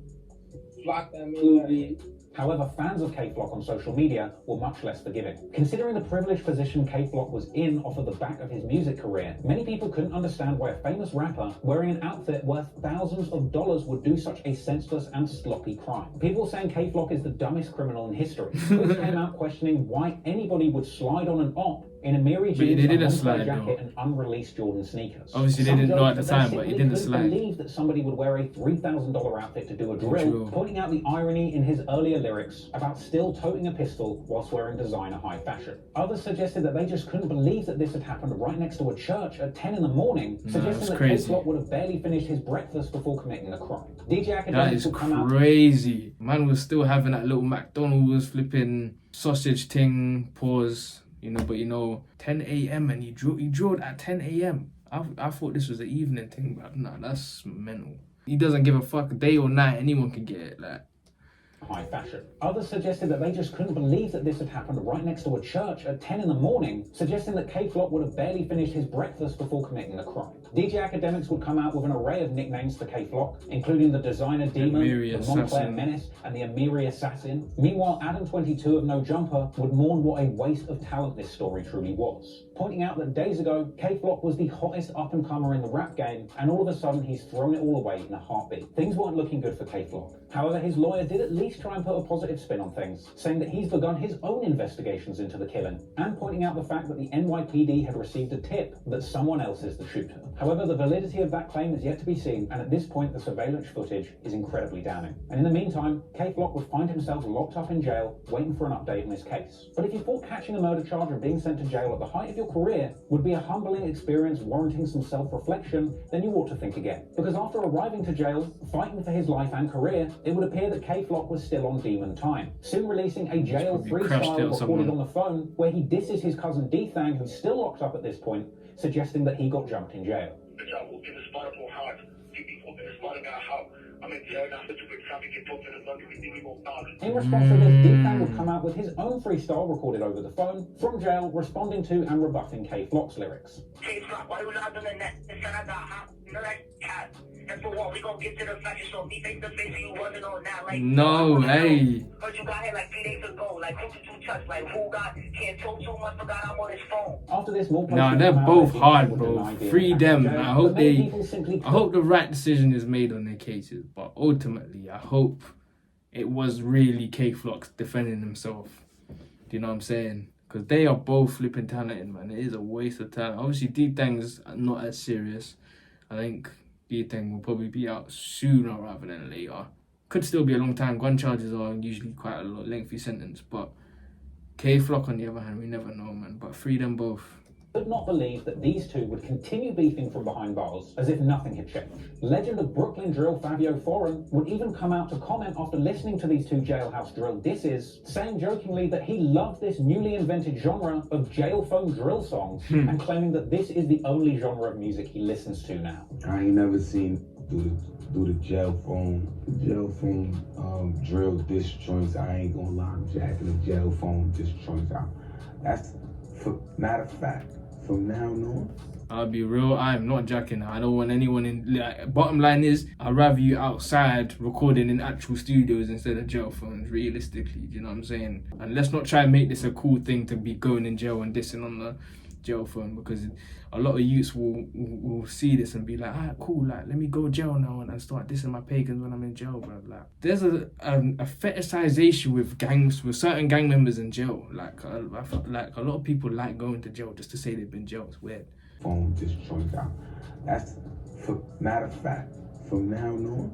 Flock that man. However, fans of K-Flock on social media were much less forgiving. Considering the privileged position K-Flock was in off of the back of his music career, many people couldn't understand why a famous rapper wearing an outfit worth thousands of dollars would do such a senseless and sloppy crime. People were saying K-Flock is the dumbest criminal in history. Police came out questioning why anybody would slide on an op in a Mary jeans, a Moncler jacket, and unreleased Jordan sneakers. Obviously, they didn't know at the time, but he didn't slide. Believe that somebody would wear a $3,000 outfit to do a drill, pointing out the irony in his earlier lyrics about still toting a pistol whilst wearing designer high fashion. Others suggested that they just couldn't believe that this had happened right next to a church at 10 in the morning, suggesting that K-Flock would have barely finished his breakfast before committing the crime. DJ Academics would come out. That is crazy. Man was still having that little McDonald's flipping sausage thing, pause. You know, but 10 a.m. and he drilled at 10 a.m. I thought this was an evening thing, but nah, that's mental. He doesn't give a fuck, day or night, anyone can get it, like. High fashion. Others suggested that they just couldn't believe that this had happened right next to a church at 10 in the morning, suggesting that K-Flock would have barely finished his breakfast before committing the crime. DJ Academics would come out with an array of nicknames for K-Flock, including the Designer Demon, the Moncler Menace, and the Amiri Assassin. Meanwhile, Adam22 of No Jumper would mourn what a waste of talent this story truly was, pointing out that days ago, K-Flock was the hottest up-and-comer in the rap game, and all of a sudden he's thrown it all away in a heartbeat. Things weren't looking good for K-Flock. However, his lawyer did at least try and put a positive spin on things, saying that he's begun his own investigations into the killing, and pointing out the fact that the NYPD had received a tip that someone else is the shooter. However, the validity of that claim is yet to be seen, and at this point the surveillance footage is incredibly damning. And in the meantime, K-Flock would find himself locked up in jail, waiting for an update on his case. But if you thought catching a murder charge or being sent to jail at the height of your career would be a humbling experience warranting some self-reflection, then you ought to think again. Because after arriving to jail, fighting for his life and career, it would appear that K-Flock was was still on demon time, soon releasing a jail crashed freestyle it or recorded something. on the phone where he disses his cousin D-Thang, who's still locked up at this point, suggesting that he got jumped in jail. In response to this, D-Thang would come out with his own freestyle recorded over the phone from jail, responding to and rebuffing K-Flock's lyrics. K-Flock, why you not doing that? They said I got hot. You know that cat. And for what? We gonna get to the fact you show me face to face and you wasn't on that. Like, no, hey. But you got here like 3 days ago. Like, who did you touch? Like, who got can't talk too much, forgot I'm on his phone. After this, more nah, they're both hard, bro. Free them. I hope the right decision is made on their cases. But ultimately, I hope it was really K-Flock defending himself. Do you know what I'm saying? Because they are both flipping talented, man. It is a waste of talent. Obviously, D-Thang's not as serious. I think D-Thang will probably be out sooner rather than later. Could still be a long time. Gun charges are usually quite a lengthy sentence. But K-Flock, on the other hand, we never know, man. But free them both. Could not believe that these two would continue beefing from behind bars as if nothing had changed. Legend of Brooklyn drill Fabio Foreign would even come out to comment after listening to these two jailhouse drill disses, saying jokingly that he loved this newly invented genre of jail phone drill songs and claiming that this is the only genre of music he listens to now. I ain't never seen do the jail phone drill diss joints. I ain't gonna lie, I'm jacking the jail phone diss joints out. That's, for matter of fact, from now on. I'll be real, I am not jacking. I don't want anyone in. Like, bottom line is, I'd rather you outside recording in actual studios instead of jail phones, realistically. Do you know what I'm saying? And let's not try and make this a cool thing to be going in jail and dissing on the jail phone, because a lot of youths will see this and be like, alright, cool, like, let me go jail now and start dissing my pagans when I'm in jail, bro. Like, there's a fetishization with certain gang members in jail. Like, I feel like a lot of people like going to jail just to say they've been jail. It's weird. Phone diss joints out. That's, for matter of fact, from now on,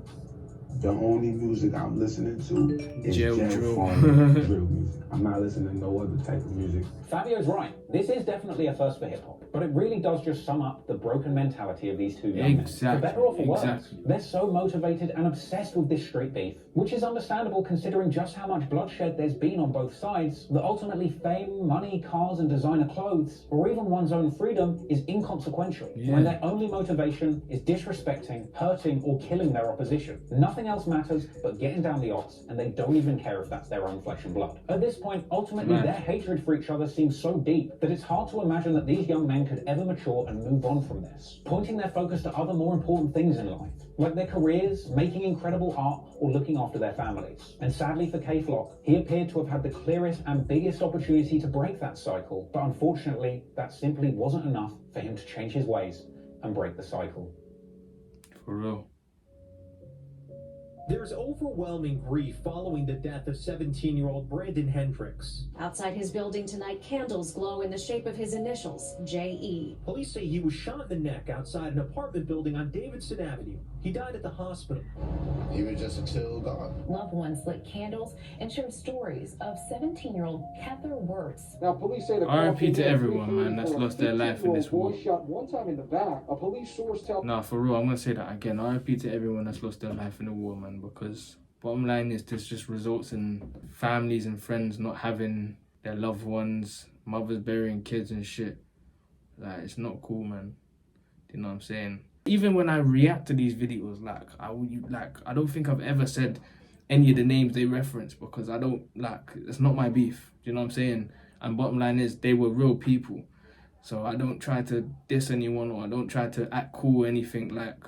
the only music I'm listening to is jail phone drill music. I'm not listening to no other type of music. Fabio's right. This is definitely a first for hip-hop, but it really does just sum up the broken mentality of these two young men. For better or for worse, they're so motivated and obsessed with this street beef, which is understandable considering just how much bloodshed there's been on both sides, that ultimately fame, money, cars and designer clothes, or even one's own freedom is inconsequential when their only motivation is disrespecting, hurting or killing their opposition. Nothing else matters but getting down the odds, and they don't even care if that's their own flesh and blood. At this point, ultimately their hatred for each other seems so deep that it's hard to imagine that these young men could ever mature and move on from this, pointing their focus to other more important things in life, like their careers, making incredible art, or looking after their families. And sadly for K-Flock, he appeared to have had the clearest and biggest opportunity to break that cycle, but unfortunately, that simply wasn't enough for him to change his ways and break the cycle. For real. There's overwhelming grief following the death of 17-year-old Brandon Hendricks. Outside his building tonight, candles glow in the shape of his initials, J.E. Police say he was shot in the neck outside an apartment building on Davidson Avenue. He died at the hospital. He was just a chill guy. Loved ones lit candles and shared stories of 17-year-old Heather Wirtz. Now, police say the R.I.P. to everyone, man, that's lost their life in this war. Shot one time in the back. A police source tells. Nah, for real, I'm gonna say that again. R.I.P. to everyone that's lost their life in the war, man, because bottom line is this just results in families and friends not having their loved ones, mothers burying kids and shit. Like, it's not cool, man. You know what I'm saying? Even when I react to these videos, I don't think I've ever said any of the names they reference, because I don't, it's not my beef. Do you know what I'm saying? And bottom line is, they were real people. So I don't try to diss anyone, or I don't try to act cool or anything. Like,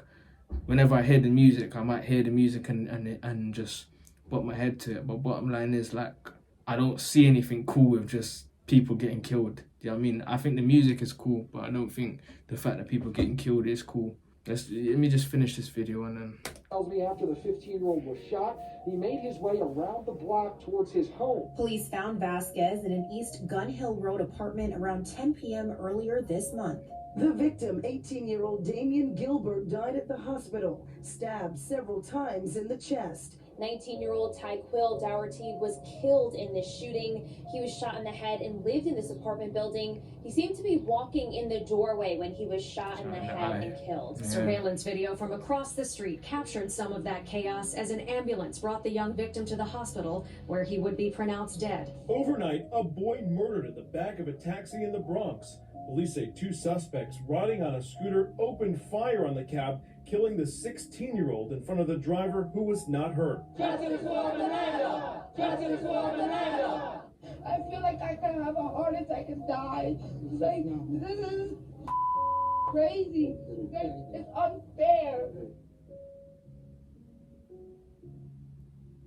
whenever I hear the music, I might hear the music and just bop my head to it. But bottom line is, like, I don't see anything cool with just people getting killed. Do you know what I mean? I think the music is cool, but I don't think the fact that people getting killed is cool. Let me just finish this video and then. Tells me after the 15-year-old was shot, he made his way around the block towards his home. Police found Vasquez in an East Gun Hill Road apartment around 10 p.m. earlier this month. The victim, 18-year-old Damian Gilbert, died at the hospital, stabbed several times in the chest. 19-year-old Tyquil Dougherty was killed in this shooting. He was shot in the head and lived in this apartment building. He seemed to be walking in the doorway when he was shot in the head and killed. Surveillance video from across the street captured some of that chaos as an ambulance brought the young victim to the hospital where he would be pronounced dead. Overnight, a boy murdered in the back of a taxi in the Bronx. Police say 2 suspects riding on a scooter opened fire on the cab, killing the 16-year-old in front of the driver who was not hurt. Justice for Orlando! Justice for Orlando! I feel like I could have a heart attack and die. Like, this is crazy. It's unfair.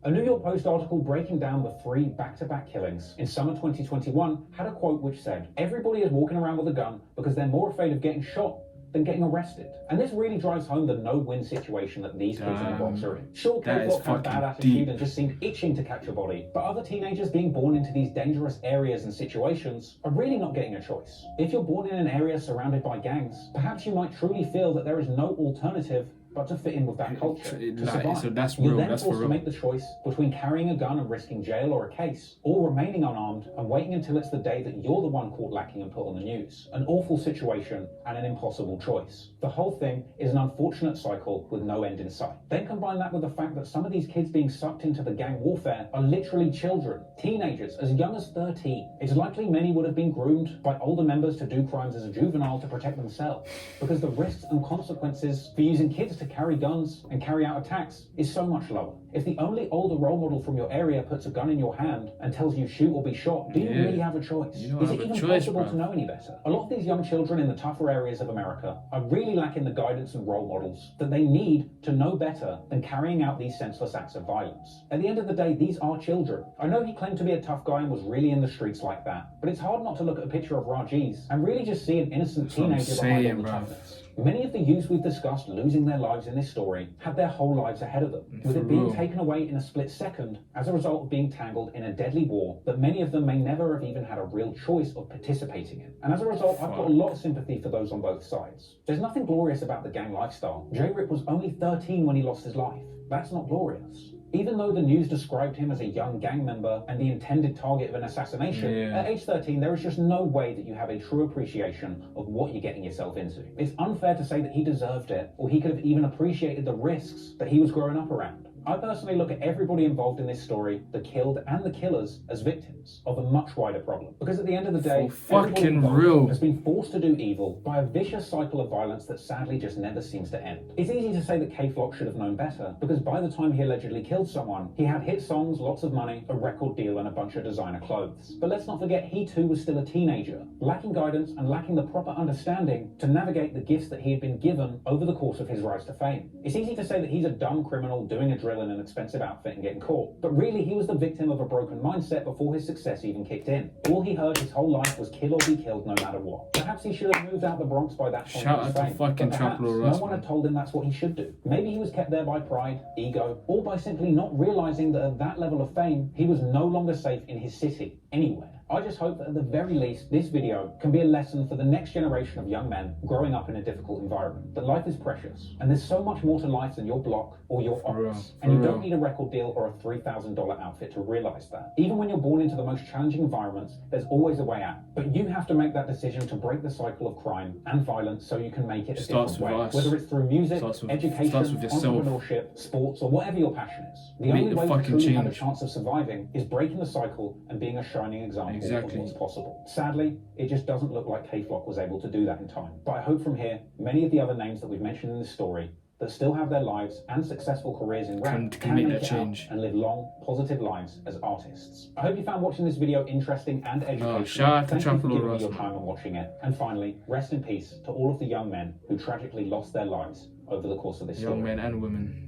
A New York Post article breaking down the 3 back-to-back killings in summer 2021 had a quote which said, "Everybody is walking around with a gun because they're more afraid of getting shot than getting arrested." And this really drives home the no-win situation that these kids in the Bronx are in. Sure, K-Flock had a bad attitude and just seemed itching to catch a body, but other teenagers being born into these dangerous areas and situations are really not getting a choice. If you're born in an area surrounded by gangs, perhaps you might truly feel that there is no alternative but to fit in with that culture, to survive. So that's You're real, then that's for forced to real. make the choice between carrying a gun and risking jail or a case, or remaining unarmed and waiting until it's the day that you're the one caught lacking and put on the news. An awful situation and an impossible choice. The whole thing is an unfortunate cycle with no end in sight. Then combine that with the fact that some of these kids being sucked into the gang warfare are literally children, teenagers as young as 13. It's likely many would have been groomed by older members to do crimes as a juvenile to protect themselves, because the risks and consequences for using kids to carry guns and carry out attacks is so much lower. If the only older role model from your area puts a gun in your hand and tells you shoot or be shot, do you really have a choice? Is it even possible to know any better? A lot of these young children in the tougher areas of America are really lacking the guidance and role models that they need to know better than carrying out these senseless acts of violence. At the end of the day, these are children. I know he claimed to be a tough guy and was really in the streets like that, but it's hard not to look at a picture of Raji's and really just see an innocent teenager behind all the toughness. Many of the youths we've discussed losing their lives in this story had their whole lives ahead of them, with it being taken away in a split second as a result of being tangled in a deadly war that many of them may never have even had a real choice of participating in. And as a result, I've got a lot of sympathy for those on both sides. There's nothing glorious about the gang lifestyle. J-Rip was only 13 when he lost his life. That's not glorious. Even though the news described him as a young gang member and the intended target of an assassination, at age 13 there is just no way that you have a true appreciation of what you're getting yourself into. It's unfair to say that he deserved it, or he could have even appreciated the risks that he was growing up around. I personally look at everybody involved in this story, the killed and the killers, as victims of a much wider problem. Because at the end of the day, everybody involved has been forced to do evil by a vicious cycle of violence that sadly just never seems to end. It's easy to say that K-Flock should have known better, because by the time he allegedly killed someone, he had hit songs, lots of money, a record deal, and a bunch of designer clothes. But let's not forget, he too was still a teenager, lacking guidance and lacking the proper understanding to navigate the gifts that he had been given over the course of his rise to fame. It's easy to say that he's a dumb criminal doing a drill in an expensive outfit and getting caught, but really he was the victim of a broken mindset before his success even kicked in. All he heard his whole life was kill or be killed no matter what. Perhaps he should have moved out the Bronx by that point in his fame, but perhaps no one had told him that's what he should do. Maybe he was kept there by pride, ego, or by simply not realizing that at that level of fame, he was no longer safe in his city, anywhere. I just hope that at the very least, this video can be a lesson for the next generation of young men growing up in a difficult environment. That life is precious, and there's so much more to life than your block or your office. And you don't need a record deal or a $3,000 outfit to realize that. Even when you're born into the most challenging environments, there's always a way out. But you have to make that decision to break the cycle of crime and violence so you can make it a different way. Whether it's through music, education, entrepreneurship, sports, or whatever your passion is. The only way to truly have a chance of surviving is breaking the cycle and being a shining example of what's possible. Sadly, it just doesn't look like K-Flock was able to do that in time. But I hope from here, many of the other names that we've mentioned in this story that still have their lives and successful careers in rap can make that change and live long, positive lives as artists. I hope you found watching this video interesting and educational. Thank you for giving me your time and watching it. And finally, rest in peace to all of the young men who tragically lost their lives over the course of this story. Young men and women.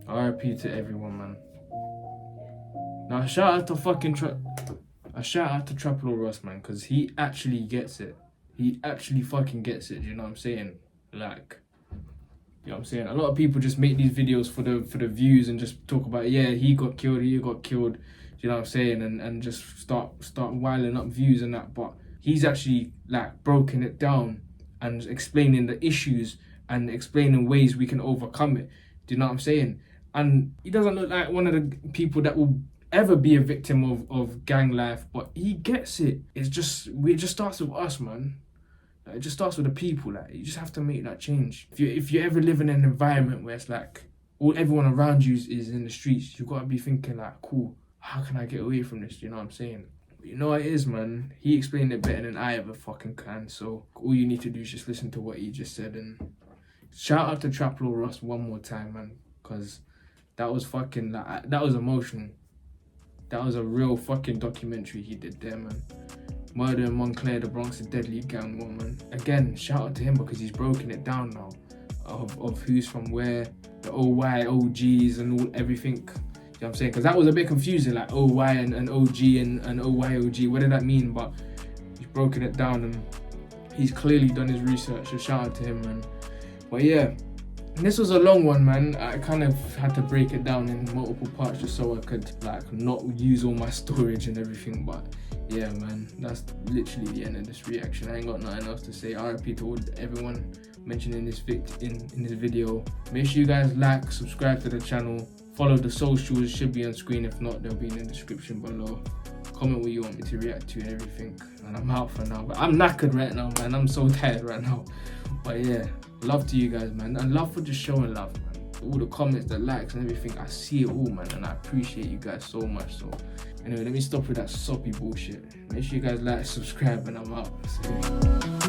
RIP to everyone, man. Now shout out to Traplo Ross, man, because he actually gets it. He actually fucking gets it. Do you know what I'm saying? Like, you know what I'm saying? A lot of people just make these videos for the views and just talk about, yeah, he got killed. Do you know what I'm saying? And just start wiling up views and that. But he's actually like broken it down and explaining the issues and explaining ways we can overcome it. Do you know what I'm saying? And he doesn't look like one of the people that will ever be a victim of gang life, but he gets it. It just starts with us, man. Like, it just starts with the people. Like, you just have to make that change. If you ever live in an environment where it's like everyone around you is in the streets, you've got to be thinking like, cool, how can I get away from this? You know what I'm saying? But you know what it is, man. He explained it better than I ever fucking can. So all you need to do is just listen to what he just said. And shout out to Trap Lord Ross one more time, man, because that was fucking like, that was emotional. That was a real fucking documentary he did there, man. Murder in Moncler, the Bronx is deadly gang woman. Again, shout out to him because he's broken it down now of who's from where, the OY, OGs and all everything. You know what I'm saying? Because that was a bit confusing, like OY and OG and OY, OG. What did that mean? But he's broken it down and he's clearly done his research. So shout out to him, man. But yeah, this was a long one, man. I kind of had to break it down in multiple parts just so I could like not use all my storage and everything. But yeah, man, that's literally the end of this reaction. I ain't got nothing else to say. RIP to everyone mentioned in this video. Make sure you guys like, subscribe to the channel, follow the socials. Should be on screen. If not, they'll be in the description below. Comment what you want me to react to and everything. And I'm out for now. But I'm knackered right now, man. I'm so tired right now. But yeah, love to you guys, man. And love for just showing love, man. All the comments, the likes and everything, I see it all, man. And I appreciate you guys so much. So anyway, let me stop with that soppy bullshit. Make sure you guys like, subscribe, and I'm out. See you.